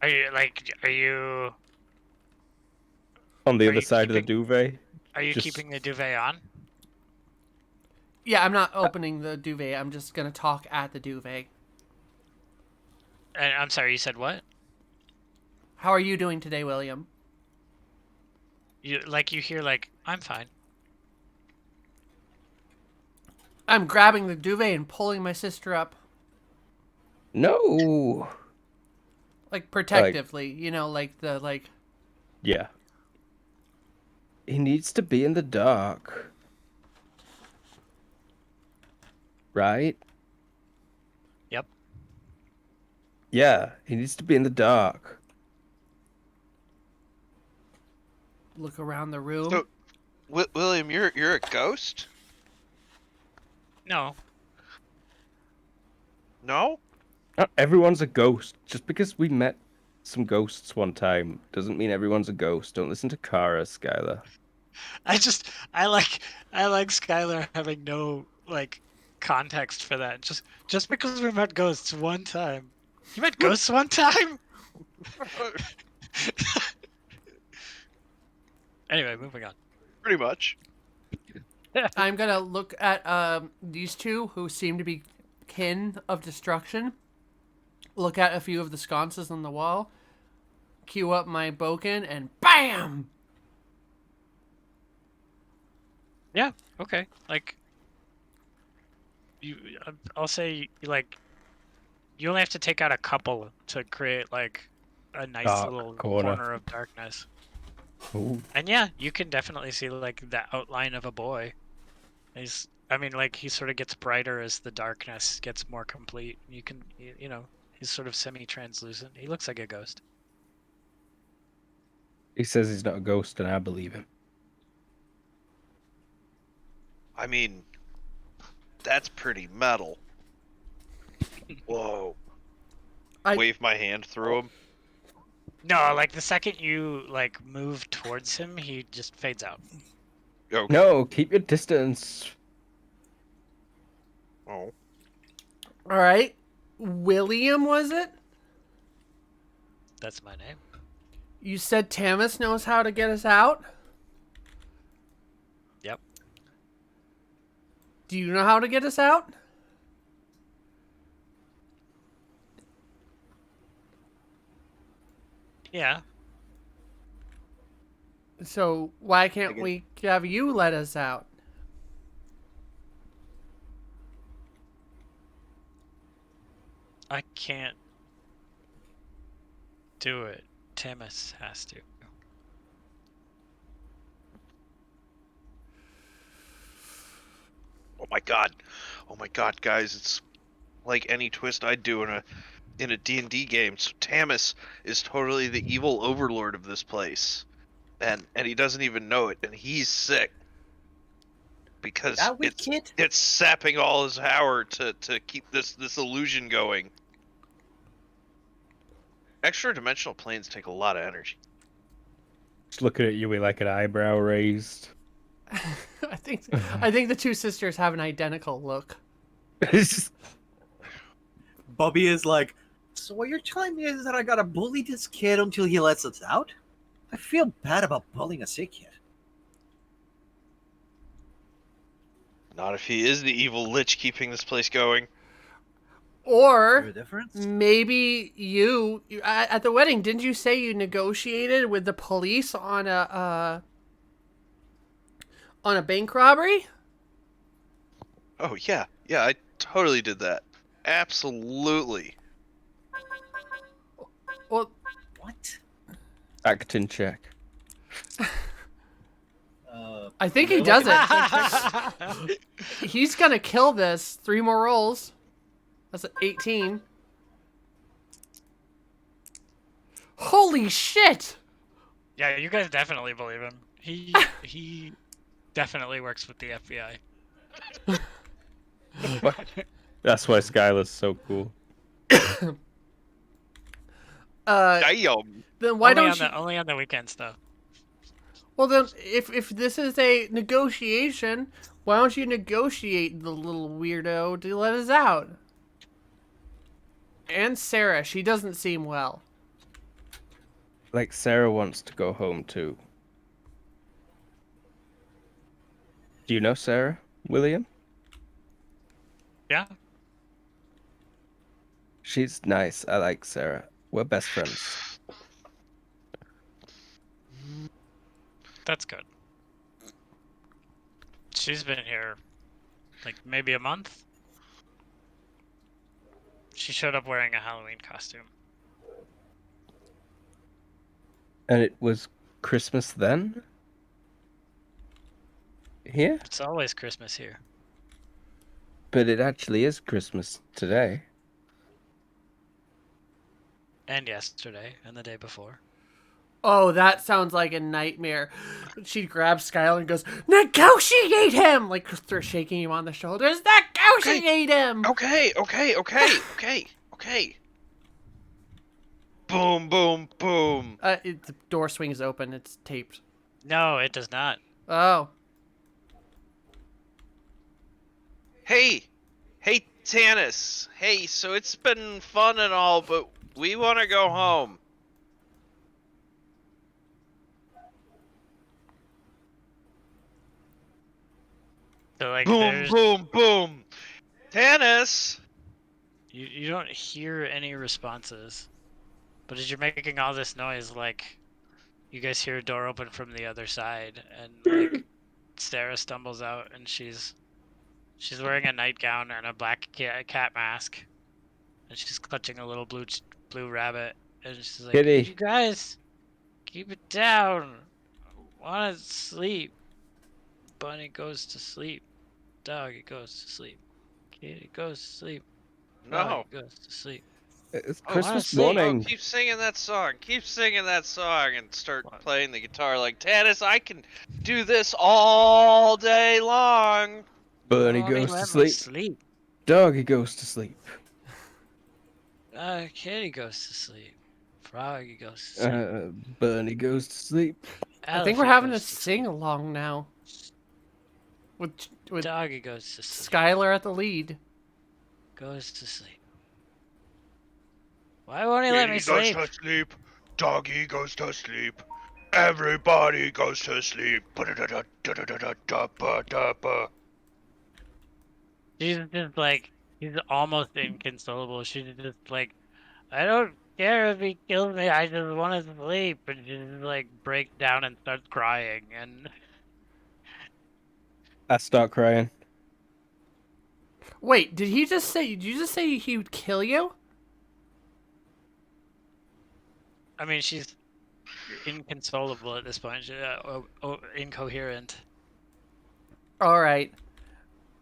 Are you On the Are other you side of the keeping- duvet. are you Just- keeping the duvet on? Yeah, I'm not opening the duvet. I'm just gonna talk at the duvet. And I'm sorry, you said what? How are you doing today, William? You hear I'm fine. I'm grabbing the duvet and pulling my sister up, No. like protectively. Like. Yeah. He needs to be in the dark. Right? Yep. Yeah, he needs to be in the dark. Look around the room. So, William, you're a ghost? No. No? Not everyone's a ghost. Just because we met some ghosts one time doesn't mean everyone's a ghost. Don't listen to Kara, Skylar. I like Skylar having no context for that. Just because we met ghosts one time. You met ghosts one time? Anyway, moving on. Pretty much. I'm gonna look at these two who seem to be kin of destruction. Look at a few of the sconces on the wall. Cue up my boken and BAM! Yeah, okay. I'll say you only have to take out a couple to create a nice Dark little corner. corner of darkness. Ooh. And yeah, you can definitely see the outline of a boy. He sort of gets brighter as the darkness gets more complete. You can he's sort of semi-translucent. He looks like a ghost. He says he's not a ghost, and I believe him. I mean, that's pretty metal. Whoa. I- Wave my hand through him. No, the second you move towards him, he just fades out. Okay. No, keep your distance. Oh. All right, William, was it? That's my name. You said Tamis knows how to get us out? Yep. Do you know how to get us out? Yeah. So why can't we have you let us out? I can't do it. Tamis has to. Oh my god. Oh my god, guys, it's like any twist I do in a D&D game. So Tamis is totally the evil overlord of this place, and he doesn't even know it, and he's sick because That weak kid? it's sapping all his power to keep this illusion going. Extra dimensional planes take a lot of energy. Just looking at you with like an eyebrow raised. I think the two sisters have an identical look. Bobby is like, so what you're telling me is that I gotta bully this kid until he lets us out? I feel bad about bullying a sick kid. Not if he is the evil lich keeping this place going. Is there Or a difference? maybe you at the wedding, didn't you say you negotiated with the police on a bank robbery? Oh yeah, I totally did that. Absolutely. Well, What? Acting check. I think he Look does at it. He's gonna kill this. 3 more rolls. That's 18. Holy shit! Yeah, you guys definitely believe him. He definitely works with the FBI. That's why Skylar's so cool. Damn. Then why don't you? Only on the weekends though? Well, then, if this is a negotiation, why don't you negotiate the little weirdo to let us out? And Sarah, she doesn't seem well. Like Sarah wants to go home too. Do you know Sarah, William? Yeah. She's nice. I like Sarah. We're best friends. That's good. She's been here like maybe a month. She showed up wearing a Halloween costume. And it was Christmas then? Here? It's always Christmas here. But it actually is Christmas today. And yesterday and the day before. Oh, that sounds like a nightmare. She grabs Skylar and goes, "Negotiate him!" Like they're shaking him on the shoulders. Negotiate him! Okay. Boom, boom, boom. The door swings open. It's taped. No, it does not. Oh. Hey, Tanis. Hey, so it's been fun and all, but we want to go home. So like Boom, there's boom, boom. Tanis. you don't hear any responses. But as you're making all this noise, like you guys hear a door open from the other side and like Sarah stumbles out and she's wearing a nightgown and a black cat mask. And she's clutching a little blue rabbit and she's like, Kitty. "You guys keep it down. I want to sleep. Bunny goes to sleep. Doggy goes to sleep. Kitty goes to sleep. No. Doggy goes to sleep." It's Oh, Christmas honestly. morning. Keep singing that song. Keep singing that song and start playing the guitar like Tanis. I can do this all day long. Bernie Bunny, goes to let me sleep. Doggy goes to sleep. Kitty goes to sleep. Froggy goes to sleep. Bernie goes to sleep. I think we're Elephant having a goes to sing along now. With Doggy goes to sleep. Skylar at the lead. Goes to sleep. Why won't he let me sleep? Goes to sleep. Doggy goes to sleep. Everybody goes to sleep. She's just like, he's almost inconsolable. She's just like, "I don't care if he kills me. I just want to sleep." And she just like breaks down and starts crying. And I start crying. Wait, did you just say he would kill you? I mean, she's inconsolable at this point. She's, incoherent. All right.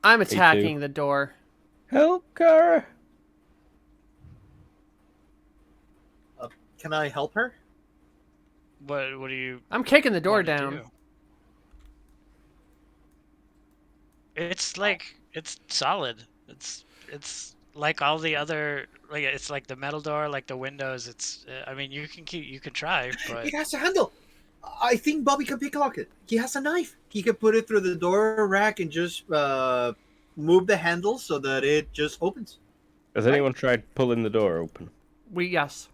I'm attacking the door. Help, Kara. can I help her? What do you I'm kicking the door want to down. do? It's like it's solid. It's like all the other like it's like the metal door, like the windows. It's I mean you can try, but It has a handle. I think Bobby can picklock it. He has a knife. He can put it through the door rack and just move the handle so that it just opens. Has Right? anyone tried pulling the door open? Yes.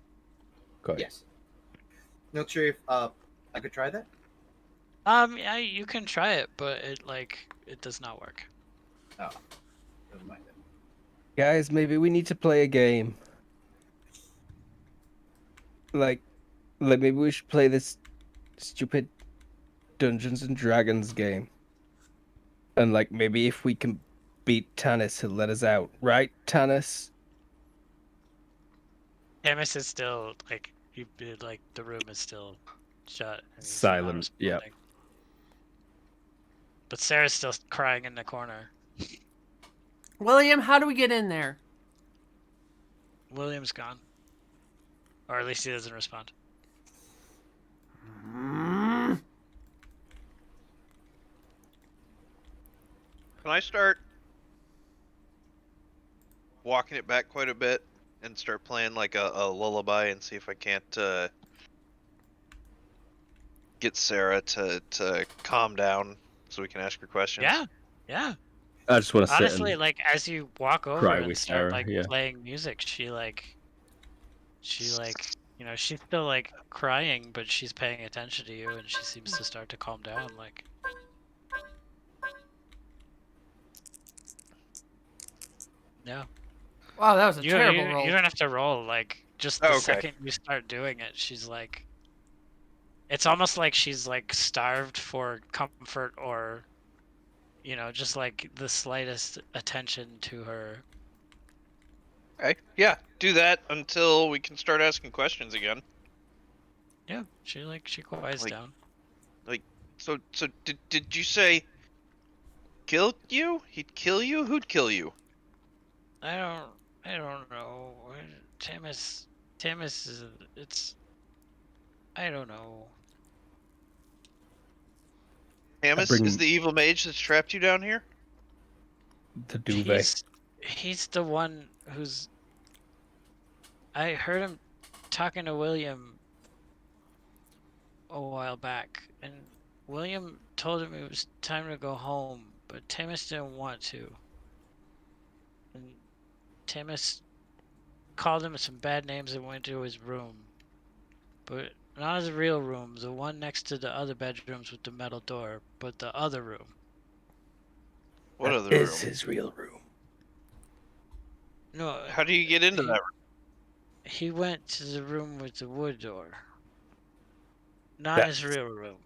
Okay. Yes. Not sure if I could try that. yeah, you can try it, but it does not work. Oh, never mind then. Guys, maybe we need to play a game. Like maybe we should play this stupid Dungeons and Dragons game. And like maybe if we can beat Tannis, he'll let us out, right, Tannis? Camus is still like the room is still shut. And he's not Silent, yeah. responding. But Sarah's still crying in the corner. William, how do we get in there? William's gone. Or at least he doesn't respond. Mm. Can I start walking it back quite a bit and start playing like a lullaby and see if I can't get Sarah to calm down so we can ask her questions? Yeah. I just want to sit Honestly, and like as you walk over cry and with start Sarah, like yeah. playing music, she she's still like crying, but she's paying attention to you, and she seems to start to calm down. Like, yeah, Wow, that was a terrible roll. you don't have to roll. Like, just the Oh, okay. second you start doing it, she's like, it's almost like she's like starved for comfort or, just like the slightest attention to her. Okay, yeah, do that until we can start asking questions again. Yeah, she quiets Like- down. So did you say kill you? He'd kill you? Who'd kill you? I don't know. Timus is I don't know. Hamus bring- is the evil mage that's trapped you down here? the duvet. He's the one who's. I heard him talking to William a while back, and William told him it was time to go home, but Timus didn't want to. And Timus called him some bad names and went to his room. But not his real room, the one next to the other bedrooms with the metal door, but the other room. What That other room? is his real room. No, How do you get into that room? he went to the room with the wood door. Not That's- his real room.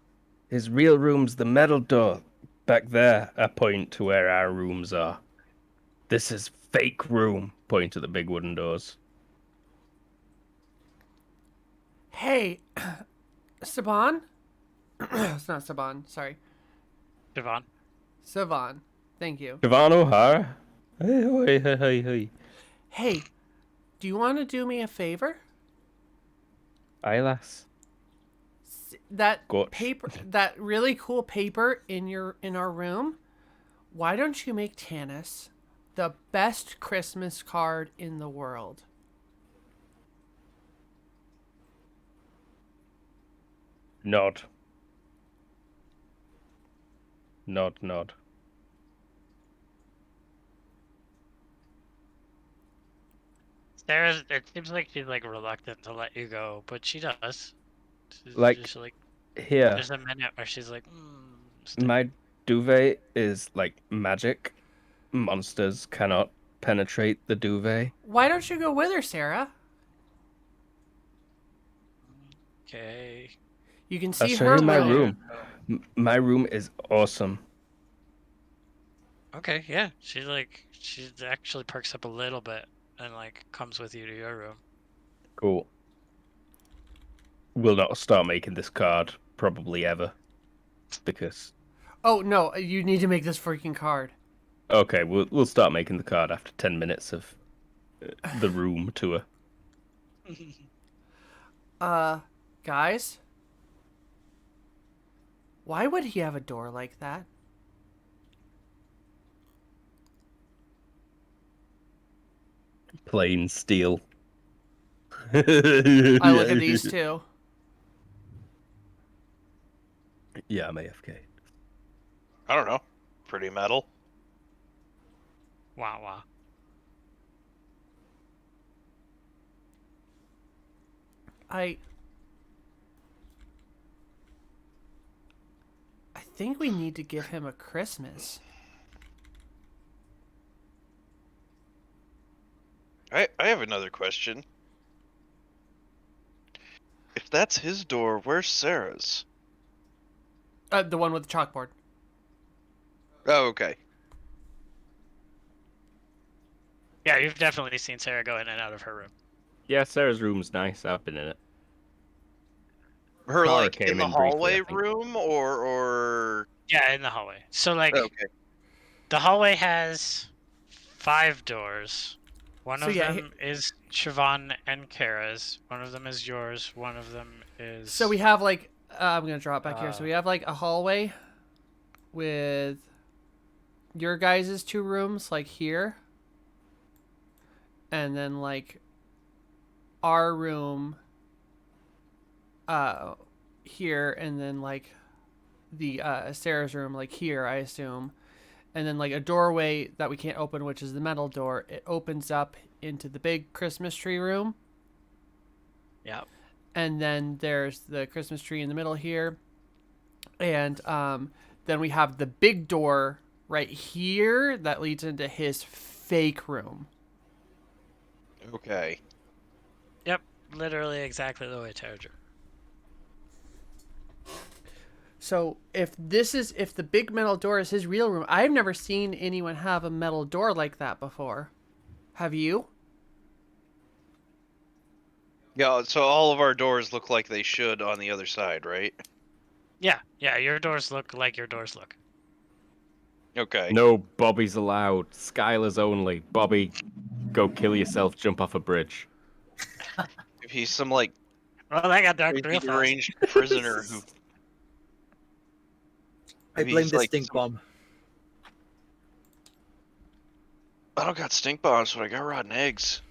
His real room's the metal door. Back there, I point to where our rooms are. This is fake room. Point to the big wooden doors. Hey, Saban? It's not Saban, sorry. Devon. Savan. Thank you. Siobhan O'Hara? Hey. Hey, do you want to do me a favor? Aye, lass. That Gotch. paper, that really cool paper in our room. Why don't you make Tannis the best Christmas card in the world? Nod. Sarah, it seems like she's like reluctant to let you go, but she does. She's Like, just like Here, there's a minute where she's like, stay. my duvet is like magic. Monsters cannot penetrate the duvet. Why don't you go with her, Sarah? Okay. You can I'll see show her you my room. room. My room is awesome. Okay, yeah. She actually perks up a little bit and like comes with you to your room. Cool. We'll not start making this card probably ever, because Oh no, you need to make this freaking card. okay, we'll start making the card after 10 minutes of the room tour. Guys? Why would he have a door like that? Plain steel. I look at these two. Yeah, I'm AFK. I don't know. Pretty metal. Wow, wow. I think we need to give him a Christmas. I have another question. If that's his door, where's Sarah's? The one with the chalkboard. Oh, okay. Yeah, you've definitely seen Sarah go in and out of her room. Yeah, Sarah's room's nice. I've been in it. Her Tara like in came the in briefly, hallway I think. room or Yeah, in the hallway. So like okay. the hallway has 5 doors. One So of yeah, them is Siobhan and Kara's. One of them is yours. One of them is. So we have like I'm gonna draw it back here. So Uh, we have like a hallway with your guys' 2 rooms like here, and then like our room here, and then like the Sarah's room like here, I assume, and then like a doorway that we can't open, which is the metal door. It opens up into the big Christmas tree room. Yeah. And then there's the Christmas tree in the middle here, and then we have the big door right here that leads into his fake room. Okay. Yep. Literally exactly the way Tara drew. So if the big metal door is his real room, I've never seen anyone have a metal door like that before. Have you? Yeah, so all of our doors look like they should on the other side, right? Yeah. Yeah. Your doors look like your doors look. Okay. No Bobbies allowed. Skylar's only. Bobby, go kill yourself. Jump off a bridge. If he's some like Well, that got dark crazy real fast. deranged prisoner who I if blame he's the like stink some- bomb. I don't got stink bombs, but I got rotten eggs.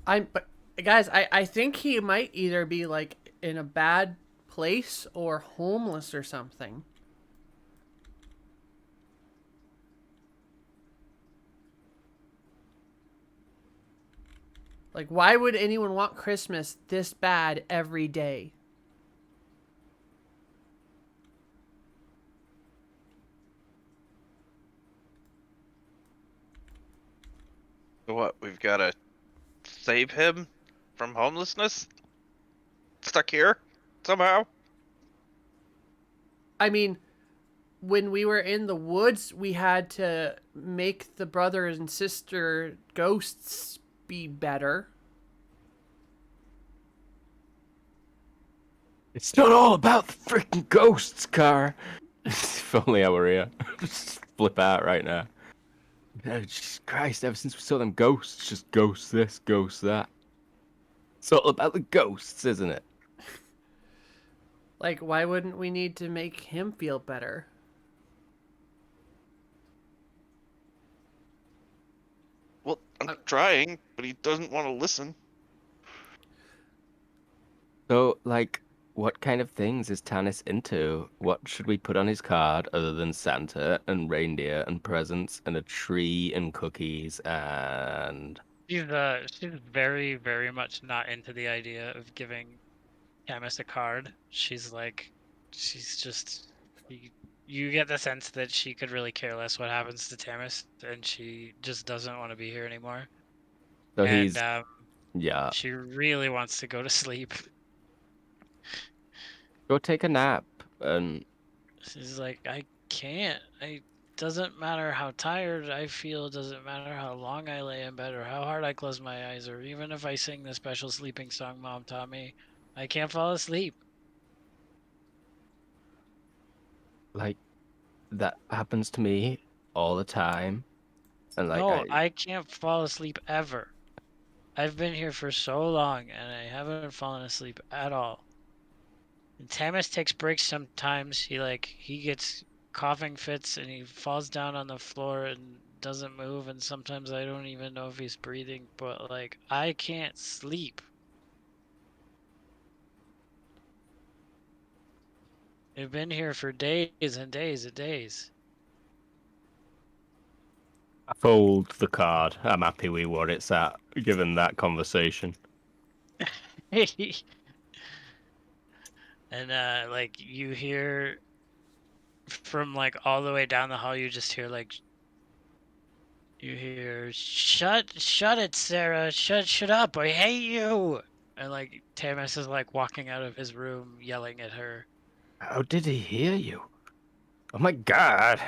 But guys, I think he might either be like in a bad place or homeless or something. Like, why would anyone want Christmas this bad every day? So what? We've got to save him from homelessness? Stuck here somehow? I mean, when we were in the woods, we had to make the brother and sister ghosts be better. It's not all about the freaking ghosts, Car. If only I were here. Just flip out right now. Jesus Christ, ever since we saw them ghosts, just ghosts this, ghosts that. It's all about the ghosts, isn't it? Like, why wouldn't we need to make him feel better? Well, I'm trying, but he doesn't want to listen. So, like, what kind of things is Tanis into? What should we put on his card other than Santa and reindeer and presents and a tree and cookies and... She's very, very much not into the idea of giving Camus a card. She's just you get the sense that she could really care less what happens to Tamis, and she just doesn't want to be here anymore. So And he's... Yeah. she really wants to go to sleep. Go take a nap and... She's like, I can't. Doesn't matter how tired I feel, doesn't matter how long I lay in bed or how hard I close my eyes, or even if I sing the special sleeping song Mom taught me, I can't fall asleep. Like, that happens to me all the time. And like, No, I can't fall asleep ever. I've been here for so long, and I haven't fallen asleep at all. And Tamas takes breaks sometimes. He gets coughing fits, and he falls down on the floor and doesn't move. And sometimes I don't even know if he's breathing. But like, I can't sleep. I've been here for days and days and days. I fold the card. I'm happy with what it's at, given that conversation. And like you hear from like all the way down the hall, you just hear like shut it, Sarah, shut up, I hate you. And like Tamas is like walking out of his room yelling at her. How did he hear you? Oh my god.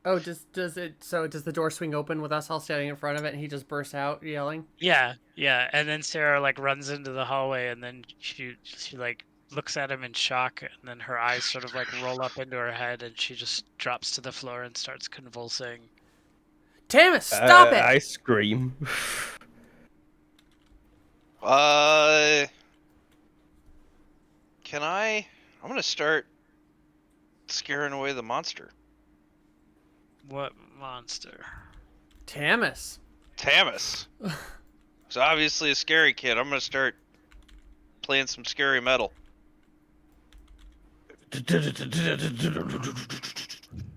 Oh, does the door swing open with us all standing in front of it, and he just bursts out yelling? Yeah, and then Sarah like runs into the hallway, and then she like looks at him in shock, and then her eyes sort of like roll up into her head, and she just drops to the floor and starts convulsing. Tamas, stop it! I scream. Can I? I'm gonna start scaring away the monster. What monster? Tamas. Tamas. He's obviously a scary kid. I'm gonna start playing some scary metal.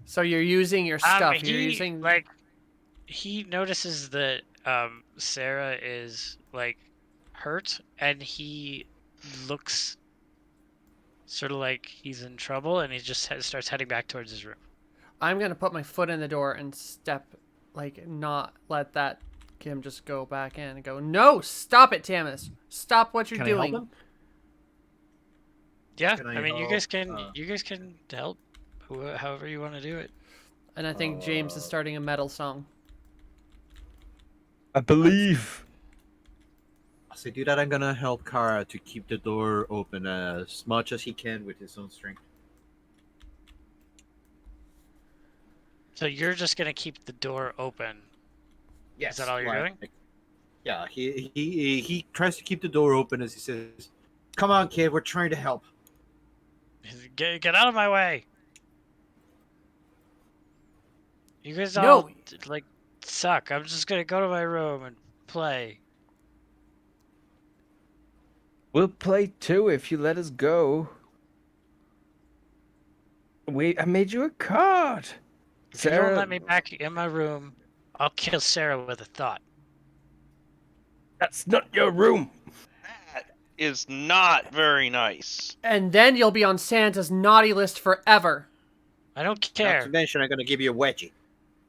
So you're using your stuff. You're He using like he notices that Sarah is like hurt, and he looks sort of like he's in trouble, and he just starts heading back towards his room. I'm gonna put my foot in the door and step, like, not let that Kim just go back in and go, no, stop it, Tamas. Stop what you're Can I help doing. him? Yeah, Can I I mean, you guys can help however you want to do it. And I think James is starting a metal song. I believe. As I do that, I'm gonna help Kara to keep the door open as much as he can with his own strength. So you're just gonna keep the door open. Yes. Is that all you're doing? Yeah, he tries to keep the door open as he says, "Come on, kid, we're trying to help." Get out of my way! You guys No. all like suck. I'm just gonna go to my room and play. We'll play too if you let us go. Wait, I made you a card. If you don't let me back in my room, I'll kill Sarah with a thought. That's not your room. That is not very nice. And then you'll be on Santa's naughty list forever. I don't Not care. to mention, I'm gonna give you a wedgie.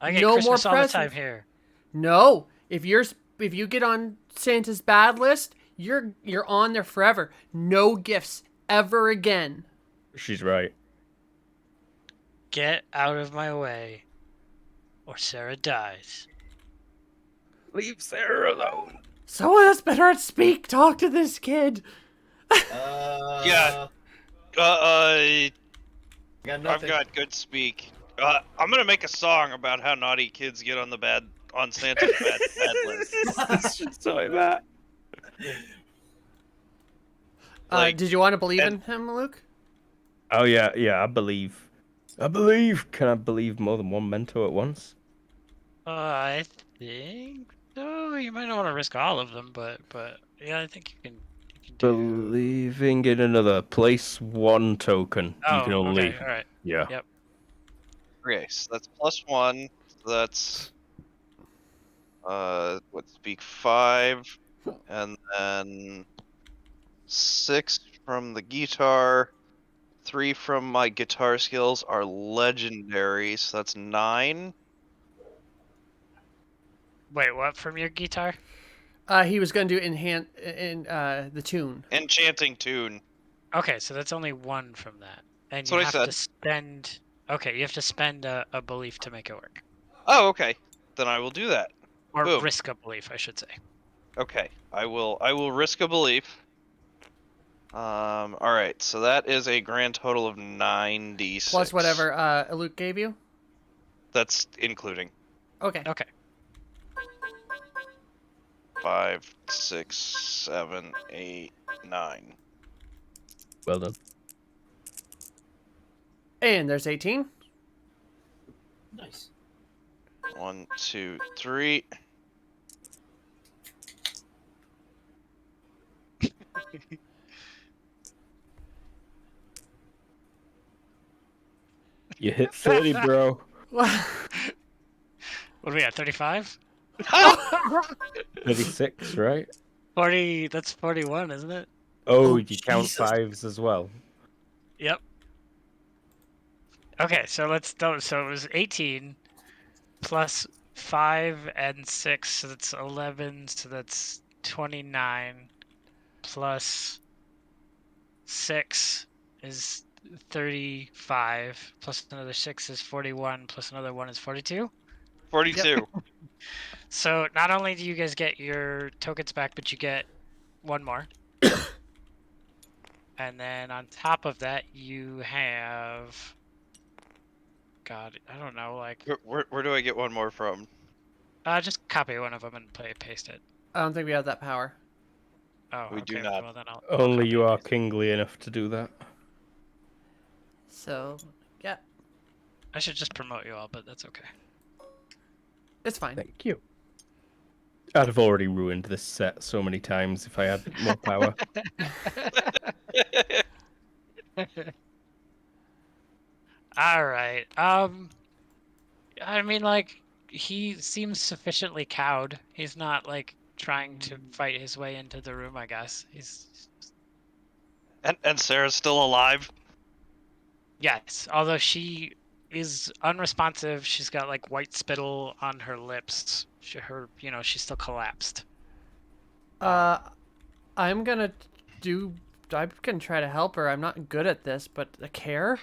I get No more Christmas all the time presents. here. No, if you get on Santa's bad list, you're on there forever. No gifts ever again. She's right. Get out of my way, or Sarah dies. Leave Sarah alone. Someone that's better at talk to this kid. Yeah. Got I've nothing. got good speak. I'm gonna make a song about how naughty kids get on Santa's bad list. Sorry, Matt. Did you want to believe in and- him, Luke? Oh yeah, I believe. Can I believe more than one mentor at once? I think so. You might not want to risk all of them, but yeah, I think you can do. Believing in another. Place one token. You can only. Okay, all right. Yeah. Yep. Okay, so that's +1. So that's speak 5, and then 6 from the guitar. 3 from my guitar skills are legendary, so that's 9. Wait, what from your guitar? He was going to do in the tune. Enchanting tune. Okay, so that's only 1 from that, and That's you what I have said. to spend. Okay, you have to spend a belief to make it work, Oh, okay. Then I will do that. or Boom. risk a belief, I should say. Okay, I will risk a belief. All right, so that is a grand total of 9d6. Plus whatever Luke gave you. That's including. Okay. Okay. 5, 6, 7, 8, 9. Well done. And there's 18. Nice. 1, 2, 3. You hit 30, bro. What are we at? 35? 36, right? 40. That's 41, isn't it? Oh, Oh, you count Jesus. fives as well. Yep. Okay, so let's do. So it was 18 plus 5 and 6, so that's 11. So that's 29 plus 6 is 35 plus another 6 is 41 plus another 1 is 42. 42. So not only do you guys get your tokens back, but you get one more. And then on top of that, you have, God, I don't know, like, Where do I get one more from? just copy one of them and paste it. I don't think we have that power. Oh, We do okay. not. Well, then I'll Only copy you and are paste it. kingly enough to do that. So, yeah, I should just promote you all, but that's okay. it's fine. Thank you. I'd have already ruined this set so many times if I had more power. All right. I mean, like, he seems sufficiently cowed. He's not like trying to fight his way into the room, I guess. He's And Sarah's still alive? yes, although she is unresponsive. She's got like white spittle on her lips. She's still collapsed. I'm gonna do. I can try to help her. I'm not good at this, but a care,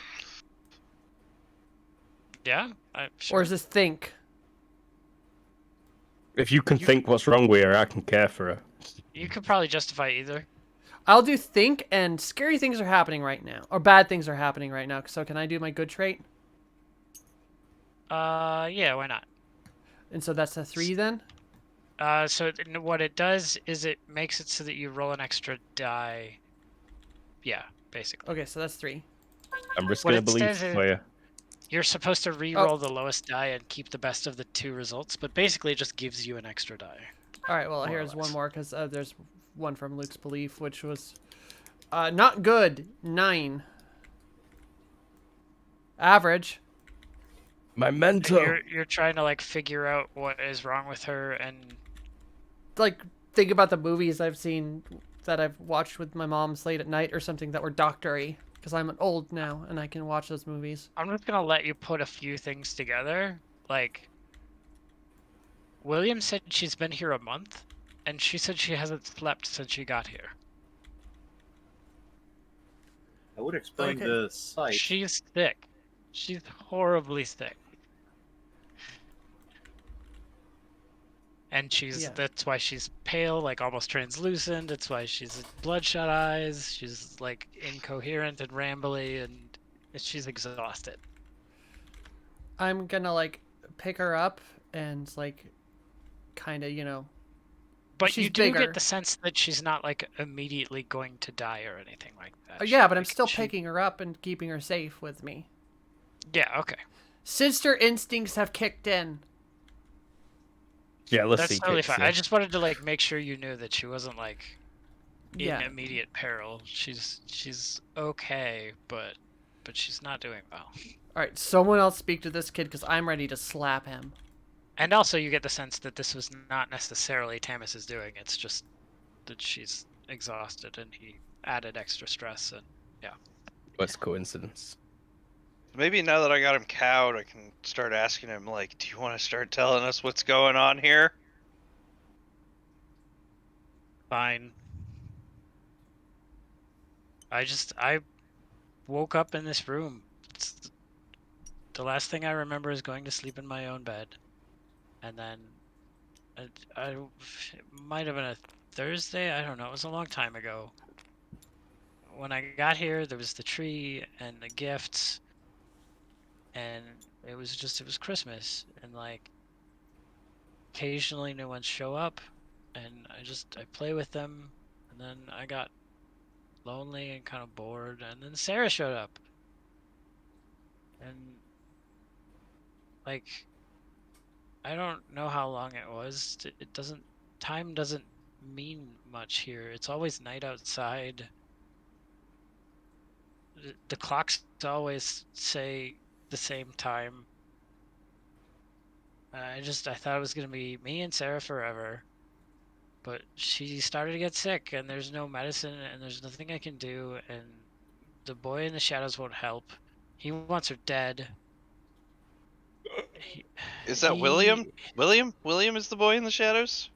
Yeah, sure. or is this think? If you can think what's wrong with her, I can care for her. You could probably justify either. I'll do think, and scary things are happening right now, or bad things are happening right now. So can I do my good trait? Yeah, why not? And so that's a 3 then. So what it does is it makes it so that you roll an extra die. Yeah, basically. Okay, so that's 3. I'm risking What a it belief says is for you. you're supposed to re-roll the lowest die and keep the best of the 2 results, but basically it just gives you an extra die. All right, well More or here's one less. more because there's one from Luke's belief, which was not good. 9. Average. My mentor. You're trying to like figure out what is wrong with her, and Like think about the movies I've seen that I've watched with my mom late at night or something that were doctory because I'm old now and I can watch those movies. I'm just gonna let you put a few things together. Like, William said she's been here a month, and she said she hasn't slept since she got here. I would explain Okay. the site. She's sick. She's horribly sick. And Yeah. that's why she's pale, like almost translucent. It's why she's bloodshot eyes. She's like incoherent and rambly, and she's exhausted. I'm gonna like pick her up and like kind of. But She's you do bigger. get the sense that she's not like immediately going to die or anything like that. Yeah, but I'm Like, still picking her up and keeping her safe with me. Yeah, okay. Sister instincts have kicked in. Jealousy That's totally kicks fine. in. I just wanted to like make sure you knew that she wasn't like in Yeah. immediate peril. She's okay, but she's not doing well. All right, someone else speak to this kid because I'm ready to slap him. And also you get the sense that this was not necessarily Tamis doing. It's just that she's exhausted and he added extra stress, and yeah. What's coincidence? Maybe now that I got him cowed, I can start asking him, like, do you want to start telling us what's going on here? Fine. I woke up in this room. The last thing I remember is going to sleep in my own bed. And then it might have been a Thursday, I don't know, it was a long time ago. When I got here, there was the tree and the gifts, and it was Christmas, and like occasionally new ones show up, and I play with them, and then I got lonely and kind of bored, and then Sarah showed up, and like I don't know how long it was. It doesn't time doesn't mean much here. It's always night outside. The clocks always say the same time. I thought it was gonna be me and Sarah forever, but she started to get sick, and there's no medicine, and there's nothing I can do, and the boy in the shadows won't help. He wants her dead. He, Is that William? William is the boy in the shadows?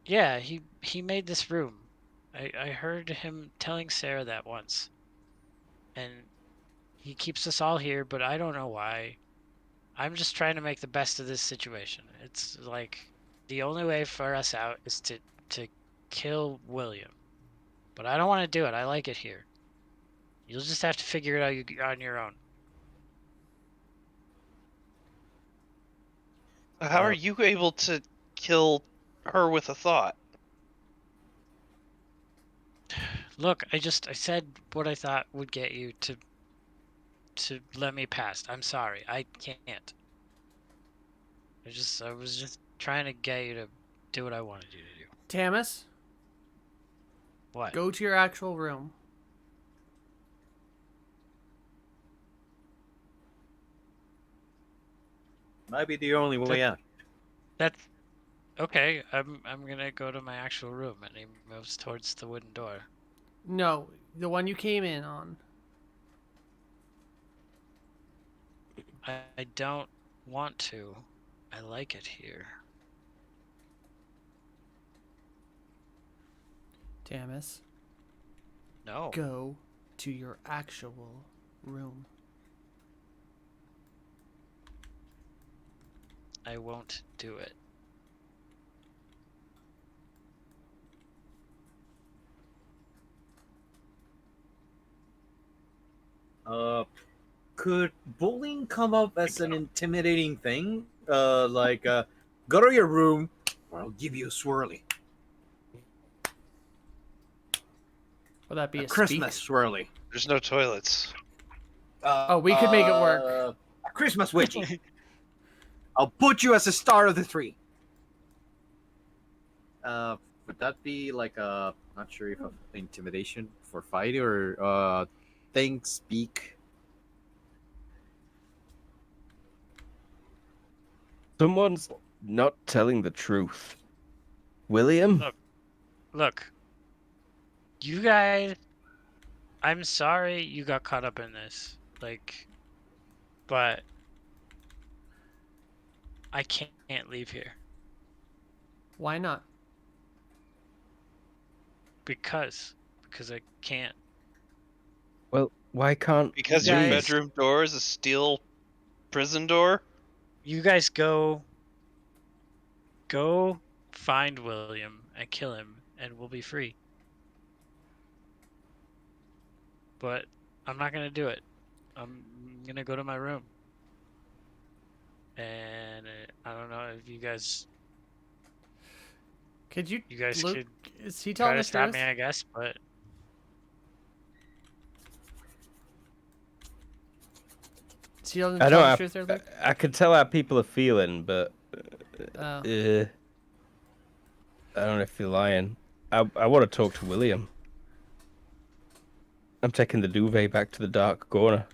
yeah, he made this room. I heard him telling Sarah that once, and he keeps us all here, but I don't know why. I'm just trying to make the best of this situation. It's like the only way for us out is to kill William. But I don't want to do it. I like it here. You'll just have to figure it out on your own. How are you able to kill her with a thought? Look, I said what I thought would get you to let me pass. I'm sorry. I can't. I was just trying to get you to do what I wanted you to do. Tamas, What? go to your actual room. Might be the only way out. That's okay. I'm gonna go to my actual room, and he moves towards the wooden door. No, the one you came in on. I don't want to. I like it here. Tamas, No. go to your actual room. I won't do it. Could bullying come up as an intimidating thing? Go to your room, or I'll give you a swirly. Will that be a Christmas speak? swirly. There's no toilets. Oh, we could make it work. A Christmas witchy. I'll put you as a star of the tree. Would that be like a not sure if intimidation for fight or think speak? Someone's not telling the truth. William? Look. You guys, I'm sorry you got caught up in this. But I can't leave here Why not? because I can't. Well, why can't Because You your guys- bedroom door is a steel prison door? You guys go find William and kill him, and we'll be free. But I'm not gonna do it. I'm gonna go to my room, and I don't know if you guys Could you? guys Luke, could is he try telling to the stop truth? me, I guess. But Is he telling I the don't truth there, have, Luke? I can tell how people are feeling, but Oh. I don't know if you're lying. I want to talk to William. I'm taking the duvet back to the dark corner.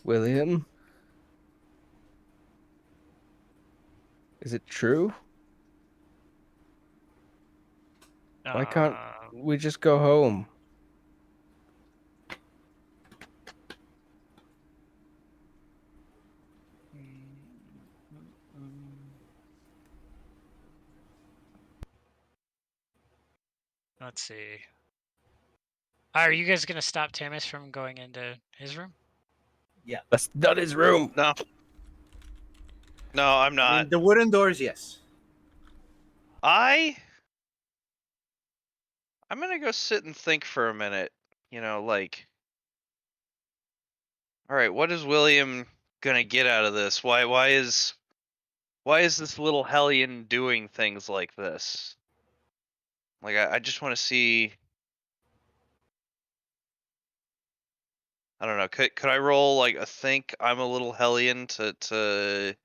William? Is it true? Why can't we just go home? Let's see. Are you guys gonna stop Tamis from going into his room? That's not his room. No. No, I'm I not. mean, the wooden doors, yes. I'm gonna go sit and think for a minute. You know, like, all right, what is William gonna get out of this? Why is why is this little hellion doing things like this? Like, I just want to see. I don't know. Could I roll like a think I'm a little hellion to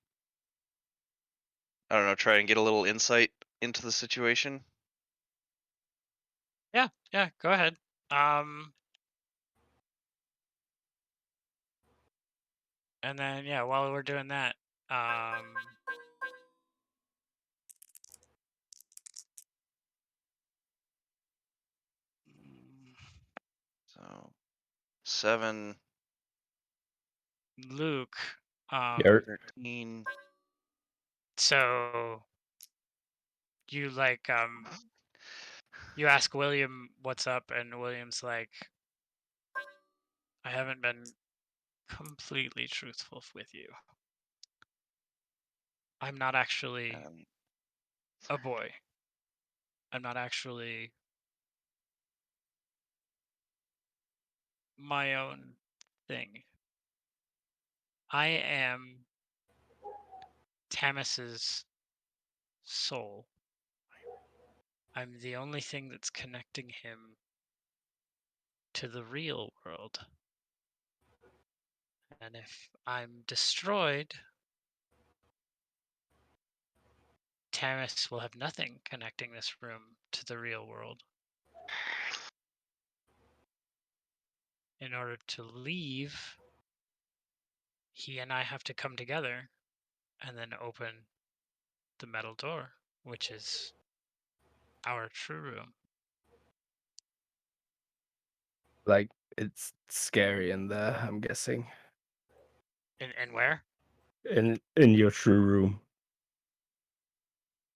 I don't know, try and get a little insight into the situation? Yeah, go ahead. And then yeah, while we're doing that, So 7, Luke, Yeah. 13. so you like you ask William what's up, and William's like, I haven't been completely truthful with you. I'm not actually Um, a boy. I'm not actually my own thing. I am Tamas's soul. I'm the only thing that's connecting him to the real world. And if I'm destroyed, Tamas will have nothing connecting this room to the real world. In order to leave, he and I have to come together and then open the metal door, which is our true room. Like, it's scary in there, I'm guessing. And where? In your true room.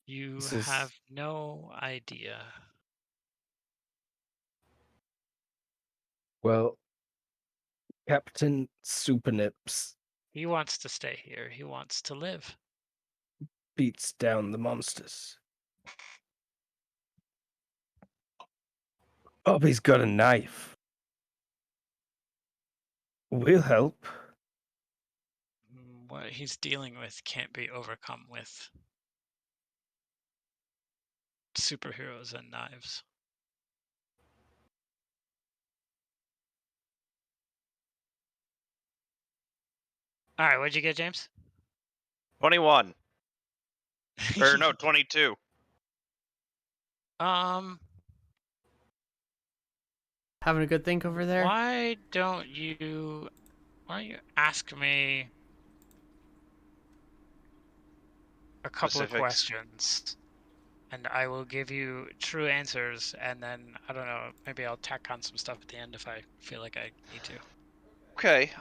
You This is have no idea. well, Captain Supernips He wants to stay here. He wants to live. beats down the monsters. Bobby's got a knife. We'll help. What he's dealing with can't be overcome with superheroes and knives. All right, what'd you get, James? 21. Or no, 22. Having a good think over there? Why don't you ask me a couple of Specifics. questions, and I will give you true answers, and then I don't know, maybe I'll tack on some stuff at the end if I feel like I need to. Okay.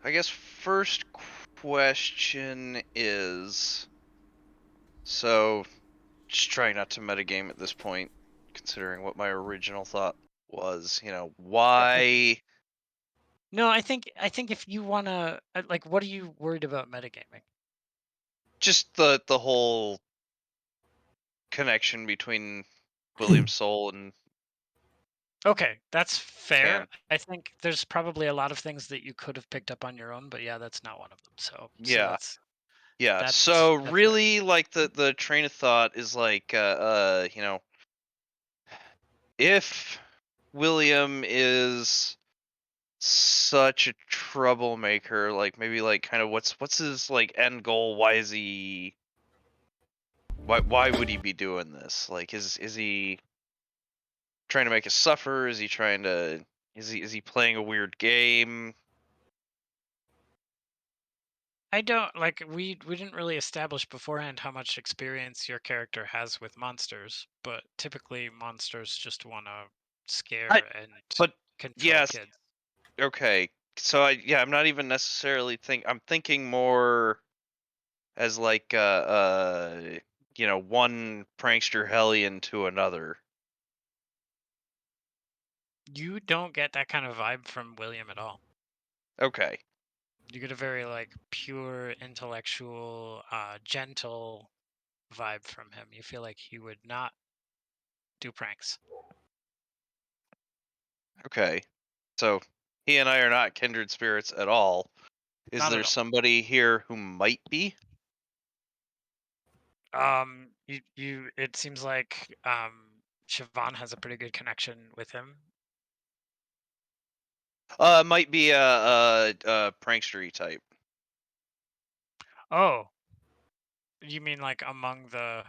I guess first question is, so just trying not to metagame at this point, considering what my original thought was. Why? No, I think if you wanna like, what are you worried about metagaming? Just the whole connection between William's soul and Okay, that's fair. Tam. I think there's probably a lot of things that you could have picked up on your own, but yeah, that's not one of them. So Yeah, that's yeah. that's So that's fair. really, like the train of thought is like, if William is such a troublemaker, like maybe like kind of what's his like end goal? Why is he? Why would he be doing this? Like, is he trying to make us suffer? Is he trying to? Is he playing a weird game? I don't like we didn't really establish beforehand how much experience your character has with monsters, but typically monsters just want to I scare and but control yes, kids. okay. So I'm not even necessarily I'm thinking more as like one prankster hellion to another. You don't get that kind of vibe from William at all. Okay. You get a very like pure, intellectual, gentle vibe from him. You feel like he would not do pranks. Okay. So he and I are not kindred spirits at all. Is Not there at all. somebody here who might be? It seems like Siobhan has a pretty good connection with him. Might be a prankstery type. Oh, you mean like among the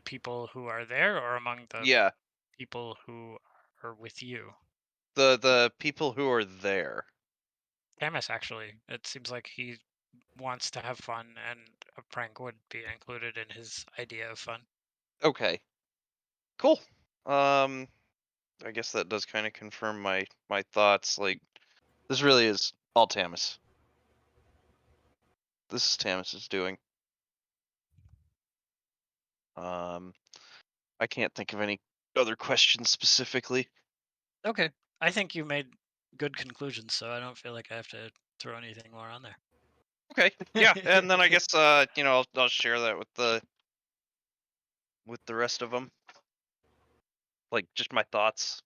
people who are there, or among the Yeah, people who are with you? the people who are there. Camus, actually. It seems like he wants to have fun, and a prank would be included in his idea of fun. Okay, cool. I guess that does kind of confirm my thoughts. Like, this really is all Tamis. This is Tamus's doing. I can't think of any other questions specifically. Okay. I think you made good conclusions, so I don't feel like I have to throw anything more on there. Okay, yeah, and then I guess I'll share that with the rest of them. Like, just my thoughts.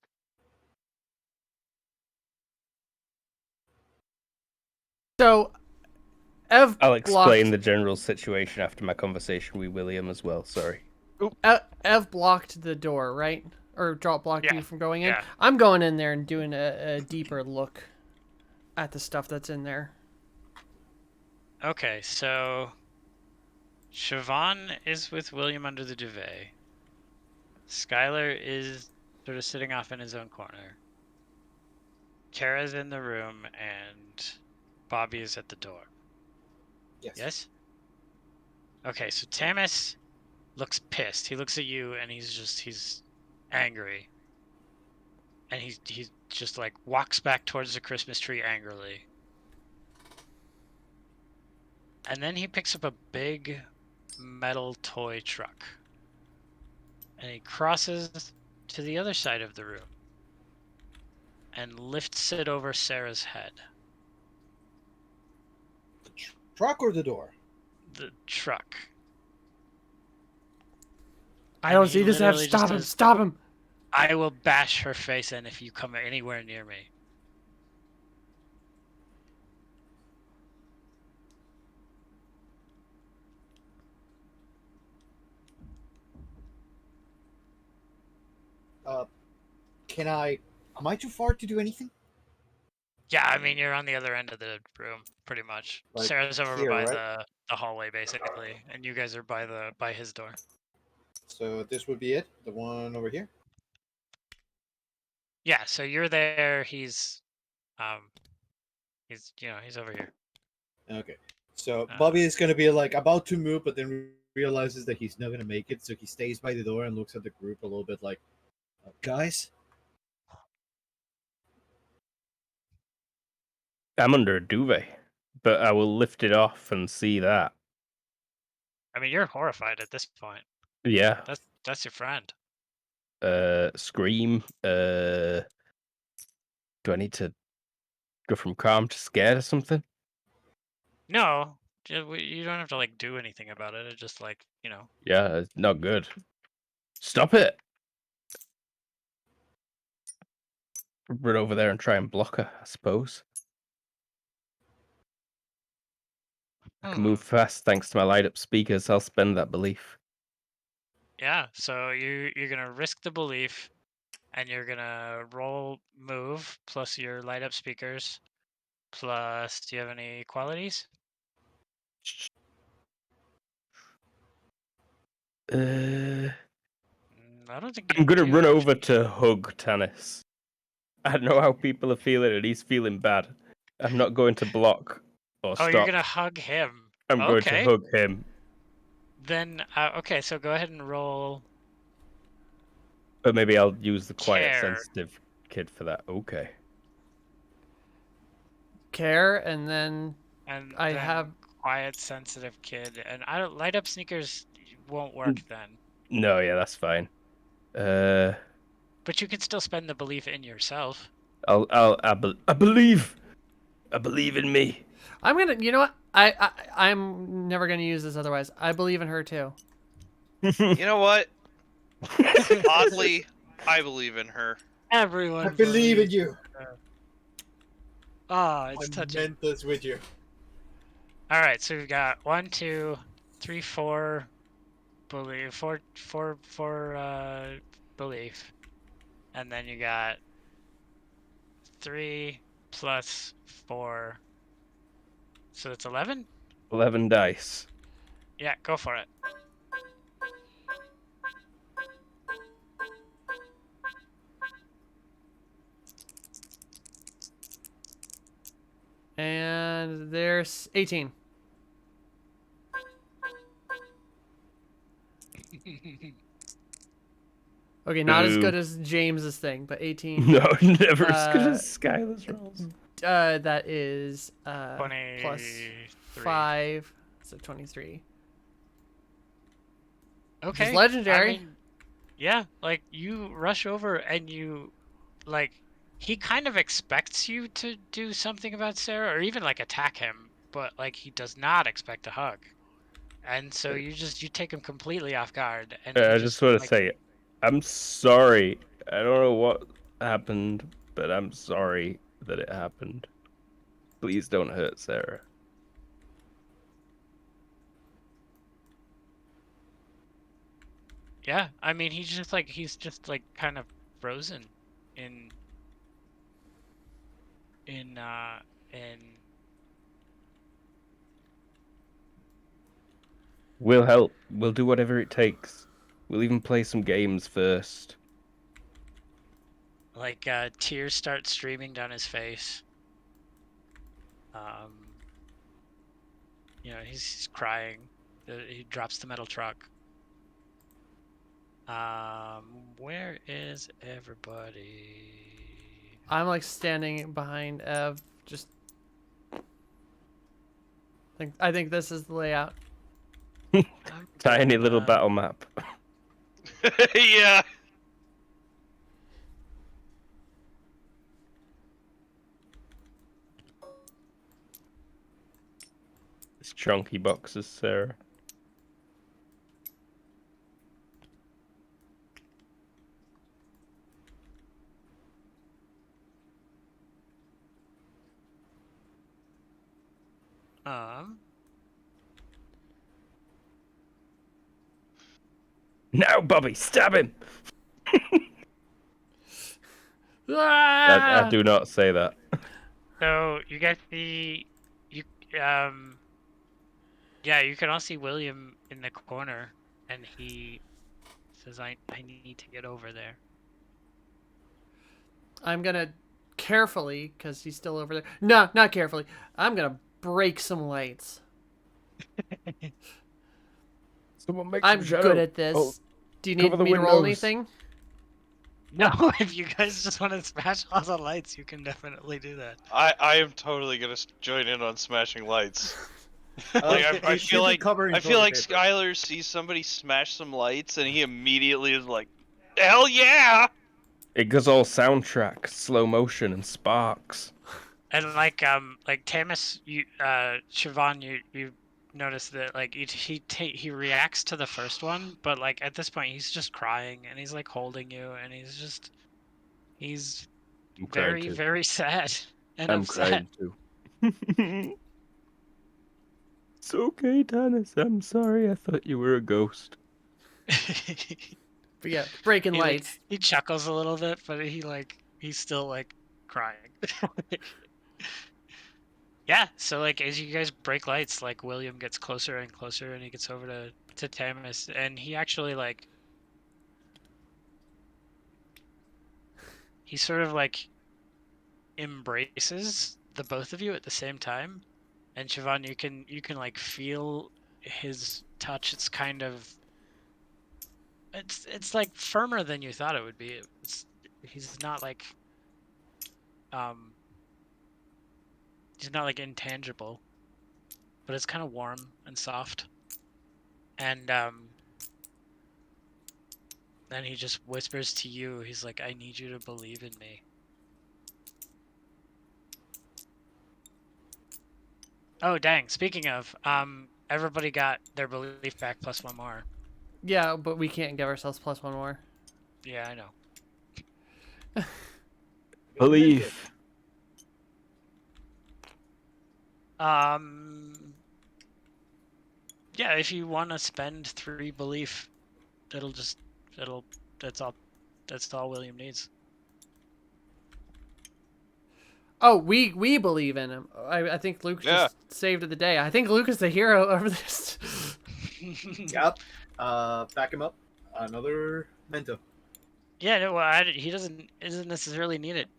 So, Ev I'll explain blocked. the general situation after my conversation with William as well. Sorry. Ev blocked the door, right? Or blocked Yeah, you from going in. yeah. I'm going in there and doing a deeper look at the stuff that's in there. Okay, so Siobhan is with William under the duvet. Skylar is sort of sitting off in his own corner. Kara's in the room, and Bobby is at the door. Yes. Yes? Okay, so Tamis looks pissed. He looks at you, and he's angry. And he just like walks back towards the Christmas tree angrily. And then he picks up a big metal toy truck. And he crosses to the other side of the room and lifts it over Sarah's head. The truck or the door? The truck. I And don't he see this, Ev. literally just Stop him! says, Stop him! I will bash her face in if you come anywhere near me. Can I? Am I too far to do anything? Yeah, I mean, you're on the other end of the room, pretty much. Like Sarah's over here, by right? the hallway, basically, and you guys are by his door. So this would be it. The one over here. Yeah, so you're there. He's he's over here. Okay. So Uh, Bobby is gonna be like about to move, but then realizes that he's not gonna make it. So he stays by the door and looks at the group a little bit like, guys. I'm under a duvet, but I will lift it off and see that. I mean, you're horrified at this point. Yeah. That's your friend. Scream. Do I need to go from calm to scared or something? No, you don't have to like do anything about it. It's just like Yeah, it's not good. Stop it! Run over there and try and block her, I suppose. I can move fast thanks to my light up speakers. I'll spend that belief. Yeah, so you're gonna risk the belief, and you're gonna roll move plus your light up speakers. Plus, do you have any qualities? I don't think you I'm gonna do, run over actually. to hug Tannis. I know how people are feeling, and he's feeling bad. I'm not going to block or Oh, stop. you're gonna hug him. I'm going to Okay. hug him. Then, okay, so go ahead and roll. But maybe I'll use the quiet, Care. sensitive kid for that. Okay. Care, and then And I then have. quiet, sensitive kid. And I don't light up sneakers won't work then. No, yeah, that's fine. But you can still spend the belief in yourself. I believe. I believe in me. I'm gonna. You know what? I'm never gonna use this otherwise. I believe in her too. You know what? Oddly, I believe in her. Everyone I believe in believes you. her. Ah, it's I touching. meant this with you. All right, so we've got 1, 2, 3, 4 belief, belief, and then you got 3 plus 4, so that's 11. 11 dice. Yeah, go for it. And there's 18. Okay, not as Ooh. good as James's thing, but 18. No, never as good Uh, as Skylar's rolls. That is plus 23. 5, so 23. Which is Okay. legendary. I mean, yeah, like you rush over and you like he kind of expects you to do something about Sarah or even like attack him, but like he does not expect a hug. And so you take him completely off guard and he I just just want to like say, I'm sorry. I don't know what happened, but I'm sorry that it happened. Please don't hurt Sarah. yeah, I mean he's just like kind of frozen in in uh in We'll help. We'll do whatever it takes. We'll even play some games first. like tears start streaming down his face. Um You know, he's crying. He drops the metal truck. Where is everybody? I'm like standing behind Ev. Just I think this is the layout. I'm Tiny little gonna- battle map. Yeah. It's chunky boxes, Sarah. Um, Now, Bobby, stab him! I Ah! do not say that. so you guys see, you um, yeah, you can all see William in the corner, and he says, "I need to get over there." I'm gonna carefully, because he's still over there. No, not carefully. I'm gonna break some lights. Someone make I'm some shadow. good at this. Oh, Do you cover need the me to roll windows. anything? No, if you guys just want to smash all the lights, you can definitely do that. I am totally gonna join in on smashing lights. Like I You feel should be like covering I feel like toilet paper. Skylar sees somebody smash some lights and he immediately is like, "Hell yeah!" It goes all soundtrack, slow motion, and sparks. And like Tamis, Siobhan, you notice that like he reacts to the first one, but like at this point he's just crying and he's like holding you and he's I'm crying very too. very sad and I'm upset. crying too. It's okay, Tannis. I'm sorry. I thought you were a ghost. But yeah, breaking He like lights. he chuckles a little bit, but he's still like crying. Yeah, so like as you guys break lights, like William gets closer and closer and he gets over to Tamis and he actually like he sort of like embraces the both of you at the same time. And Siobhan, you can like feel his touch. It's kind of it's like firmer than you thought it would be. He's not like um he's not like intangible, but it's kind of warm and soft. And then he just whispers to you. He's like, "I need you to believe in me." Oh, dang. Speaking of, everybody got their belief back plus one more. Yeah, but we can't give ourselves plus one more. Yeah, I know. Belief. Um, Yeah, if you want to spend 3 belief, it'll just it'll that's all William needs. Oh, we believe in him. I think Luke Yeah. just saved the day. I think Luke is the hero of this. Yep. Back him up. Another Mento. Yeah, no, well, he doesn't necessarily need it.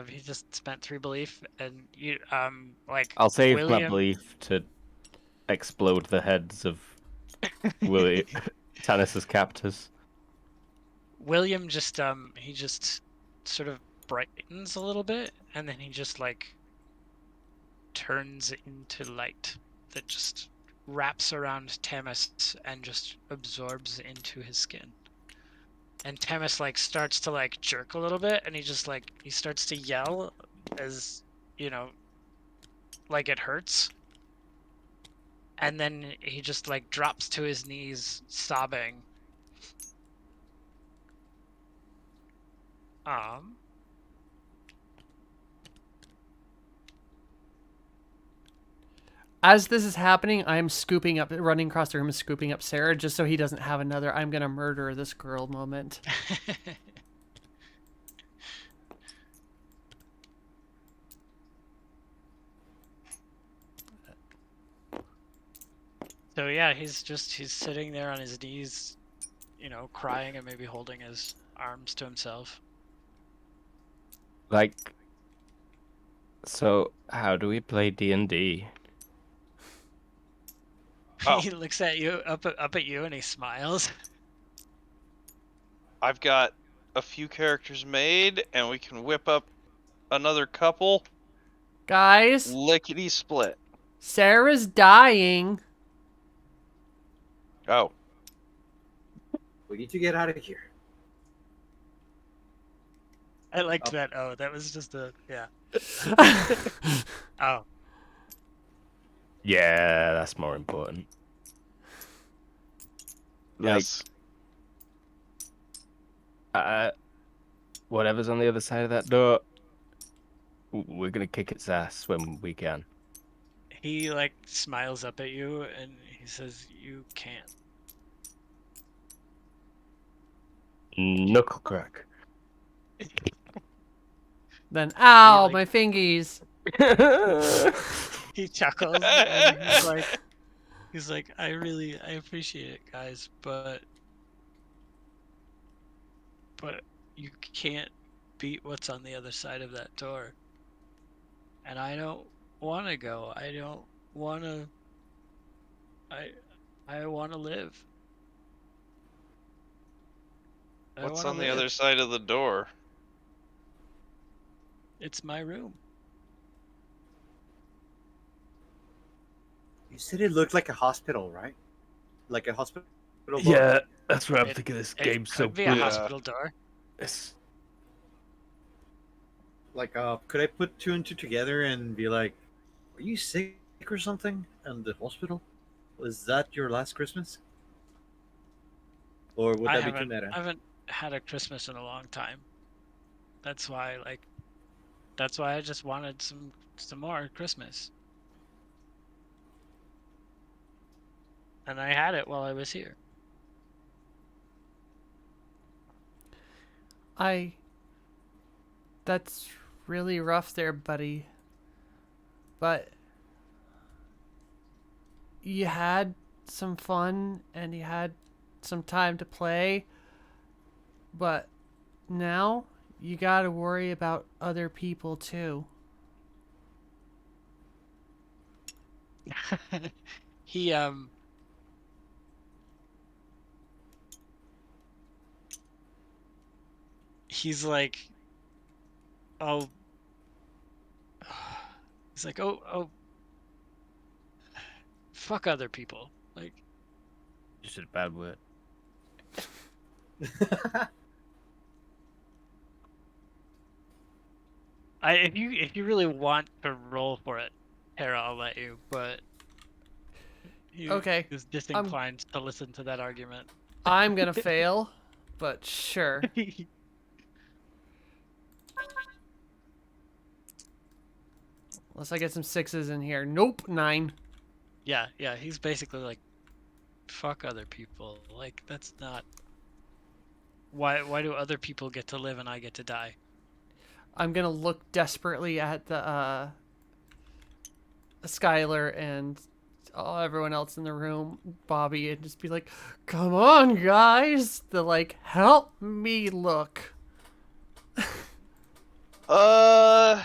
He just spent 3 belief, and you like I'll save my William. belief to explode the heads of Willie Tannis's captors. William just he just sort of brightens a little bit, and then he just like turns into light that just wraps around Tamis and just absorbs into his skin. And Tamis like starts to like jerk a little bit, and he starts to yell as like it hurts. And then he just like drops to his knees sobbing. As this is happening, I'm scooping up, running across the room and scooping up Sarah just so he doesn't have another "I'm gonna murder this girl" moment. So yeah, he's sitting there on his knees, crying and maybe holding his arms to himself. Like, so how do we play D&D? Oh. He looks at you up at you and he smiles. I've got a few characters made, and we can whip up another couple. Guys, Lickety split. Sarah's dying. Oh. We need to get out of here. I liked that. Oh, that was just yeah. Oh. Yeah, that's more important. Yes. Whatever's on the other side of that door, we're gonna kick its ass when we can. He like smiles up at you and he says, "You can't." Knuckle crack. Then, ow, like- my fingies. He chuckles and he's like, I appreciate it, guys, but you can't beat what's on the other side of that door. And I don't want to go. I don't want to. I want to live. What's on the other side of the door? It's my room. You said it looked like a hospital, right? Like a hospital. Yeah, that's where I'm It- thinking this It game's so could be a good. hospital door. It's- Like, could I put 2 and 2 together and be like, "Are you sick or something?" And the hospital? Was that your last Christmas? Or would that be too meta? I haven't had a Christmas in a long time. That's why I just wanted some more Christmas. And I had it while I was here. That's really rough there, buddy. But you had some fun and you had some time to play. But now you gotta worry about other people too. He he's like, oh, he's like, oh, fuck other people. Like, Just a bad word. if you really want to roll for it, Tara, I'll let you. But he Okay, is disinclined to listen to that argument. I'm gonna fail, but sure. Unless I get some 6s in here. Nope, 9. Yeah, he's basically like fuck other people. Like, that's not. Why do other people get to live and I get to die? I'm gonna look desperately at the Skylar and everyone else in the room, Bobby, and just be like, "Come on, guys!" To like help me look. All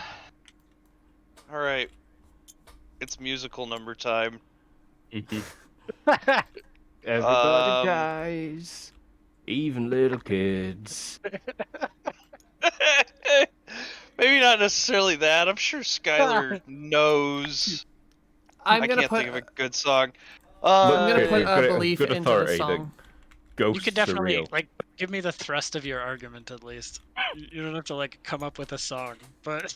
right. It's musical number time. Everybody Um, dies, even little kids. Maybe not necessarily that. I'm sure Skylar knows. I'm I gonna can't put. think of a good song. I'm gonna put you've got a it on belief good into the authority that song. You could Ghosts are definitely real. like give me the thrust of your argument at least. You don't have to like come up with a song, but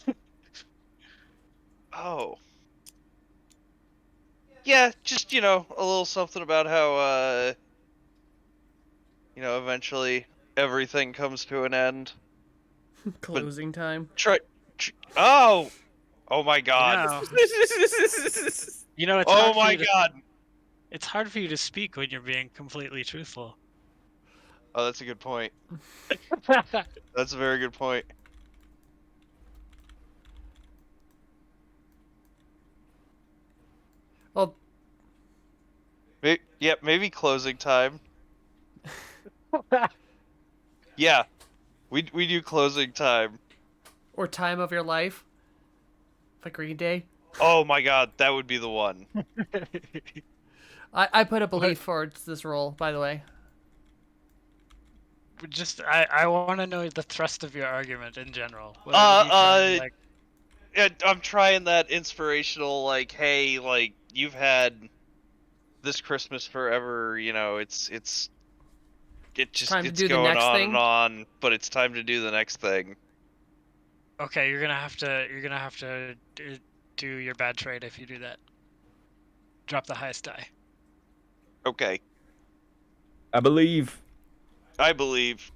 Oh. Yeah, just, a little something about how, eventually everything comes to an end. Closing time. Oh! Oh my you god. know, it's Oh hard for my you to god. it's hard for you to speak when you're being completely truthful. Oh, that's a good point. That's a very good point. Well, Maybe closing time. Yeah, we do closing time. or Time of Your Life, by Green Day. Oh my god, that would be the one. I put a belief towards this role, by the way. Just I want to know the thrust of your argument in general. What are you trying to, like? Yeah, I'm trying that inspirational, like, hey, like, you've had this Christmas forever, Time to it's do the going next on thing. and on, but it's time to do the next thing. Okay, you're gonna have to do your bad trade if you do that. Drop the highest die. Okay, I believe. I believe.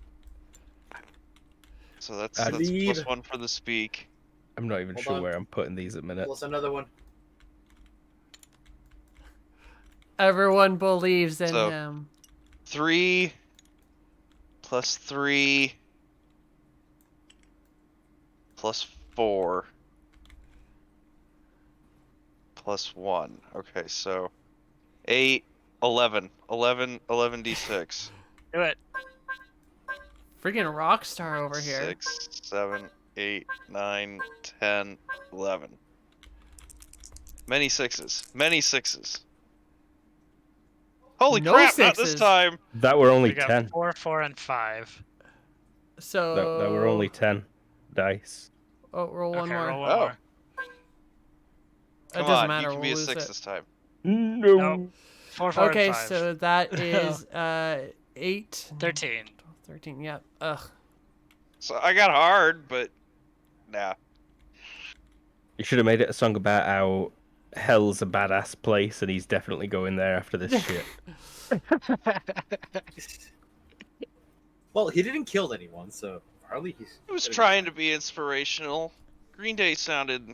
So that's I need- +1 for the speak. I'm not even Hold sure on. where I'm putting these at the minute. Plus another one. Everyone believes in So- him. 3 plus 3 plus 4 plus 1. Okay, so 8, 11. 11d6. Do it. Freaking rock star over here. 6, 7, 8, 9, 10, 11. Many sixes. Many sixes. Holy No crap, not this sixes. time! That were only We got 10. 4, 4, and 5. So That were only 10 dice. Oh, roll one Okay, more. roll one Oh. more. It Come doesn't on, matter. you can be We'll a lose 6 it. this time. No. Nope. 4, 4, Okay, and 5. so that is 8, 13. 13. Yep. Ugh. So I got hard, but nah. You should have made it a song about how hell's a badass place and he's definitely going there after this shit. Well, he didn't kill anyone, so probably he's. He was trying to be inspirational. Green Day sounded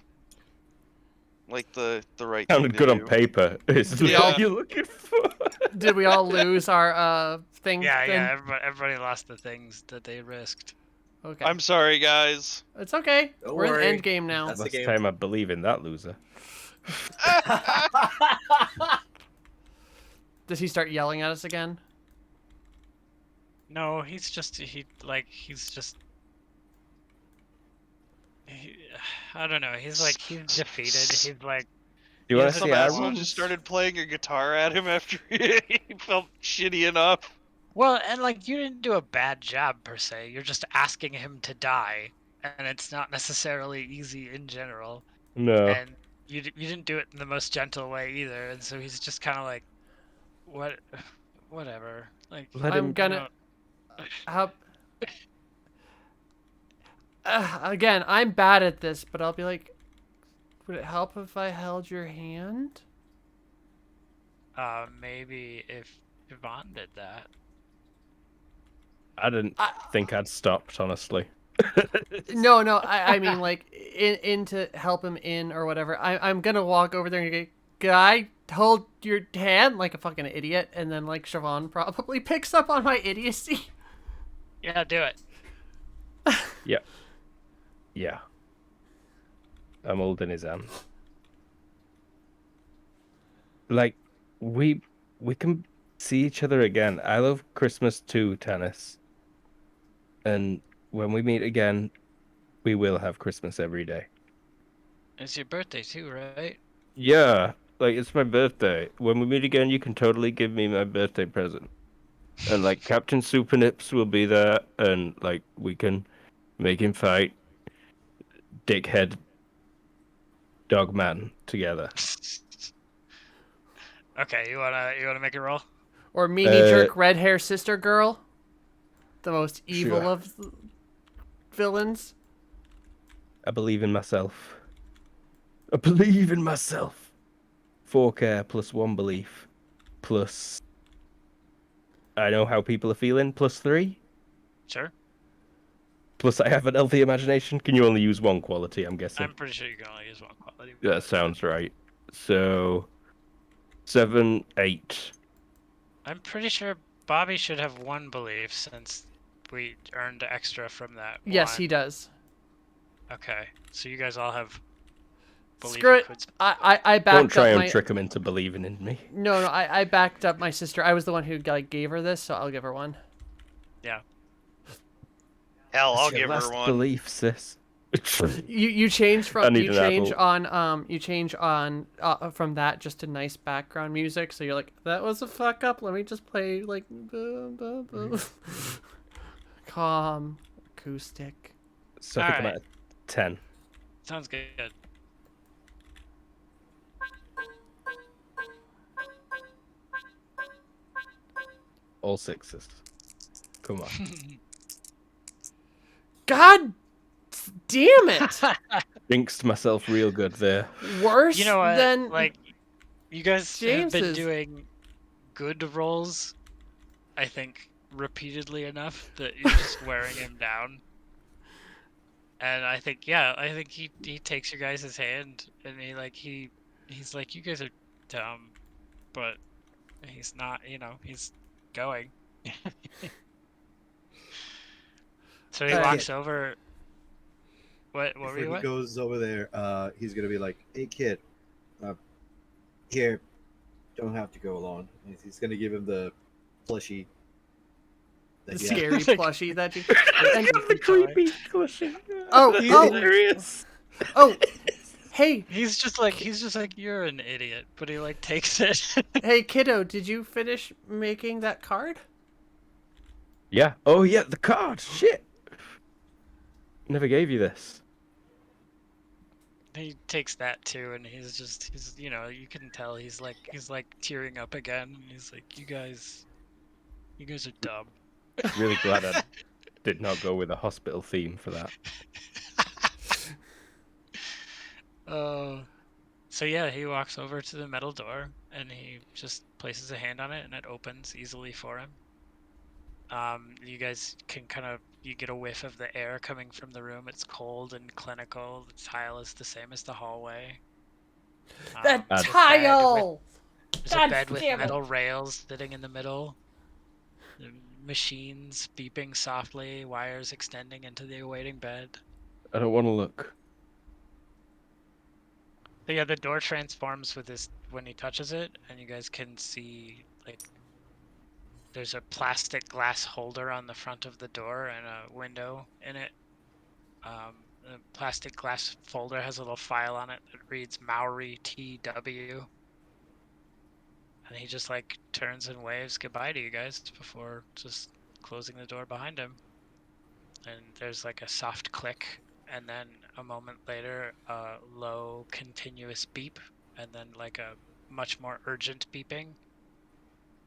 like the right Sounded thing good to on do. paper. Is We what all- you're looking for. Did we all lose our thing? Yeah, then? yeah. Everybody lost the things that they risked. Okay. I'm sorry, guys. It's okay. Don't We're in worry. the end game now. That's the Last game. time I believe in that loser. Does he start yelling at us again? No, he's just I don't know. He's defeated. He's like, Do you want Yeah, to Some see our asshole rules? just started playing a guitar at him after he felt shitty enough. well, and like you didn't do a bad job per se. You're just asking him to die, and it's not necessarily easy in general. No. And you didn't do it in the most gentle way either. And so he's just kind of like, whatever. Like Let I'm him- gonna. How... again, I'm bad at this, but I'll be like, would it help if I held your hand? Maybe if Yvonne did that. I didn't think I'd stopped, honestly. No, I mean like in to help him in or whatever. I'm gonna walk over there and go, guy, hold your hand like a fucking idiot, and then like Siobhan probably picks up on my idiocy. Yeah, do it. Yeah. Yeah. I'm holding his hand. Like, we can see each other again. I love Christmas too, Tannis. And when we meet again, we will have Christmas every day. It's your birthday too, right? Yeah, like it's my birthday. When we meet again, you can totally give me my birthday present. And like Captain Supernips will be there, and like we can make him fight Dickhead Dogman together. Okay, you wanna make a roll? Or Mimi Jerk Red Hair Sister Girl. The most evil Sure. of villains. I believe in myself. I believe in myself. 4 care plus 1 belief plus I know how people are feeling plus 3. Sure. Plus I have an healthy imagination. Can you only use 1 quality, I'm guessing? I'm pretty sure you can only use one quality. That sounds right. So 7, 8. I'm pretty sure Bobby should have one belief since we earned extra from that. Yes, one. he does. Okay, so you guys all have belief Screw it. equids. I backed Don't try up and my... trick him into believing in me. No, I backed up my sister. I was the one who like gave her this, so I'll give her one. Yeah. Hell, I'll That's your give her last one. belief, sis. You change I from need you an change apple. on you change on from that just to nice background music. So you're like, that was a fuck up. Let me just play like calm acoustic. So I think I'm Alright. at 10. Sounds good. All 6s. Come on. God damn it! Jinxed myself real good there. Worse You know what? than Like, you guys have been James's. doing good rolls, I think, repeatedly enough that you're just wearing him down. And I think, yeah, I think he takes your guys' hand and he's like, you guys are dumb, but he's not, he's going. So he Alright. walks over. What were Before you? he What? goes over there, he's gonna be like, "Hey kid, here, don't have to go alone." And he's gonna give him the plushie. The That he has. scary plushie that you. And, the creepy question. Oh, That's oh. hilarious. oh, hey, He's just like you're an idiot, but he like takes it. hey, kiddo, did you finish making that card? Yeah. Oh yeah, the card. Shit. Never gave you this. He takes that too, and he's you can tell he's like tearing up again. And he's like, you guys are dumb. Really glad I did not go with a hospital theme for that. So yeah, he walks over to the metal door and he just places a hand on it and it opens easily for him. You guys can you get a whiff of the air coming from the room. It's cold and clinical. The tile is the same as the hallway. That There's a bed tile! There's God a bed with damn it. metal rails sitting in the middle. The machines beeping softly, wires extending into the awaiting bed. I don't want to look. So yeah, the door transforms with this when he touches it, and you guys can see like there's a plastic glass holder on the front of the door and a window in it. The plastic glass folder has a little file on it that reads Maori TW. And he just like turns and waves goodbye to you guys before just closing the door behind him. And there's like a soft click, and then a moment later, a low continuous beep, and then like a much more urgent beeping.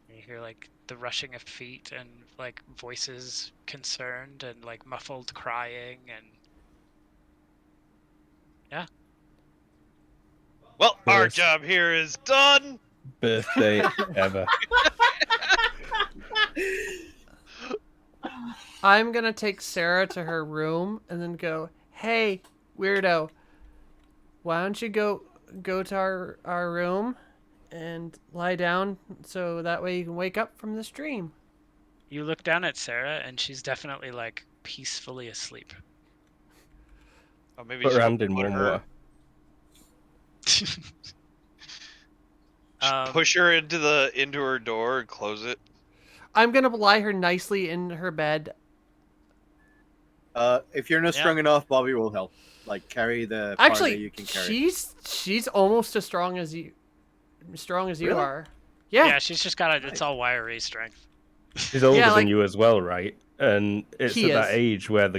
And you hear like the rushing of feet and like voices concerned and like muffled crying and yeah. Well, our Worst. job here is done. Birthday ever. I'm gonna take Sarah to her room and then go, hey, weirdo, why don't you go to our room and lie down so that way you can wake up from this dream. You look down at Sarah, and she's definitely like peacefully asleep. Oh, maybe Put her should hand in put warm her, water. push her into her door and close it. I'm gonna lie her nicely in her bed. If you're not Yeah. strong enough, Bobby will help. Like carry the part that Actually, you can carry. she's almost as strong as you Really? are. Yeah, Yeah, she's just got Nice. it's all wiry strength. She's older Yeah, than like- you as well, right? And it's He at that is. age where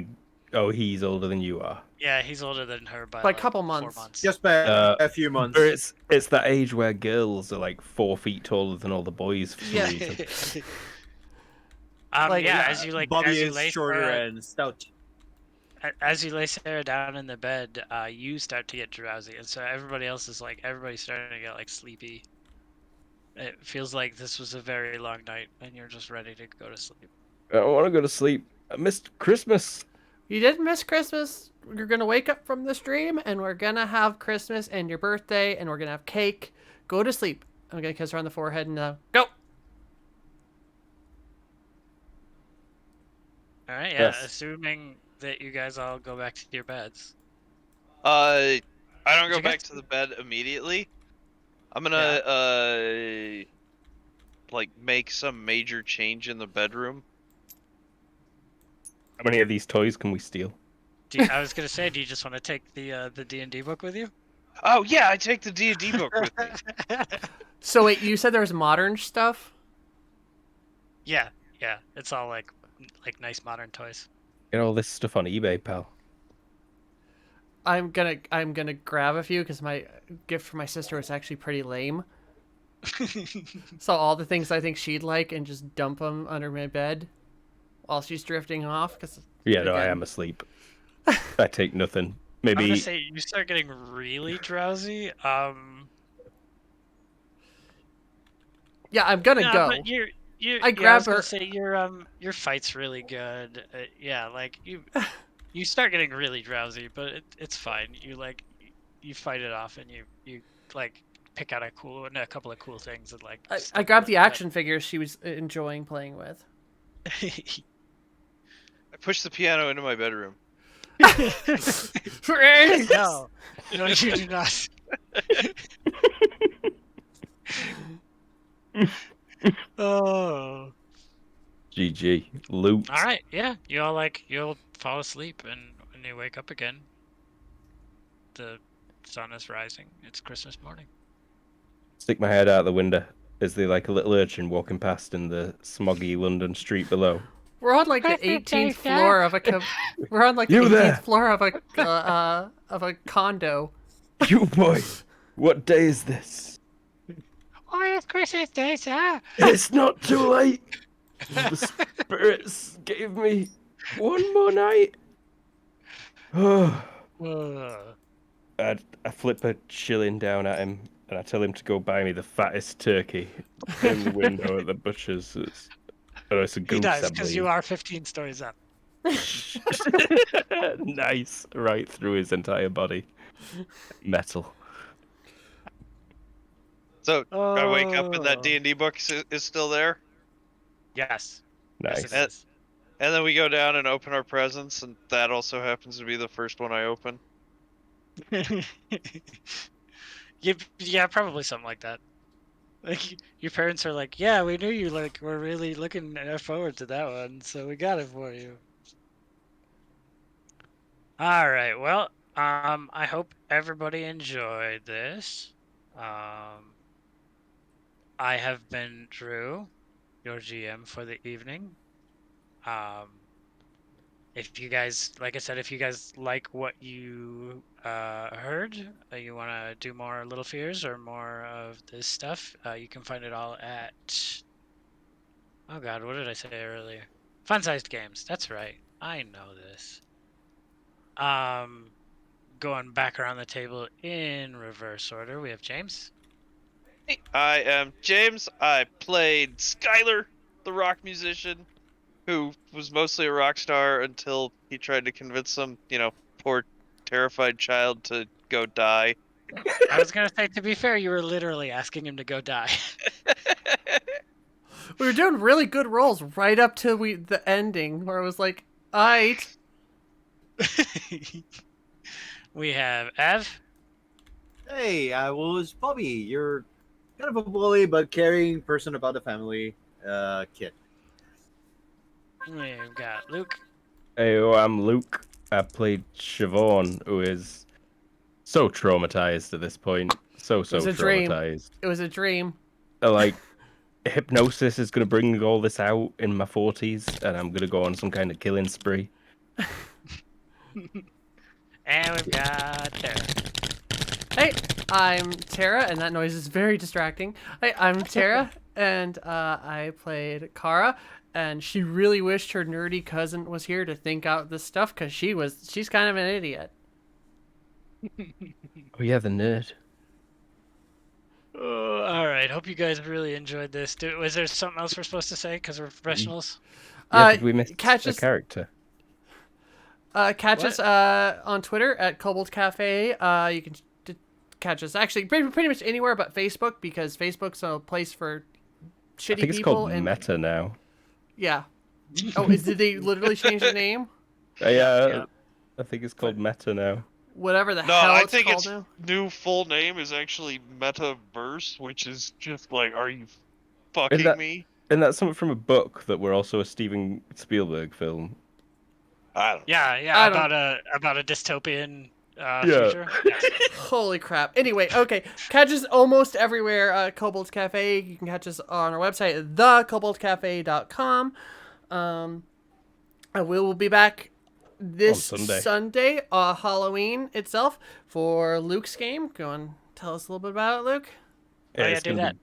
he's older than you are. Yeah, he's older than her by By a like couple 4 months. months. Just by Uh, a few months. But it's that age where girls are like 4 feet taller than all the boys for some Yeah. reason. Like, yeah, yeah, as you Bobby as you is lay shorter Sarah, and stout. as you lay Sarah down in the bed, you start to get drowsy, and so everybody's starting to get like sleepy. It feels like this was a very long night, and you're just ready to go to sleep. I don't want to go to sleep. I missed Christmas. you didn't miss Christmas. You're gonna wake up from this dream, and we're gonna have Christmas and your birthday, and we're gonna have cake. Go to sleep. I'm gonna kiss her on the forehead and go. All right, yeah, Yes. assuming that you guys all go back to your beds. I don't Did go you back guys- to the bed immediately. I'm gonna like make some major change in the bedroom. How many of these toys can we steal? I was gonna say, do you just want to take the D&D book with you? Oh yeah, I take the D&D book with me. So wait, you said there was modern stuff? Yeah, it's all like nice modern toys. Get all this stuff on eBay, pal. I'm gonna grab a few because my gift for my sister was actually pretty lame. So all the things I think she'd like and just dump them under my bed while she's drifting off. Cause Yeah, no, I again- am asleep. I take nothing. I'm gonna Maybe say you start getting really drowsy. Yeah, I'm gonna No, go. but you're I I grab was gonna her- say your fight's really good. Yeah, like you start getting really drowsy, but it's fine. You fight it off, and you like pick out a couple of cool things and like. I stuff grabbed the with it. action figures she was enjoying playing with. I push the piano into my bedroom. No, no, you do not. Oh. GG. Loot. All right, yeah, you'll fall asleep, and when you wake up again, the sun is rising. It's Christmas morning. Stick my head out the window as they like a little urchin walking past in the smoggy London street below. We're on like the 18th floor of a. We're on like the You 18th there. floor of a condo. You boy, what day is this? Oh, it's Christmas Day, sir. It's not too late. The spirits gave me one more night. Oh. I flip a shilling down at him and I tell him to go buy me the fattest turkey in the window at the butcher's. It's a He goose. does, I because you believe. are 15 stories up. Nice, right through his entire body. Metal. So I wake up and that Oh. D&D book is still there, Yes. Nice. Yes, it is. and then we go down and open our presents, and that also happens to be the first one I open. Yeah, probably something like that. Like your parents are like, yeah, we knew you were really looking forward to that one, so we got it for you. All right. Well, I hope everybody enjoyed this. I have been Drew, your GM for the evening. If you guys, like I said, if you guys like what you heard, you want to do more Little Fears or more of this stuff, you can find it all at. Oh God, what did I say earlier? Fun-sized games. That's right. I know this. Going back around the table in reverse order, we have James. Hey, I am James. I played Skylar, the rock musician, who was mostly a rock star until he tried to convince some, poor, terrified child to go die. I was gonna say, to be fair, you were literally asking him to go die. We were doing really good rolls right up to the ending, where it was like, alright. We have Ev. Hey, I was Bobby. You're kind of a bully but caring person about the family. Kid. We've got Luke. Hey, I'm Luke. I played Siobhan, who is so traumatized at this point. So was a dream. traumatized. It was a dream. Like, hypnosis is going to bring all this out in my 40s, and I'm going to go on some kind of killing spree. And we've got Tara. Hey, I'm Tara, and that noise is very distracting. Hey, I'm Tara, and I played Kara, and she really wished her nerdy cousin was here to think out this stuff, because she's kind of an idiot. Oh yeah, the nerd. All right. Hope you guys really enjoyed this. Was there something else we're supposed to say because we're professionals? Yeah, did we miss catch a us, character? catch us on Twitter at Kobold Cafe. You can catch us actually pretty much anywhere but Facebook, because Facebook's a place for shitty I think it's people. called and Meta now. yeah. Oh, did they literally change the name? Yeah, I think it's called Meta now. Whatever the No, hell I it's think called its now. new full name is actually Metaverse, which is just like, are you Isn't fucking that, me? isn't that something from a book that were also a Steven Spielberg film? I don't know. Yeah, I don't. about a dystopian Yeah. future. Yes. Holy crap. Anyway, okay. Catch us almost everywhere. Kobold's Cafe. You can catch us on our website, thekoboldcafe.com. We will be back this On Sunday. Sunday, Halloween itself, for Luke's game. Go and tell us a little bit about it, Luke. Oh, yeah, It's do gonna that. be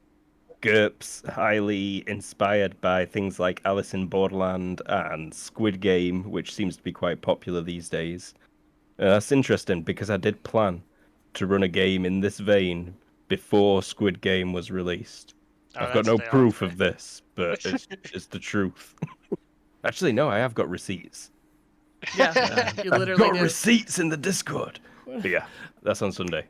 GURPS, highly inspired by things like Alice in Borderland and Squid Game, which seems to be quite popular these days. That's interesting because I did plan to run a game in this vein before Squid Game was released. Oh, I've got that's what no they all proof say. of this, but it's the truth. Actually, no, I have got receipts. Yeah, you I've literally got do. receipts in the Discord. But yeah, that's on Sunday.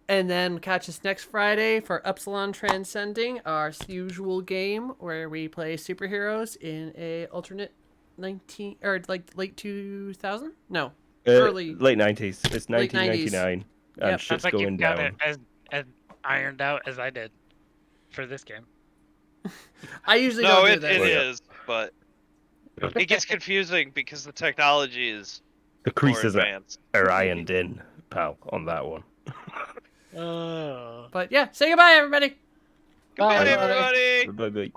And then catch us next Friday for Epsilon Transcending, our usual game where we play superheroes in a alternate 19 or like late 2000? No, early Late 90s. It's late 90s. 1999, and Yep. shit's Sounds like going you've got it down. as ironed out as I did for this game. I usually No, don't do it that. is, but it gets confusing because the technology is The more creases advanced. are ironed in, pal, on that one. Oh. But yeah, say goodbye, everybody. Goodbye, Bye. everybody! Bye-bye.